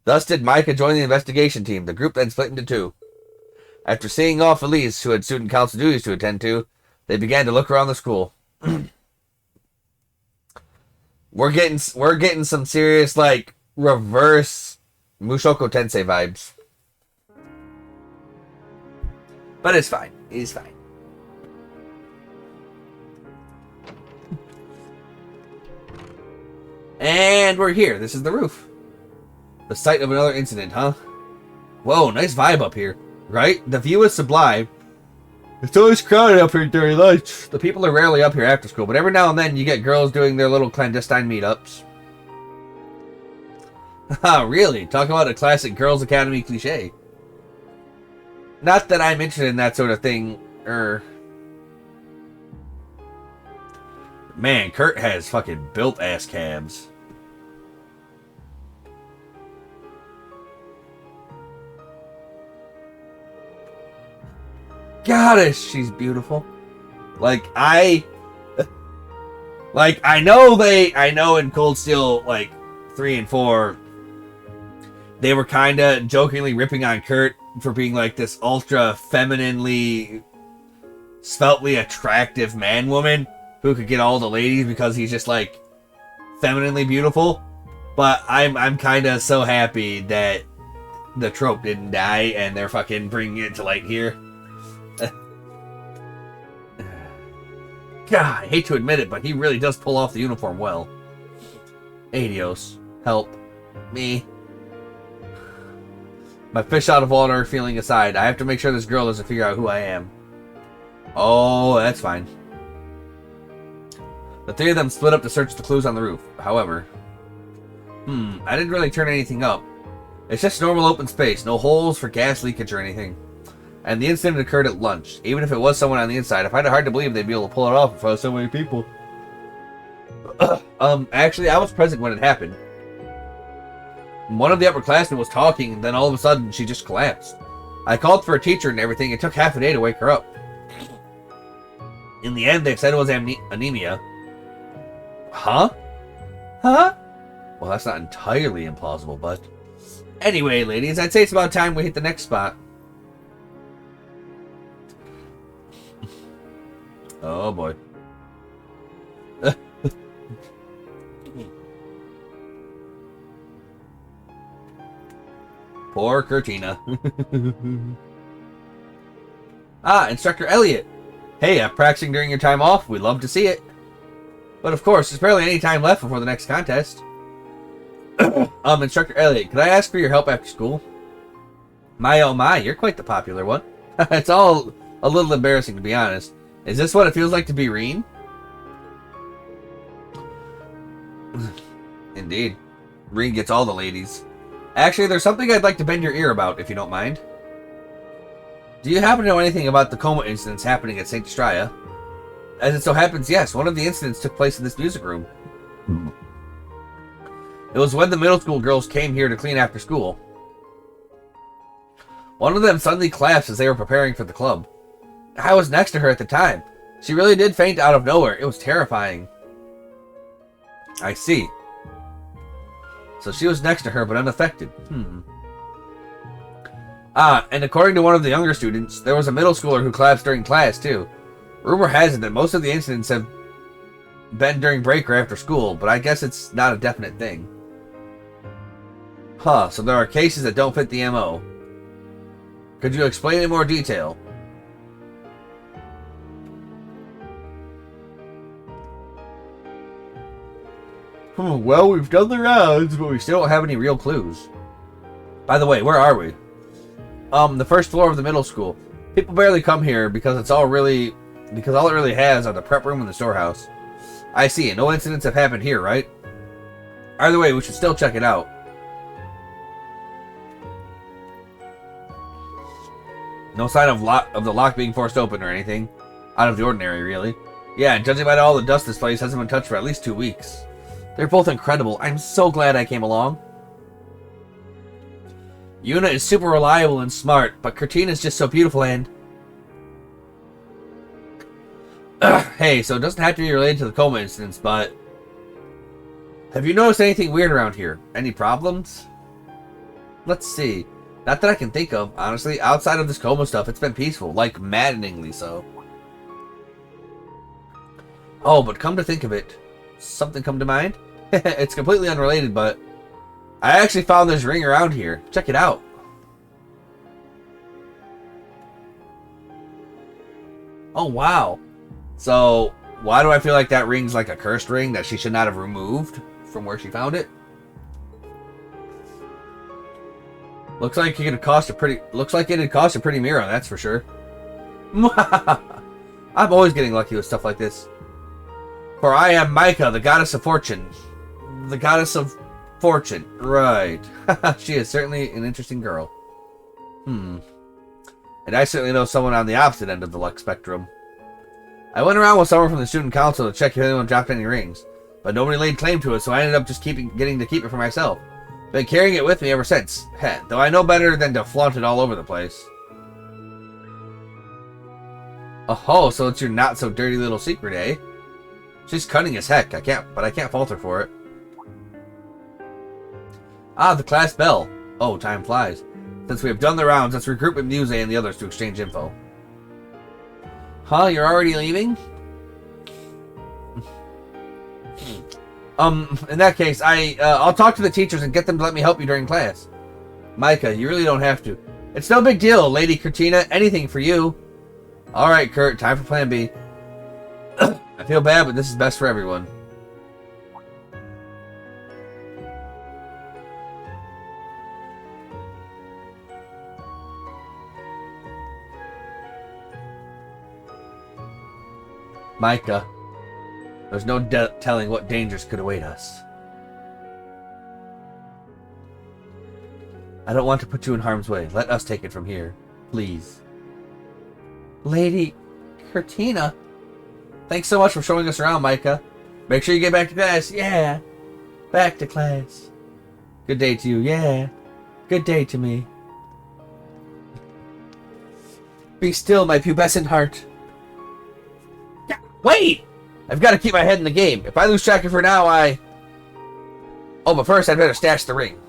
Thus did Micah join the investigation team. The group then split into two. After seeing off Elise, who had student council duties to attend to, they began to look around the school. We're getting some serious, like, reverse Mushoku Tensei vibes. But it's fine. It's fine. And we're here. This is the roof. The site of another incident, huh? Whoa, nice vibe up here. Right? The view is sublime. It's always crowded up here during lunch. The people are rarely up here after school, but every now and then you get girls doing their little clandestine meetups. Haha, really? Talk about a classic Girls Academy cliche. Not that I'm interested in that sort of thing, Man, Kurt has fucking built-ass calves. Goddess, she's beautiful. I know in Cold Steel, 3 and 4, they were kinda jokingly ripping on Kurt for being like this ultra femininely, sveltely attractive man-woman who could get all the ladies because he's just femininely beautiful. But I'm kinda so happy that the trope didn't die and they're fucking bringing it to light here. God, I hate to admit it, but he really does pull off the uniform well. Adios. Help. Me. My fish out of water feeling aside, I have to make sure this girl doesn't figure out who I am. Oh, that's fine. The three of them split up to search the clues on the roof. However, I didn't really turn anything up. It's just normal open space, no holes for gas leakage or anything. And the incident occurred at lunch. Even if it was someone on the inside, I find it hard to believe they'd be able to pull it off in front of so many people. Actually, I was present when it happened. One of the upperclassmen was talking, and then all of a sudden, she just collapsed. I called for a teacher and everything. It took half a day to wake her up. In the end, they said it was anemia. Huh? Huh? Well, that's not entirely implausible, but... Anyway, ladies, I'd say it's about time we hit the next spot. Oh, boy. Poor Cortina. Instructor Elliot. Hey, practicing during your time off? We'd love to see it. But of course, there's barely any time left before the next contest. Instructor Elliot, could I ask for your help after school? My oh my, you're quite the popular one. It's all a little embarrassing, to be honest. Is this what it feels like to be Reen? Indeed. Reen gets all the ladies. Actually, there's something I'd like to bend your ear about, if you don't mind. Do you happen to know anything about the coma incidents happening at St. Estrella? As it so happens, yes, one of the incidents took place in this music room. It was when the middle school girls came here to clean after school. One of them suddenly collapsed as they were preparing for the club. I was next to her at the time. She really did faint out of nowhere. It was terrifying. I see. So she was next to her, but unaffected. And according to one of the younger students, there was a middle schooler who collapsed during class, too. Rumor has it that most of the incidents have been during break or after school, but I guess it's not a definite thing. So there are cases that don't fit the MO. Could you explain in more detail? Well, we've done the rounds, but we still don't have any real clues. By the way, where are we? The first floor of the middle school. People barely come here because all it really has are the prep room and the storehouse. I see. No incidents have happened here, right? Either way, we should still check it out. No sign of the lock being forced open or anything. Out of the ordinary, really. Yeah, and judging by all the dust, this place hasn't been touched for at least 2 weeks. They're both incredible. I'm so glad I came along. Yuna is super reliable and smart, but Cortina's just so beautiful and... Hey, so it doesn't have to be related to the coma incidents, but... Have you noticed anything weird around here? Any problems? Let's see. Not that I can think of, honestly. Outside of this coma stuff, it's been peaceful. Like, maddeningly so. Oh, but come to think of it, something come to mind? It's completely unrelated, but I actually found this ring around here. Check it out. Oh, wow. So, why do I feel like that ring's like a cursed ring that she should not have removed from where she found it? Looks like it had cost a pretty mirror, that's for sure. I'm always getting lucky with stuff like this. For I am Micah, the goddess of fortune. The goddess of fortune. Right. She is certainly an interesting girl. And I certainly know someone on the opposite end of the luck spectrum. I went around with someone from the student council to check if anyone dropped any rings, but nobody laid claim to it, so I ended up just getting to keep it for myself. Been carrying it with me ever since. Heh, though I know better than to flaunt it all over the place. Oh, so it's your not so dirty little secret, eh? She's cunning as heck. I can't fault her for it. Ah, the class bell. Oh, time flies. Since we have done the rounds, let's regroup with Muse and the others to exchange info. Huh? You're already leaving? In that case, I'll talk to the teachers and get them to let me help you during class. Micah, you really don't have to. It's no big deal, Lady Kurtina. Anything for you. Alright, Kurt, time for plan B. I feel bad, but this is best for everyone. Micah, there's no telling what dangers could await us. I don't want to put you in harm's way. Let us take it from here, please. Lady Kurtina, thanks so much for showing us around, Micah. Make sure you get back to class. Yeah, back to class. Good day to you. Yeah, good day to me. Be still, my pubescent heart. Wait! I've got to keep my head in the game. If I lose track of her now, Oh, but first I'd better stash the ring.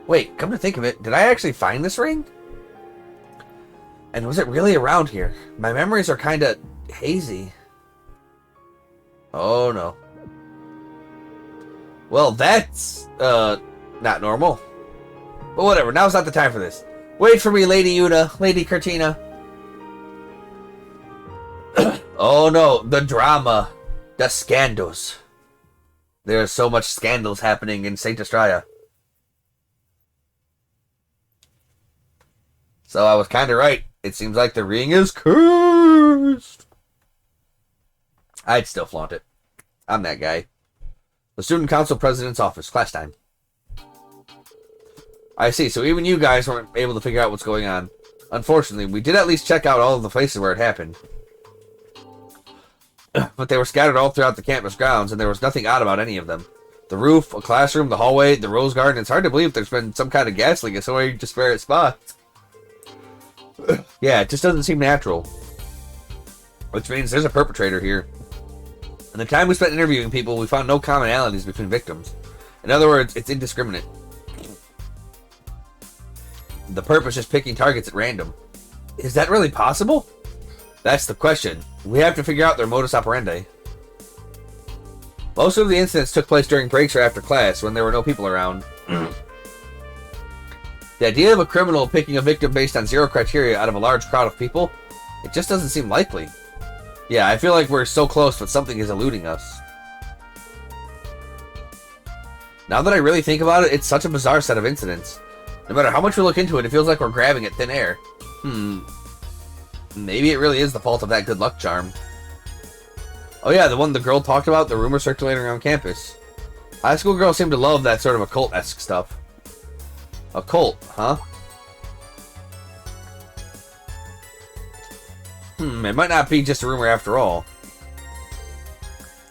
Wait, come to think of it, did I actually find this ring? And was it really around here? My memories are kinda hazy. Oh, no. Well, that's, not normal. But whatever, now's not the time for this. Wait for me, Lady Una, Lady Kurtina. Oh no, the drama. The scandals. There's so much scandals happening in Saint Estrella. So I was kinda right. It seems like the ring is cursed. I'd still flaunt it. I'm that guy. The Student Council President's Office. Class time. I see, so even you guys weren't able to figure out what's going on. Unfortunately, we did at least check out all of the places where it happened. But they were scattered all throughout the campus grounds, and there was nothing odd about any of them. The roof, a classroom, the hallway, the rose garden. It's hard to believe there's been some kind of gas leak at so many disparate spots. Yeah, it just doesn't seem natural. Which means there's a perpetrator here. In the time we spent interviewing people, we found no commonalities between victims. In other words, it's indiscriminate. The perp is just picking targets at random. Is that really possible? That's the question. We have to figure out their modus operandi. Most of the incidents took place during breaks or after class, when there were no people around. The idea of a criminal picking a victim based on zero criteria out of a large crowd of people, it just doesn't seem likely. Yeah, I feel like we're so close, but something is eluding us. Now that I really think about it, it's such a bizarre set of incidents. No matter how much we look into it, it feels like we're grabbing at thin air. Maybe it really is the fault of that good luck charm. Oh yeah, the one the girl talked about, the rumor circulating around campus. High school girls seem to love that sort of occult-esque stuff. Occult, huh? It might not be just a rumor after all.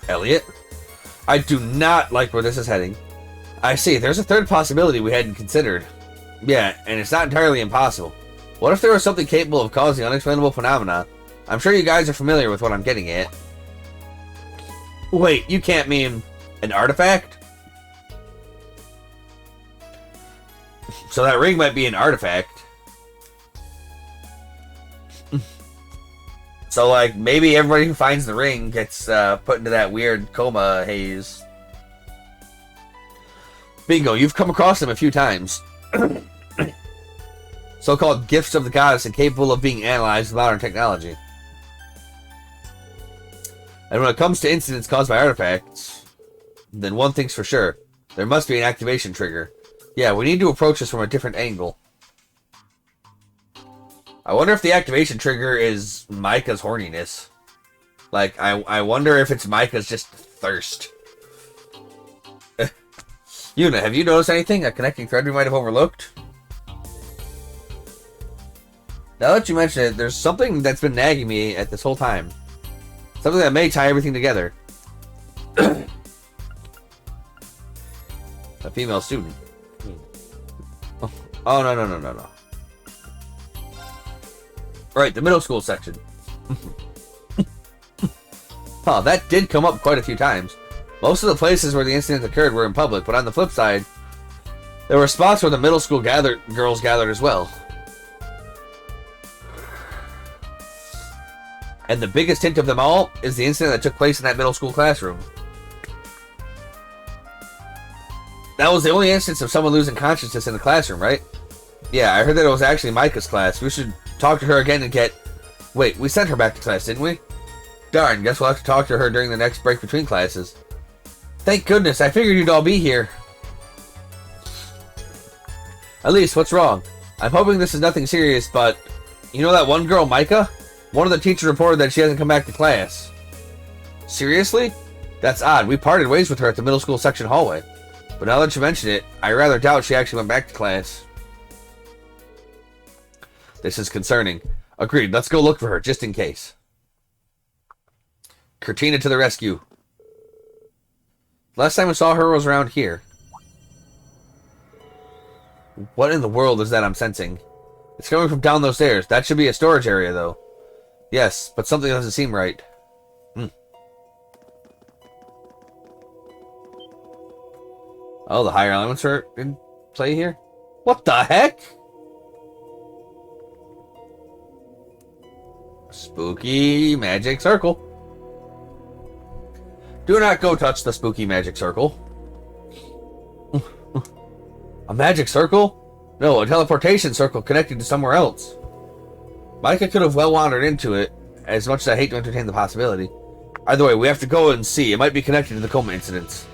Elliot? I do not like where this is heading. I see, there's a third possibility we hadn't considered. Yeah, and it's not entirely impossible. What if there was something capable of causing unexplainable phenomena? I'm sure you guys are familiar with what I'm getting at. Wait, you can't mean an artifact? So that ring might be an artifact. So, like, maybe everybody who finds the ring gets put into that weird coma haze. Bingo, you've come across them a few times. So-called gifts of the goddess and capable of being analyzed with modern technology. And when it comes to incidents caused by artifacts, then one thing's for sure. There must be an activation trigger. Yeah, we need to approach this from a different angle. I wonder if the activation trigger is Micah's horniness. Like, I wonder if it's Micah's just thirst. Yuna, have you noticed anything? A connecting thread we might have overlooked? Now that you mention it, there's something that's been nagging me at this whole time. Something that may tie everything together. A female student. Oh, no. Right, the middle school section. Huh, that did come up quite a few times. Most of the places where the incident occurred were in public, but on the flip side, there were spots where the middle school girls gathered as well. And the biggest hint of them all is the incident that took place in that middle school classroom. That was the only instance of someone losing consciousness in the classroom, right? Yeah, I heard that it was actually Micah's class. We should talk to her again and get... Wait, we sent her back to class, didn't we? Darn, guess we'll have to talk to her during the next break between classes. Thank goodness, I figured you'd all be here. Elise, what's wrong? I'm hoping this is nothing serious, but... You know that one girl, Micah? One of the teachers reported that she hasn't come back to class. Seriously? That's odd. We parted ways with her at the middle school section hallway. But now that you mention it, I rather doubt she actually went back to class. This is concerning. Agreed, let's go look for her, just in case. Cortina to the rescue. Last time we saw her was around here. What in the world is that I'm sensing? It's coming from down those stairs. That should be a storage area, though. Yes, but something doesn't seem right. Oh, the higher elements are in play here? What the heck? Spooky magic circle. Do not go touch the spooky magic circle. A magic circle? No, a teleportation circle connecting to somewhere else. Micah could have well wandered into it, as much as I hate to entertain the possibility. Either way, we have to go and see. It might be connected to the coma incidents.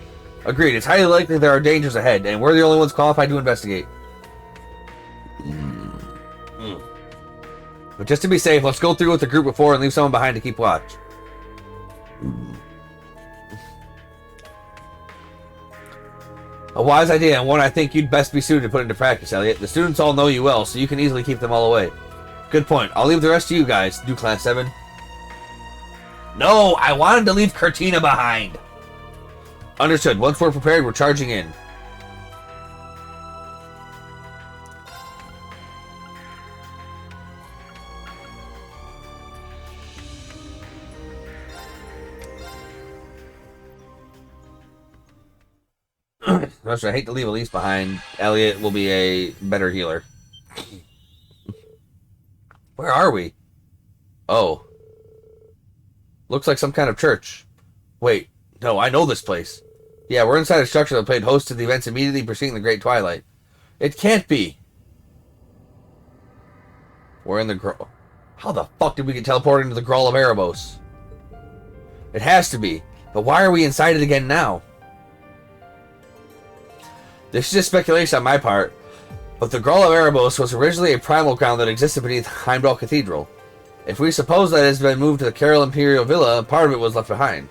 Agreed, it's highly likely there are dangers ahead, and we're the only ones qualified to investigate. But just to be safe, let's go through with the group before and leave someone behind to keep watch. A wise idea, and one I think you'd best be suited to put into practice, Elliot. The students all know you well, so you can easily keep them all away. Good point. I'll leave the rest to you guys. Do Class 7. No, I wanted to leave Cortina behind. Understood. Once we're prepared, we're charging in. I hate to leave Elise behind. Elliot will be a better healer. Where are we? Oh. Looks like some kind of church. Wait, no, I know this place. Yeah, we're inside a structure that played host to the events immediately preceding the Great Twilight. It can't be. We're in the How the fuck did we get teleported into the Grawl of Erebos? It has to be. But why are we inside it again now? This is just speculation on my part, but the Grawl of Erebos was originally a primal ground that existed beneath Heimdall Cathedral. If we suppose that it has been moved to the Carroll Imperial Villa, part of it was left behind.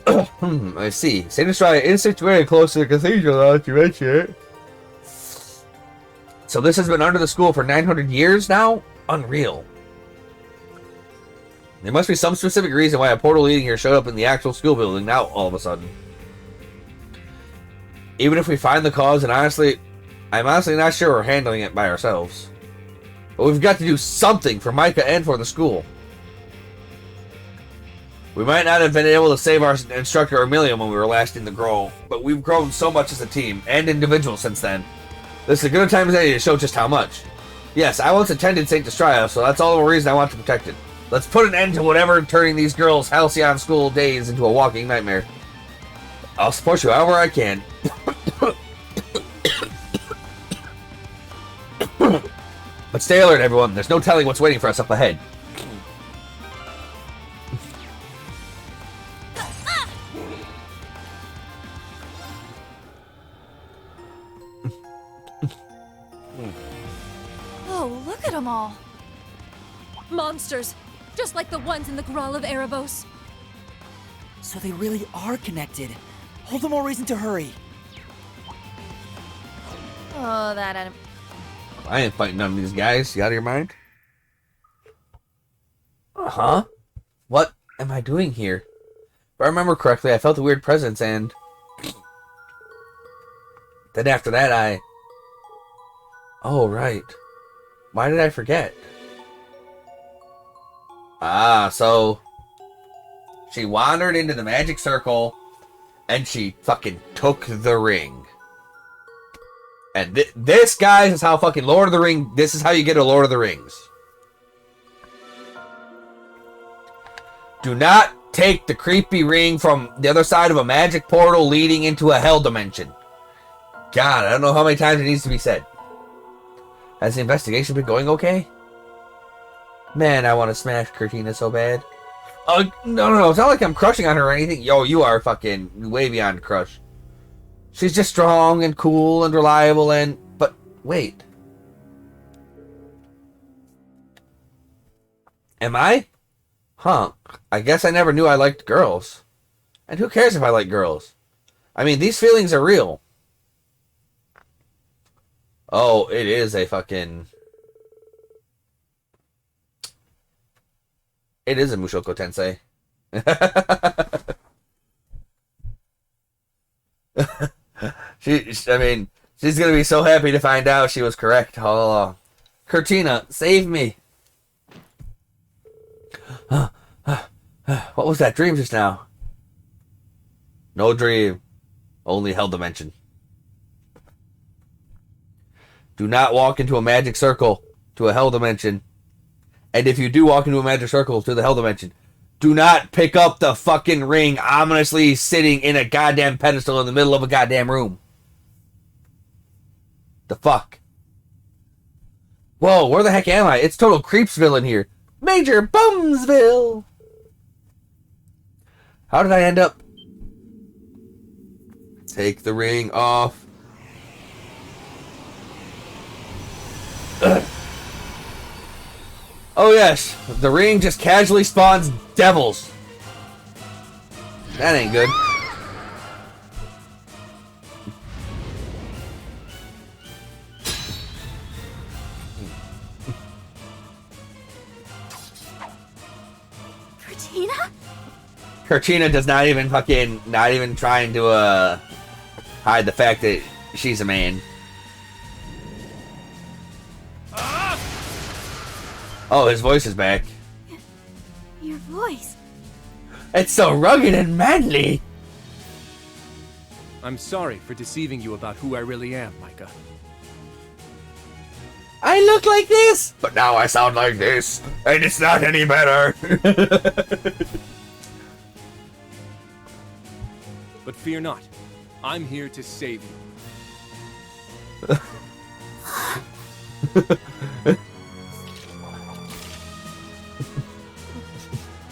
I see. St. Estrella is situated close to the cathedral, now that you mention it. So this has been under the school for 900 years now? Unreal. There must be some specific reason why a portal leading here showed up in the actual school building now, all of a sudden. Even if we find the cause, and I'm honestly not sure we're handling it by ourselves. But we've got to do something for Micah and for the school. We might not have been able to save our instructor Amelia when we were last in the Grove, but we've grown so much as a team and individual since then. This is a good time as any to show just how much. Yes, I once attended St. Destrias, so that's all the reason I want to protect it. Let's put an end to whatever turning these girls' halcyon school days into a walking nightmare. I'll support you however I can. But stay alert, everyone. There's no telling what's waiting for us up ahead. Oh, look at them all. Monsters, just like the ones in the Grawl of Erebos. So they really are connected. All the more reason to hurry. Oh, that I ain't fighting none of these guys. You out of your mind? Huh? What am I doing here? If I remember correctly, I felt a weird presence and... Then after that, I... Oh, right. Why did I forget? Ah, so... She wandered into the magic circle, and she fucking took the ring. And this, guys, is how fucking Lord of the Ring... This is how you get a Lord of the Rings. Do not take the creepy ring from the other side of a magic portal leading into a hell dimension. God, I don't know how many times it needs to be said. Has the investigation been going okay? Man, I want to smash Cortina so bad. No. It's not like I'm crushing on her or anything. Yo, you are fucking way beyond crush. She's just strong and cool and reliable and... But, wait. Am I? Huh. I guess I never knew I liked girls. And who cares if I like girls? I mean, these feelings are real. Oh, it is a fucking... It is a Mushoku Tensei. I mean, she's gonna be so happy to find out she was correct all along. Cortina, save me. What was that dream just now? No dream. Only hell dimension. Do not walk into a magic circle to a hell dimension. And if you do walk into a magic circle to the hell dimension, do not pick up the fucking ring ominously sitting in a goddamn pedestal in the middle of a goddamn room. The fuck? Whoa, where the heck am I? It's total Creepsville in here. Major Bumsville! How did I end up? Take the ring off. Ugh. Oh yes, the ring just casually spawns devils. That ain't good. Cortina? Cortina does not even trying to hide the fact that she's a man. Oh, his voice is back. Your voice. It's so rugged and manly. I'm sorry for deceiving you about who I really am, Micah. I look like this, but now I sound like this, and it's not any better. But fear not. I'm here to save you.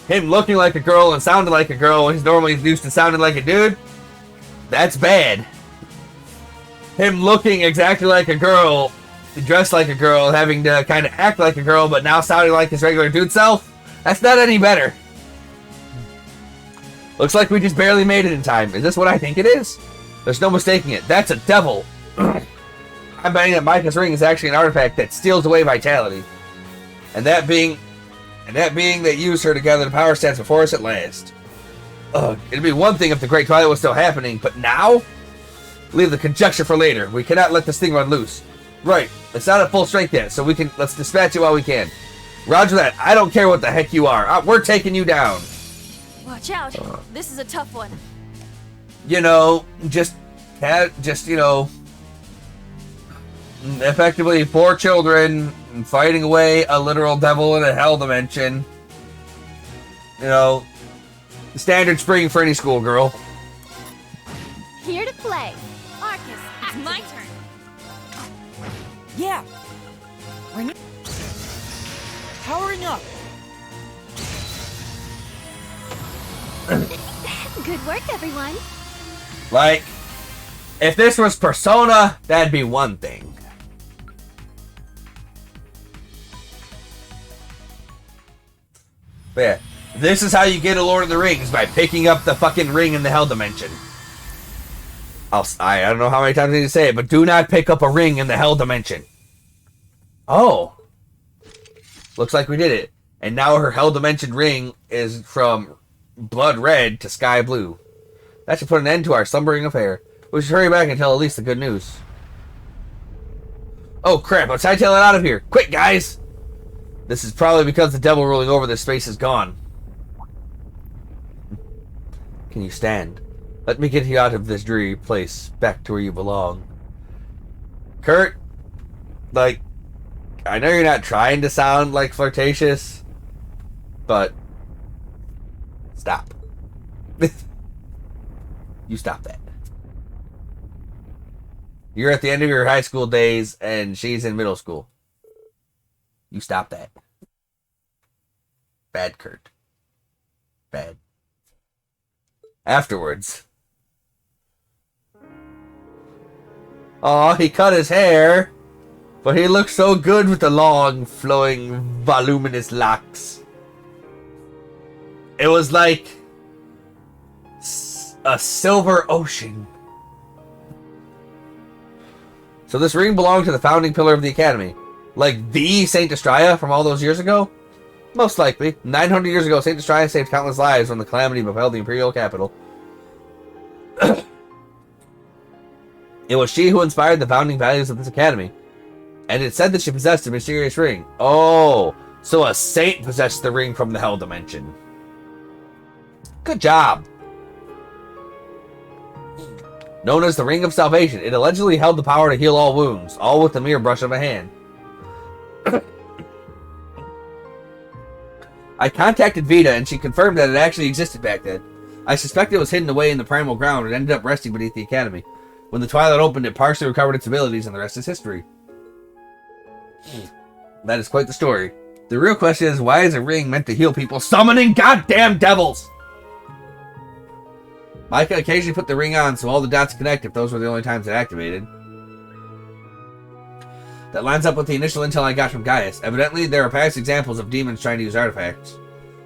Him looking like a girl and sounding like a girl when he's normally used to sounding like a dude, that's bad. Him looking exactly like a girl, dressed like a girl, having to kind of act like a girl, but now sounding like his regular dude self, that's not any better. Looks like we just barely made it in time. Is this what I think it is? There's no mistaking it. That's a devil. I'm betting that Micah's ring is actually an artifact that steals away vitality. And that being that used her to gather the power stats before us at last. Ugh, it'd be one thing if the Great Twilight was still happening, but now? Leave the conjecture for later. We cannot let this thing run loose. Right, it's not at full strength yet, so let's dispatch it while we can. Roger that. I don't care what the heck you are. We're taking you down. Watch out. This is a tough one. You know, just Effectively, 4 children fighting away a literal devil in a hell dimension. You know, standard spring for any schoolgirl. Here to play. Arcus, it's my turn. Yeah. Bring it. Powering up. Good work, everyone. Like, if this was Persona, that'd be one thing. But yeah, this is how you get a Lord of the Rings, by picking up the fucking ring in the Hell Dimension. I don't know how many times I need to say it, but do not pick up a ring in the Hell Dimension. Oh. Looks like we did it. And now her Hell Dimension ring is from blood red to sky blue. That should put an end to our slumbering affair. We should hurry back and tell Elise the good news. Oh crap, let's hightail it out of here. Quick, guys! This is probably because the devil ruling over this space is gone. Can you stand? Let me get you out of this dreary place, back to where you belong. Kurt, like, I know you're not trying to sound like flirtatious, but stop. You stop that. You're at the end of your high school days and she's in middle school. You stop that. Bad, Kurt. Bad. Afterwards. Aw, he cut his hair, but he looked so good with the long, flowing, voluminous locks. It was like a silver ocean. So this ring belonged to the founding pillar of the Academy. Like the Saint Estrella from all those years ago? Most likely. 900 years ago, Saint Estrella saved countless lives when the calamity befell the imperial capital. It was she who inspired the founding values of this academy. And it said that she possessed a mysterious ring. Oh, so a saint possessed the ring from the Hell Dimension. Good job. Known as the Ring of Salvation, it allegedly held the power to heal all wounds, all with the mere brush of a hand. I contacted Vita, and she confirmed that it actually existed back then. I suspect it was hidden away in the primal ground and ended up resting beneath the academy. When the Twilight opened, it partially recovered its abilities, and the rest is history. That is quite the story. The real question is, why is a ring meant to heal people summoning goddamn devils? Micah occasionally put the ring on so all the dots connect if those were the only times it activated. That lines up with the initial intel I got from Gaius. Evidently, there are past examples of demons trying to use artifacts.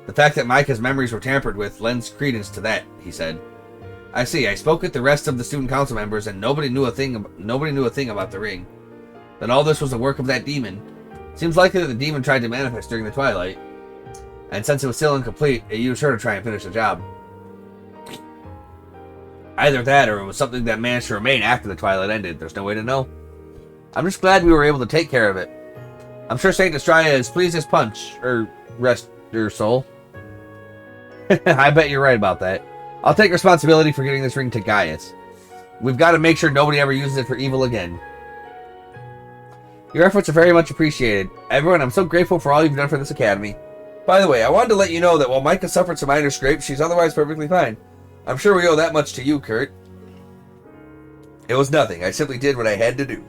The fact that Micah's memories were tampered with lends credence to that, he said. I see. I spoke with the rest of the student council members, and nobody knew a thing about the ring. Then all this was the work of that demon. Seems likely that the demon tried to manifest during the Twilight, and since it was still incomplete, it used her to try and finish the job. Either that, or it was something that managed to remain after the Twilight ended. There's no way to know. I'm just glad we were able to take care of it. I'm sure Saint Estrella is pleased as punch, or rest your soul. I bet you're right about that. I'll take responsibility for getting this ring to Gaius. We've got to make sure nobody ever uses it for evil again. Your efforts are very much appreciated. Everyone, I'm so grateful for all you've done for this academy. By the way, I wanted to let you know that while Micah suffered some minor scrapes, she's otherwise perfectly fine. I'm sure we owe that much to you, Kurt. It was nothing. I simply did what I had to do.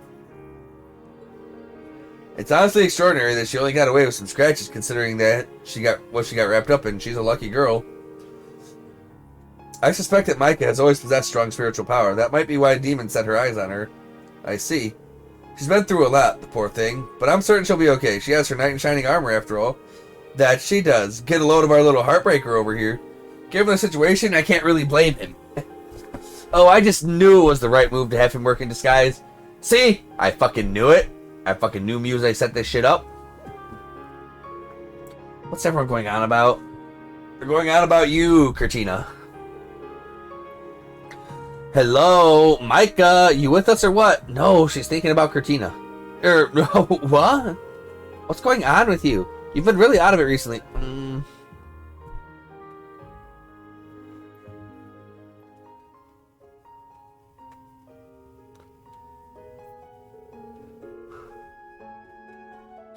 It's honestly extraordinary that she only got away with some scratches, considering that she got wrapped up in. She's a lucky girl. I suspect that Micah has always possessed strong spiritual power. That might be why demons set her eyes on her. I see. She's been through a lot, the poor thing, but I'm certain she'll be okay. She has her knight in shining armor, after all. That she does. Get a load of our little heartbreaker over here. Given the situation, I can't really blame him. Oh, I just knew it was the right move to have him work in disguise. See? I fucking knew it. I fucking knew Muse I set this shit up. What's everyone going on about? They're going on about you, Cortina. Hello, Micah, you with us or what? No, she's thinking about Cortina. What? What's going on with you? You've been really out of it recently.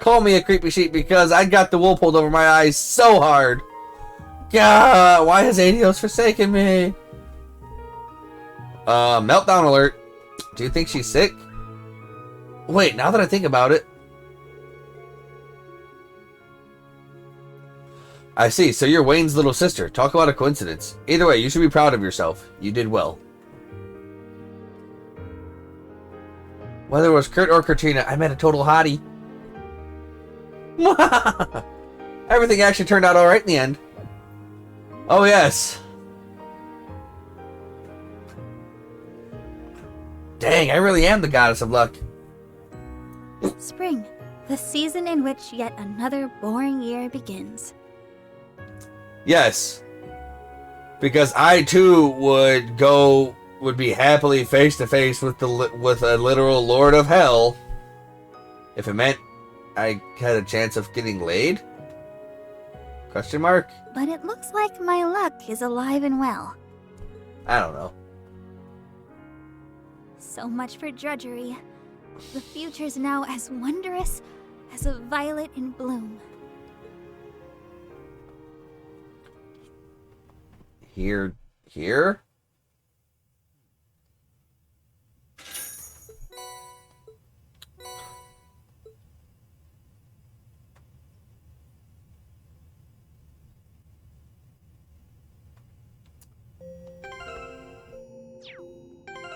call me a creepy sheep because I got the wool pulled over my eyes so hard. God, why has Adios forsaken me? Meltdown alert. Do you think she's sick? Wait, now that I think about it. I see, so you're Wayne's little sister. Talk about a coincidence. Either way, you should be proud of yourself. You did well. Whether it was Kurt or Katrina, I met a total hottie. Everything actually turned out alright in the end. Oh, yes. Dang, I really am the goddess of luck. Spring, the season in which yet another boring year begins. Yes. Because I too would be happily face to face with a literal Lord of Hell if it meant I had a chance of getting laid? Question mark? But it looks like my luck is alive and well. I don't know. So much for drudgery. The future's now as wondrous as a violet in bloom. Here?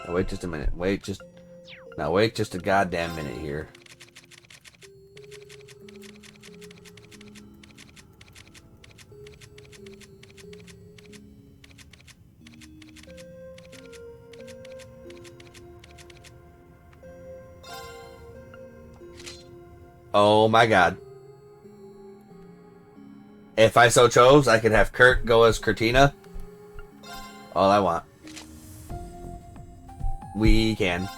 Oh, wait just a minute. Wait just a goddamn minute here. Oh my god. If I so chose, I could have Kurt go as Kurtina. All I want. We can.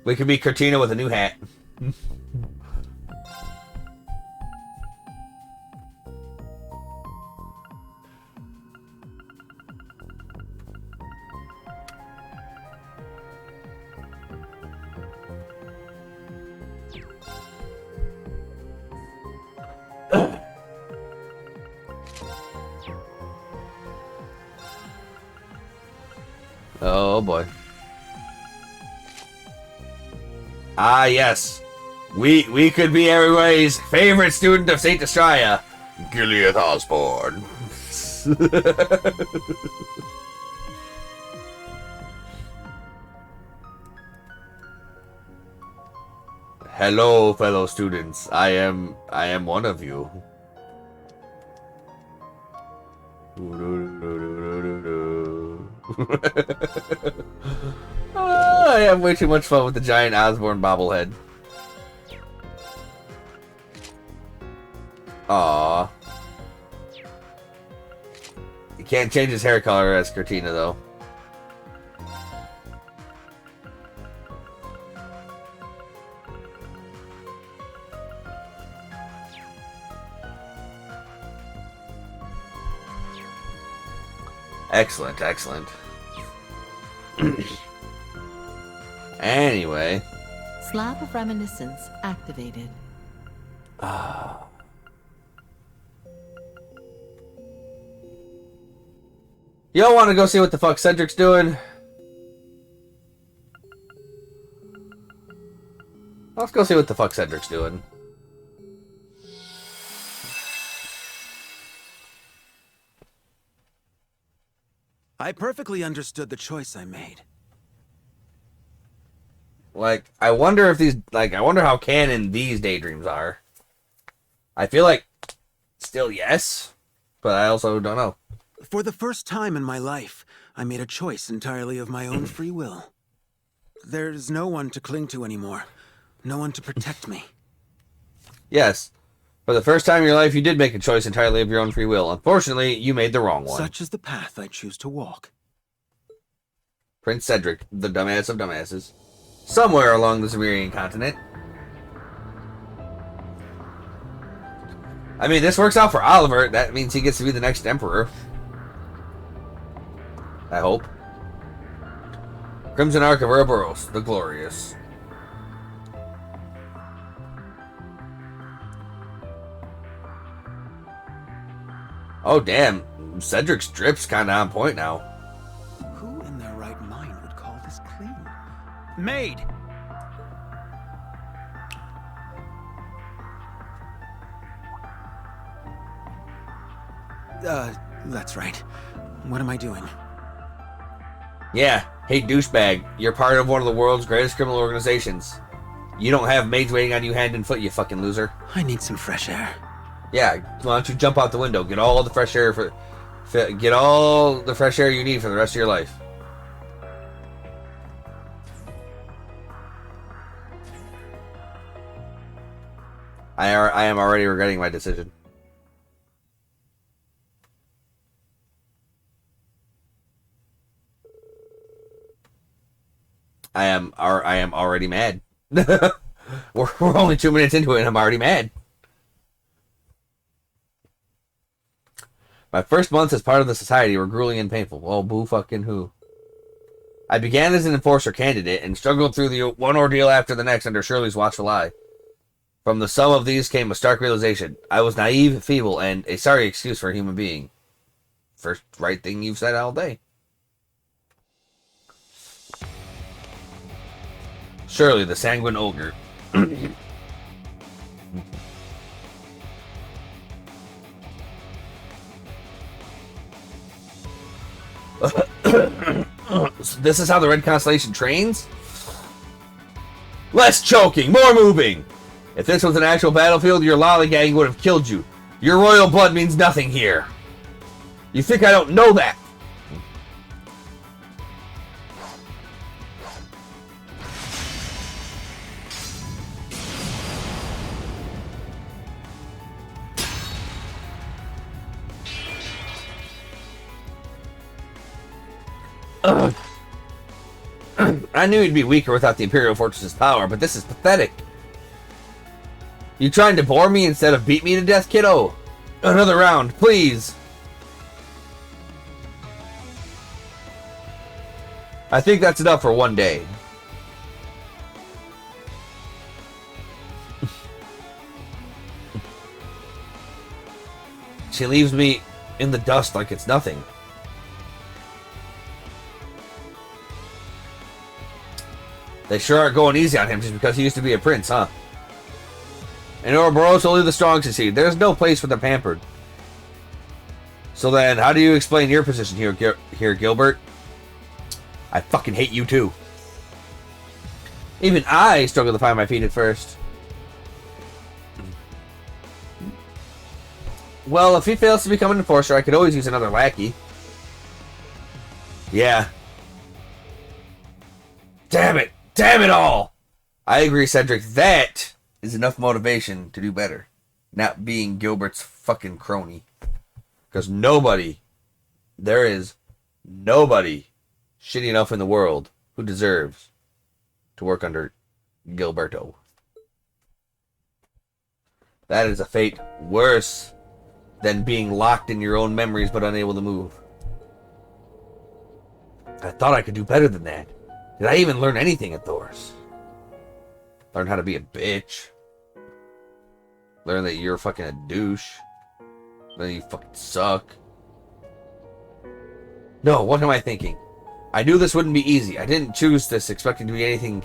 We could be Kurtina with a new hat. Oh boy. Ah yes. We could be everybody's favorite student of Saint Estrella, Gilead Osborne. Hello, fellow students. I am one of you. I have way too much fun with the giant Osborne bobblehead. Aww. You can't change his hair color as Kurtina, though. Excellent, excellent. Anyway. Slab of Reminiscence activated. Ah. Y'all want to go see what the fuck Cedric's doing? Let's go see what the fuck Cedric's doing. I perfectly understood the choice I made. Like, I wonder if these, like, I wonder how canon these daydreams are. I feel like, still yes, but I also don't know. For the first time in my life, I made a choice entirely of my own free will. There's no one to cling to anymore. No one to protect me. Yes. For the first time in your life, you did make a choice entirely of your own free will. Unfortunately, you made the wrong one. Such is the path I choose to walk. Prince Cedric, the dumbass of dumbasses. Somewhere along the Severian continent. I mean, this works out for Oliver. That means he gets to be the next emperor. I hope. Crimson Ark of Ouroboros, the Glorious. Oh, damn. Cedric's drip's kind of on point now. Who in their right mind would call this clean? Maid! That's right. What am I doing? Yeah. Hey, douchebag. You're part of one of the world's greatest criminal organizations. You don't have maids waiting on you hand and foot, you fucking loser. I need some fresh air. Yeah, why don't you jump out the window? Get all the fresh air get all the fresh air you need for the rest of your life. I am already regretting my decision. I am already mad. we're only 2 minutes into it and I'm already mad. My first months as part of the society were grueling and painful. Well, boo fucking who. I began as an enforcer candidate and struggled through the one ordeal after the next under Shirley's watchful eye. From the sum of these came a stark realization. I was naive, feeble, and a sorry excuse for a human being. First right thing you've said all day. Shirley, the sanguine ogre. This is how the Red Constellation trains? Less choking, more moving! If this was an actual battlefield, your lollygagging would have killed you. Your royal blood means nothing here. You think I don't know that? I knew he'd be weaker without the Imperial Fortress's power, but this is pathetic. You trying to bore me instead of beat me to death, kiddo? Another round, please. I think that's enough for one day. She leaves me in the dust like it's nothing. They sure are going easy on him just because he used to be a prince, huh? In Ouroboros, only the strong succeed. There's no place for the pampered. So then, how do you explain your position here, Gilbert? I fucking hate you too. Even I struggled to find my feet at first. Well, if he fails to become an enforcer, I could always use another lackey. Yeah. Damn it! Damn it all! I agree, Cedric. That is enough motivation to do better. Not being Gilbert's fucking crony. Because nobody, there is nobody shitty enough in the world who deserves to work under Gilberto. That is a fate worse than being locked in your own memories but unable to move. I thought I could do better than that. Did I even learn anything at Thor's? Learn how to be a bitch. Learn that you're fucking a douche. Learn that you fucking suck. No, what am I thinking? I knew this wouldn't be easy. I didn't choose this expecting to be anything.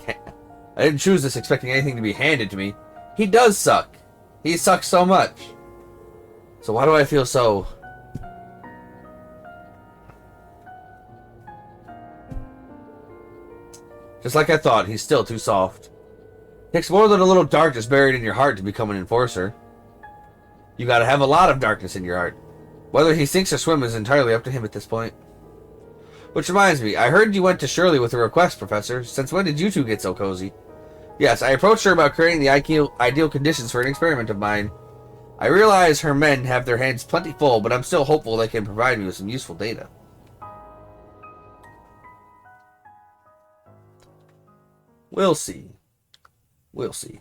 I didn't choose this expecting anything to be handed to me. He does suck. He sucks so much. So why do I feel so... Just like I thought, he's still too soft. Takes more than a little darkness buried in your heart to become an enforcer. You gotta have a lot of darkness in your heart. Whether he sinks or swims is entirely up to him at this point. Which reminds me, I heard you went to Shirley with a request, Professor. Since when did you two get so cozy? Yes, I approached her about creating the ideal conditions for an experiment of mine. I realize her men have their hands plenty full, but I'm still hopeful they can provide me with some useful data. We'll see. We'll see.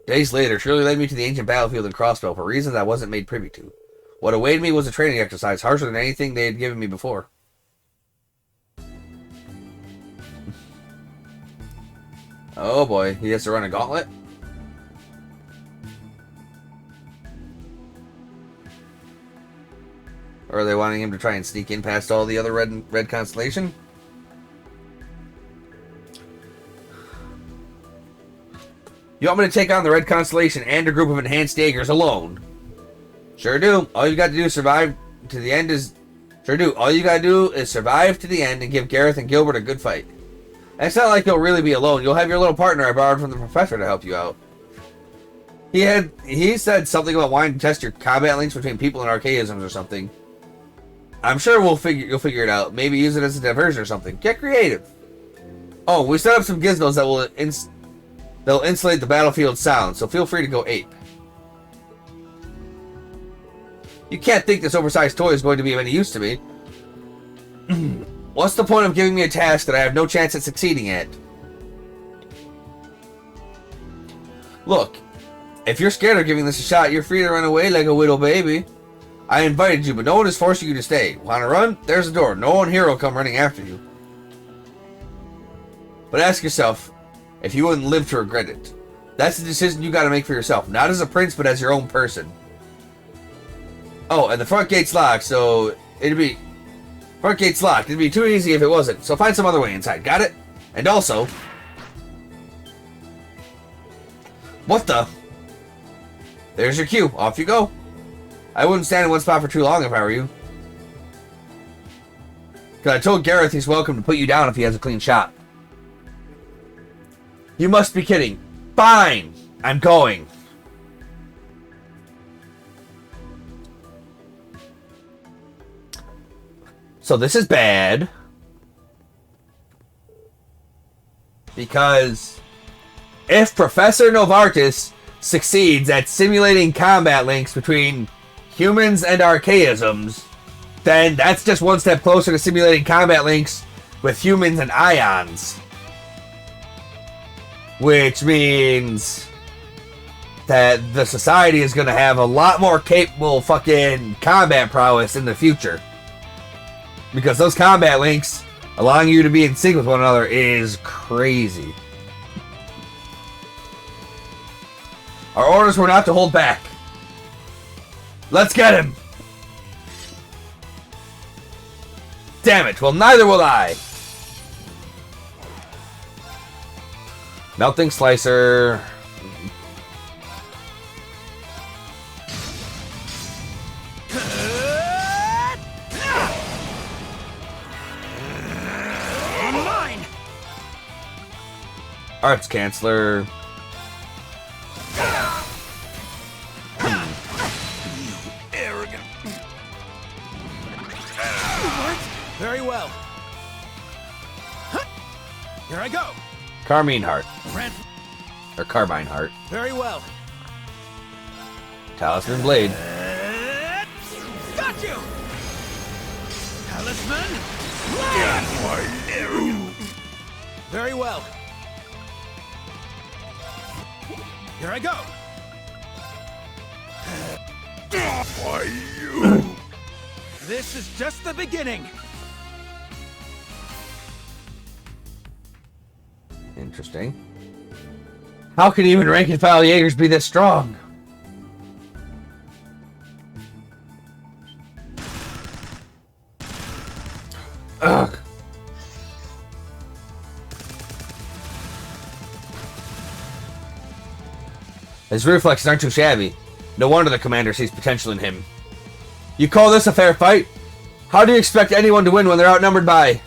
Days later, Shirley led me to the ancient battlefield in Crossbell for reasons I wasn't made privy to. What awaited me was a training exercise harsher than anything they had given me before. Oh boy, he has to run a gauntlet? Or are they wanting him to try and sneak in past all the other red constellation? You want me to take on the red constellation and a group of enhanced Jaegers alone? Sure do. All you got to do is survive to the end is... Sure do. All you got to do is survive to the end and give Gareth and Gilbert a good fight. And it's not like you'll really be alone. You'll have your little partner I borrowed from the professor to help you out. He said something about wanting to test your combat links between people and archaisms or something. I'm sure you'll figure it out. Maybe use it as a diversion or something. Get creative. Oh, we set up some gizmos that they'll insulate the battlefield sound, so feel free to go ape. You can't think this oversized toy is going to be of any use to me. What's the point of giving me a task that I have no chance at succeeding at? Look, if you're scared of giving this a shot, you're free to run away like a little baby. I invited you, but no one is forcing you to stay. Want to run? There's the door. No one here will come running after you. But ask yourself if you wouldn't live to regret it. That's the decision you got to make for yourself, not as a prince, but as your own person. Oh, and the front gate's locked, so front gate's locked. It'd be too easy if it wasn't. So find some other way inside. Got it? And also, what the? There's your cue. Off you go. I wouldn't stand in one spot for too long if I were you. Because I told Gareth he's welcome to put you down if he has a clean shot. You must be kidding. Fine. I'm going. So this is bad. Because if Professor Novartis succeeds at simulating combat links between humans and archaisms, then that's just one step closer to simulating combat links with humans and ions. Which means that the society is going to have a lot more capable fucking combat prowess in the future. Because those combat links, allowing you to be in sync with one another, is crazy. Our orders were not to hold back. Let's get him! Damn it, well neither will I! Melting Slicer. Mine! Arts Chancellor. Arrogant. What? Very well. Here I go. Carmine Heart. Or Carbine Heart. Very well. Talisman Blade. Got you! Talisman? Very well. Here I go. Why you? This is just the beginning. Interesting. How can even rank and file Jaegers be this strong? Ugh. His reflexes aren't too shabby. No wonder the commander sees potential in him. You call this a fair fight? How do you expect anyone to win when they're outnumbered by...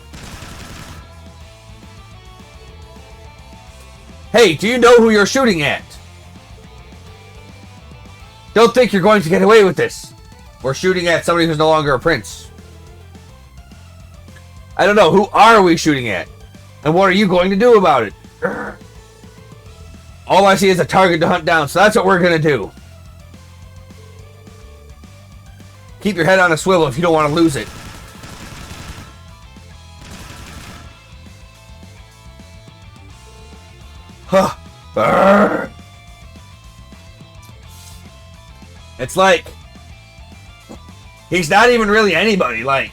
Hey, do you know who you're shooting at? Don't think you're going to get away with this. We're shooting at somebody who's no longer a prince. I don't know, who are we shooting at? And what are you going to do about it? Urgh. All I see is a target to hunt down, so that's what we're going to do. Keep your head on a swivel if you don't want to lose it. Huh. Urgh. It's like he's not even really anybody. Like,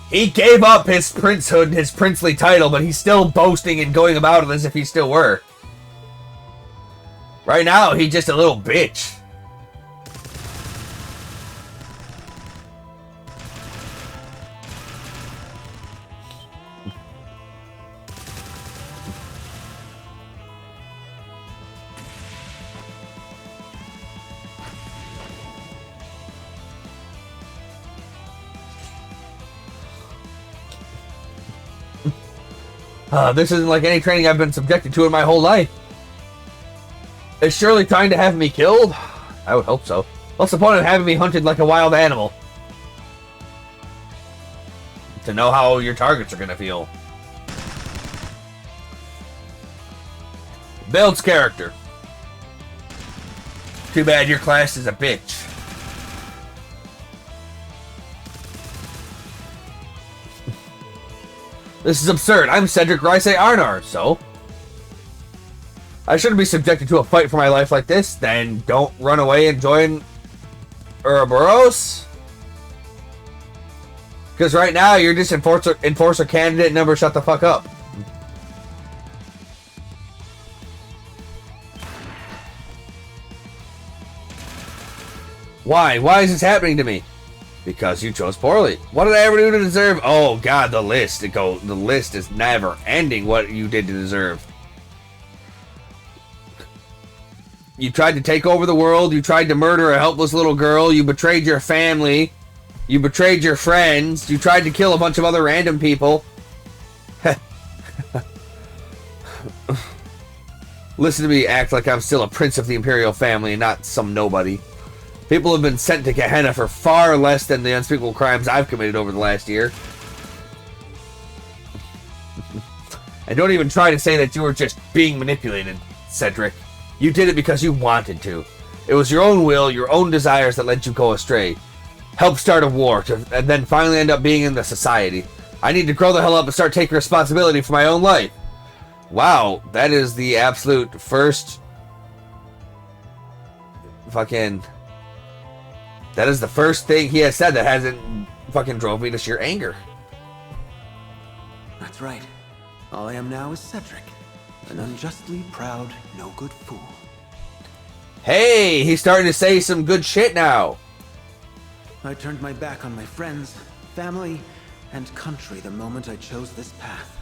he gave up his princehood, his princely title, but he's still boasting and going about it as if he still were. Right now, he's just a little bitch. This isn't like any training I've been subjected to in my whole life. Is Shirley trying to have me killed? I would hope so. What's the point of having me hunted like a wild animal? To know how your targets are gonna feel. Builds character. Too bad your class is a bitch. This is absurd. I'm Cedric Rice Arnar, so... I shouldn't be subjected to a fight for my life like this. Then don't run away and join Ouroboros. Because right now, you're just enforcer candidate number shut the fuck up. Why? Why is this happening to me? Because you chose poorly. What did I ever do to deserve? Oh god, the list. The list is never ending what you did to deserve. You tried to take over the world. You tried to murder a helpless little girl. You betrayed your family. You betrayed your friends. You tried to kill a bunch of other random people. Listen to me act like I'm still a prince of the Imperial family and not some nobody. People have been sent to Gehenna for far less than the unspeakable crimes I've committed over the last year. And don't even try to say that you were just being manipulated, Cedric. You did it because you wanted to. It was your own will, your own desires that let you go astray. Help start a war, and then finally end up being in the society. I need to grow the hell up and start taking responsibility for my own life. Wow, that is the absolute first... That is the first thing he has said that hasn't fucking drove me to sheer anger. That's right. All I am now is Cedric. An unjustly proud, no-good fool. Hey, he's starting to say some good shit now. I turned my back on my friends, family, and country the moment I chose this path.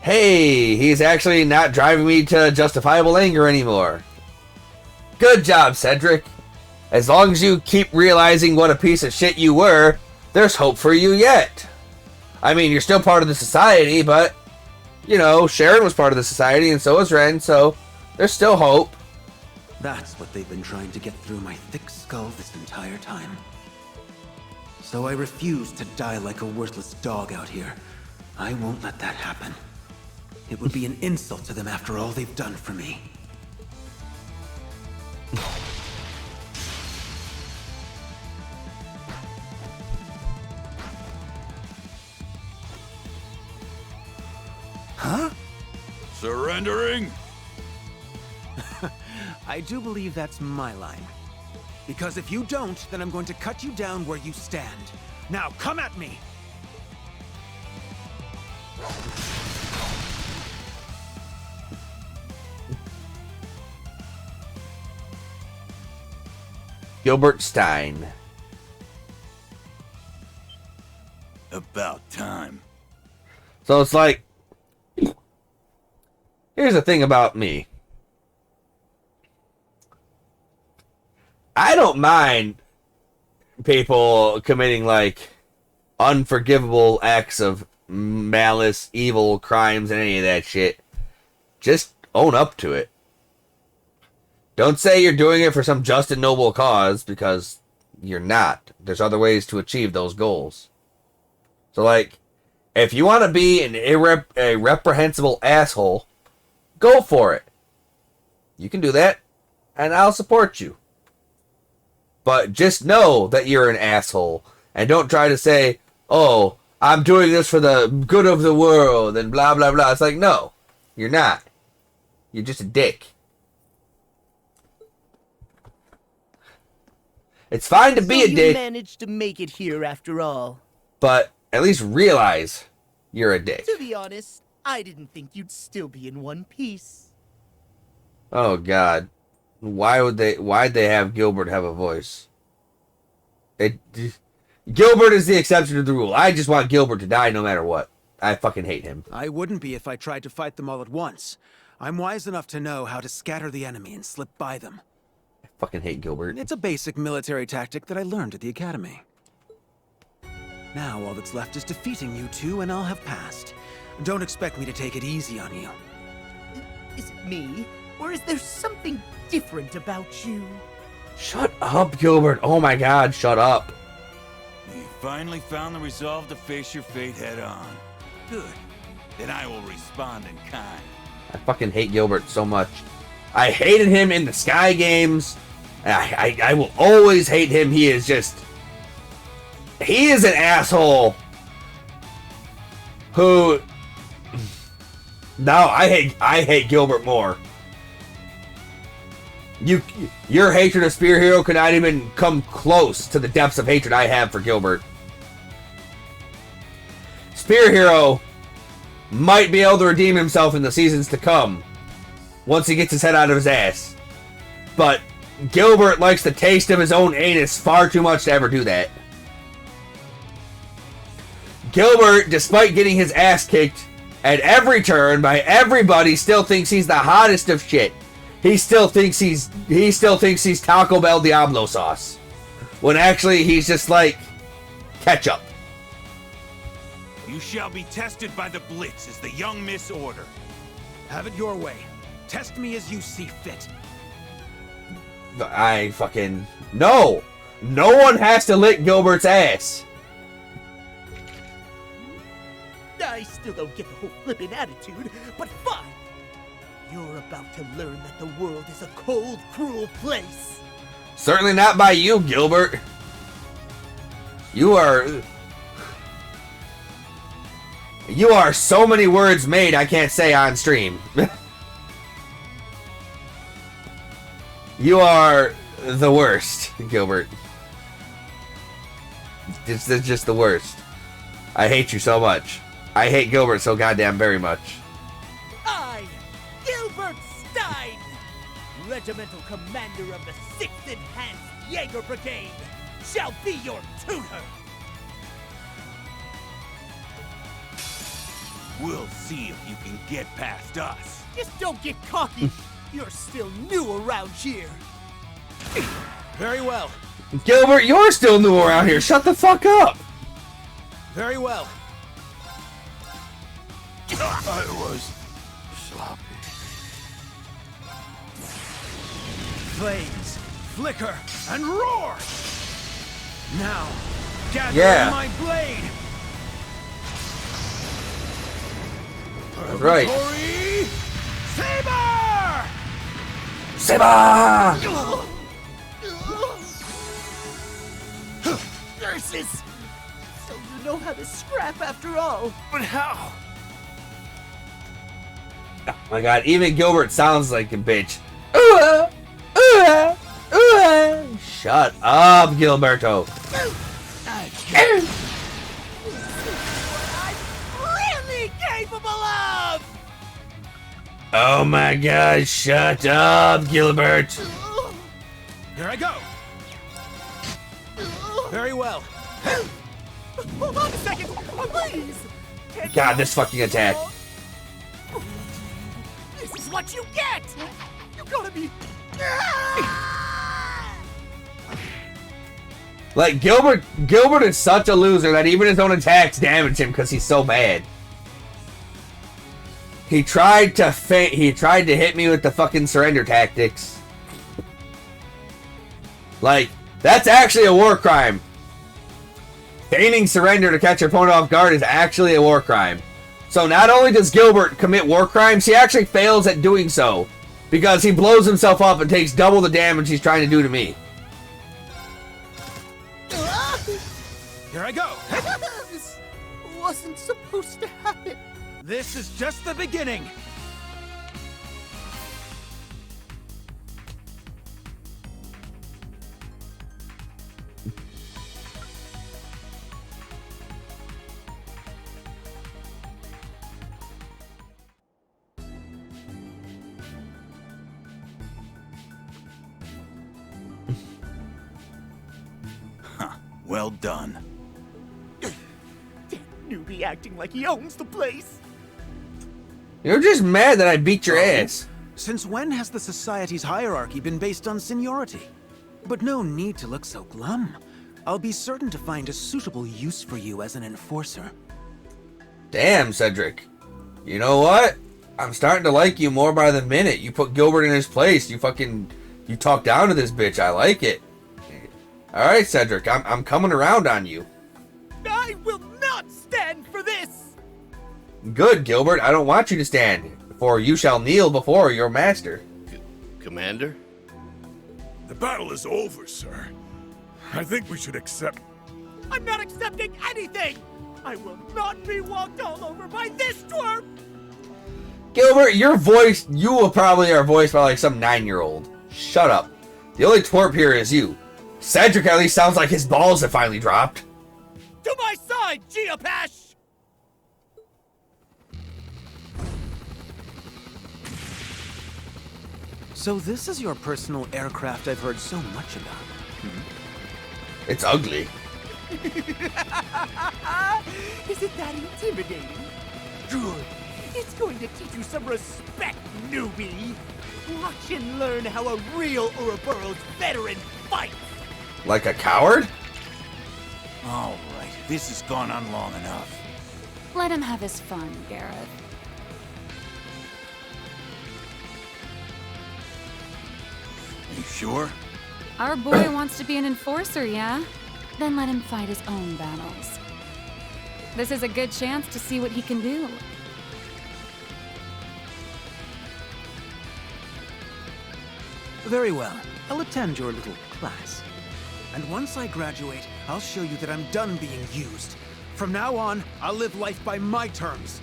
Hey, he's actually not driving me to justifiable anger anymore. Good job, Cedric. As long as you keep realizing what a piece of shit you were, there's hope for you yet. I mean, you're still part of the society, but, you know, Sharon was part of the society and so was Ren, so there's still hope. That's what they've been trying to get through my thick skull this entire time. So I refuse to die like a worthless dog out here. I won't let that happen. It would be an insult to them after all they've done for me. Huh? Surrendering? I do believe that's my line. Because if you don't, then I'm going to cut you down where you stand. Now, come at me! Gilbert Stein. About time. So it's like, here's the thing about me. I don't mind people committing, like, unforgivable acts of malice, evil, crimes, and any of that shit. Just own up to it. Don't say you're doing it for some just and noble cause, because you're not. There's other ways to achieve those goals. So, like, if you want to be a reprehensible asshole, go for it. You can do that, and I'll support you. But just know that you're an asshole. And don't try to say, oh, I'm doing this for the good of the world and blah, blah, blah. It's like, no, you're not. You're just a dick. It's fine to be a dick. You managed to make it here after all. But at least realize you're a dick. To be honest, I didn't think you'd still be in one piece. Oh, God. Why'd they have Gilbert have a voice? Gilbert is the exception to the rule. I just want Gilbert to die no matter what. I fucking hate him. I wouldn't be if I tried to fight them all at once. I'm wise enough to know how to scatter the enemy and slip by them. I fucking hate Gilbert. It's a basic military tactic that I learned at the academy. Now all that's left is defeating you two and I'll have passed. Don't expect me to take it easy on you. Is it me? Or is there something different about you? Shut up, Gilbert. Oh my god, shut up. You finally found the resolve to face your fate head on. Good. Then I will respond in kind. I fucking hate Gilbert so much. I hated him in the Sky games. I will always hate him. He is just... He is an asshole. Who... No, I hate Gilbert more. Your hatred of Spear Hero could not even come close to the depths of hatred I have for Gilbert. Spear Hero might be able to redeem himself in the seasons to come once he gets his head out of his ass. But Gilbert likes the taste of his own anus far too much to ever do that. Gilbert, despite getting his ass kicked at every turn by everybody, still thinks he's the hottest of shit. He still thinks he's Taco Bell Diablo sauce, when actually he's just like ketchup. You shall be tested by the Blitz as the young Miss Order. Have it your way. Test me as you see fit. I fucking... No! No one has to lick Gilbert's ass. I still don't get the whole flippin' attitude, but fine. You're about to learn that the world is a cold, cruel place. Certainly not by you, Gilbert. You are so many words made I can't say on stream. You are the worst, Gilbert. It's just the worst. I hate you so much. I hate Gilbert so goddamn very much. I, Gilbert Stein, Regimental Commander of the 6th Enhanced Jaeger Brigade, shall be your tutor. We'll see if you can get past us. Just don't get cocky. You're still new around here. Very well. Gilbert, you're still new around here. Shut the fuck up. Very well. I was sloppy. Flames, flicker, and roar! Now, gather Yeah. my blade! That's right. Purgatory Saber! Saber! Nurses! So you know how to scrap after all. But how? Oh my god, even Gilbert sounds like a bitch. Shut up, Gilberto. I'm really capable of! Oh my god, shut up, Gilbert. Here I go! Very well. Hold on a second, please! God, this fucking attack. This is what you get! You gotta be... Like, Gilbert is such a loser that even his own attacks damage him because he's so bad. He tried to hit me with the fucking surrender tactics. Like, that's actually a war crime. Feigning surrender to catch your opponent off guard is actually a war crime. So not only does Gilbert commit war crimes, he actually fails at doing so. Because he blows himself up and takes double the damage he's trying to do to me. Here I go! This wasn't supposed to happen. This is just the beginning! Well done. Newbie acting like he owns the place. You're just mad that I beat your ass. Since when has the society's hierarchy been based on seniority? But no need to look so glum. I'll be certain to find a suitable use for you as an enforcer. Damn, Cedric. You know what? I'm starting to like you more by the minute. You put Gilbert in his place. You talk down to this bitch. I like it. All right, Cedric. I'm coming around on you. I will not stand for this! Good, Gilbert. I don't want you to stand, for you shall kneel before your master. Commander? The battle is over, sir. I think we should accept... I'm not accepting anything! I will not be walked all over by this twerp! Gilbert, you probably are voiced by like some 9-year-old. Shut up. The only twerp here is you. Cedric at least sounds like his balls have finally dropped. To my side, Geopash! So this is your personal aircraft I've heard so much about. It's ugly. Is it that intimidating? Good. It's going to teach you some respect, newbie. Watch and learn how a real Ouroboros veteran fights. Like a coward? All right, this has gone on long enough. Let him have his fun, Gareth. You sure? Our boy wants to be an enforcer, yeah? Then let him fight his own battles. This is a good chance to see what he can do. Very well. I'll attend your little class. And once I graduate, I'll show you that I'm done being used. From now on, I'll live life by my terms.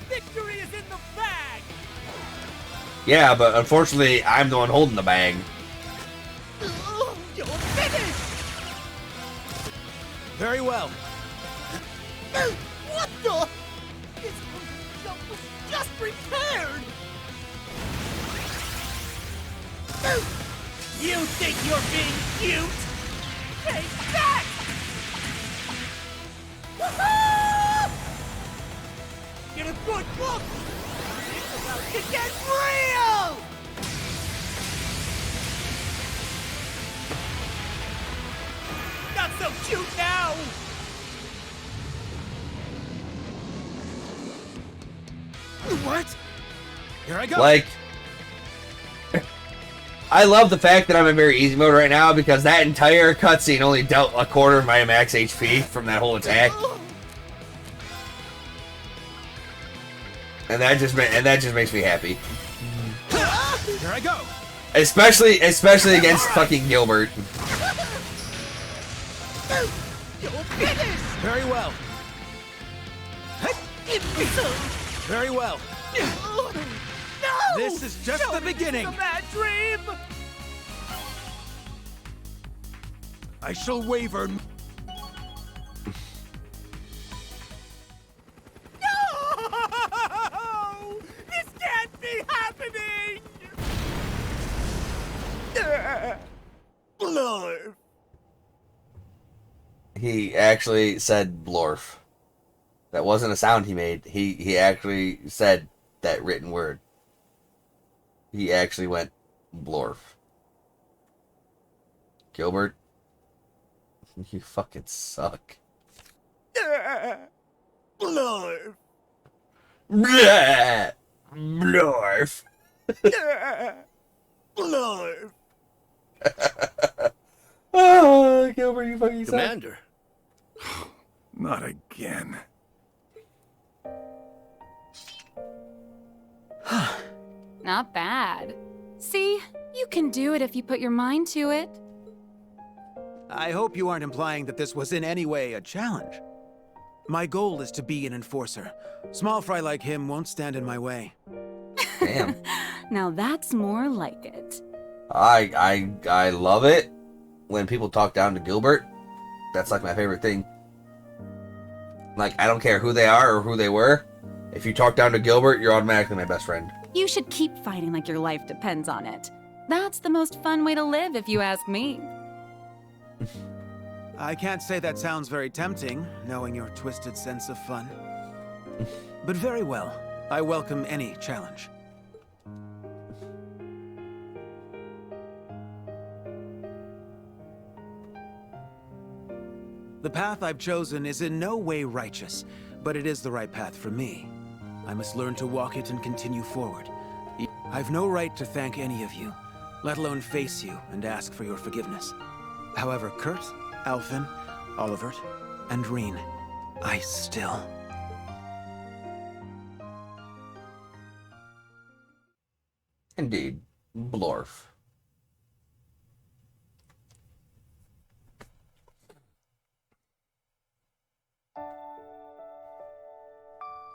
Victory is in the bag! Yeah, but unfortunately, I'm the one holding the bag. You're finished! Very well. What the? This jump was just prepared! You think you're being cute? Take that! Woohoo! Get a good look! It's about to get real! Not so cute now! What? Here I go. Like, I love the fact that I'm in very easy mode right now because that entire cutscene only dealt a quarter of my max HP from that whole attack. And that just makes me happy. Here I go. Especially against fucking Gilbert. Very well. Very well. No! This is just the beginning. It's a bad dream! I shall waver. No! This can't be happening! Blurf. He actually said blorf. That wasn't a sound he made. He actually said that written word. He actually went blorf. Gilbert, you fucking suck. Blurf. Bleh. Blorf. Blurf. Oh, Gilbert, you fucking suck. Commander. Not again. Not bad. See? You can do it if you put your mind to it. I hope you aren't implying that this was in any way a challenge. My goal is to be an enforcer. Small fry like him won't stand in my way. Damn. Now that's more like it. I love it when people talk down to Gilbert. That's like my favorite thing. Like, I don't care who they are or who they were. If you talk down to Gilbert, you're automatically my best friend. You should keep fighting like your life depends on it. That's the most fun way to live, if you ask me. I can't say that sounds very tempting, knowing your twisted sense of fun. But very well. I welcome any challenge. The path I've chosen is in no way righteous, but it is the right path for me. I must learn to walk it and continue forward. I've no right to thank any of you, let alone face you and ask for your forgiveness. However, Kurt, Alphen, Olivert, and Reen, I still... Indeed. Blorf.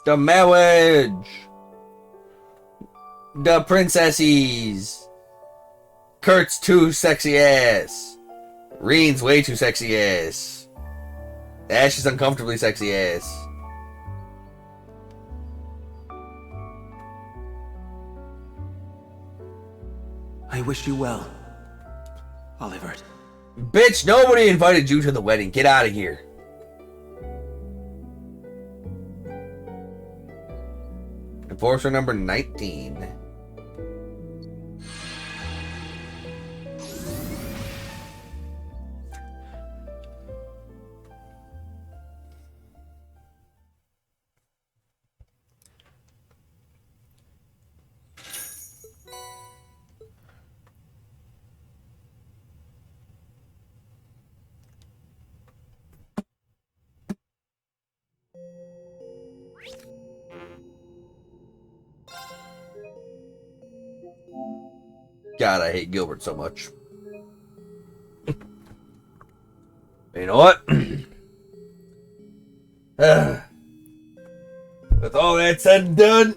The marriage! The princesses! Kurt's too sexy ass! Reen's way too sexy ass! Ash is uncomfortably sexy ass. I wish you well, Olivert. Bitch, nobody invited you to the wedding. Get out of here. Enforcer number 19. God, I hate Gilbert so much. You know what? With all that said and done,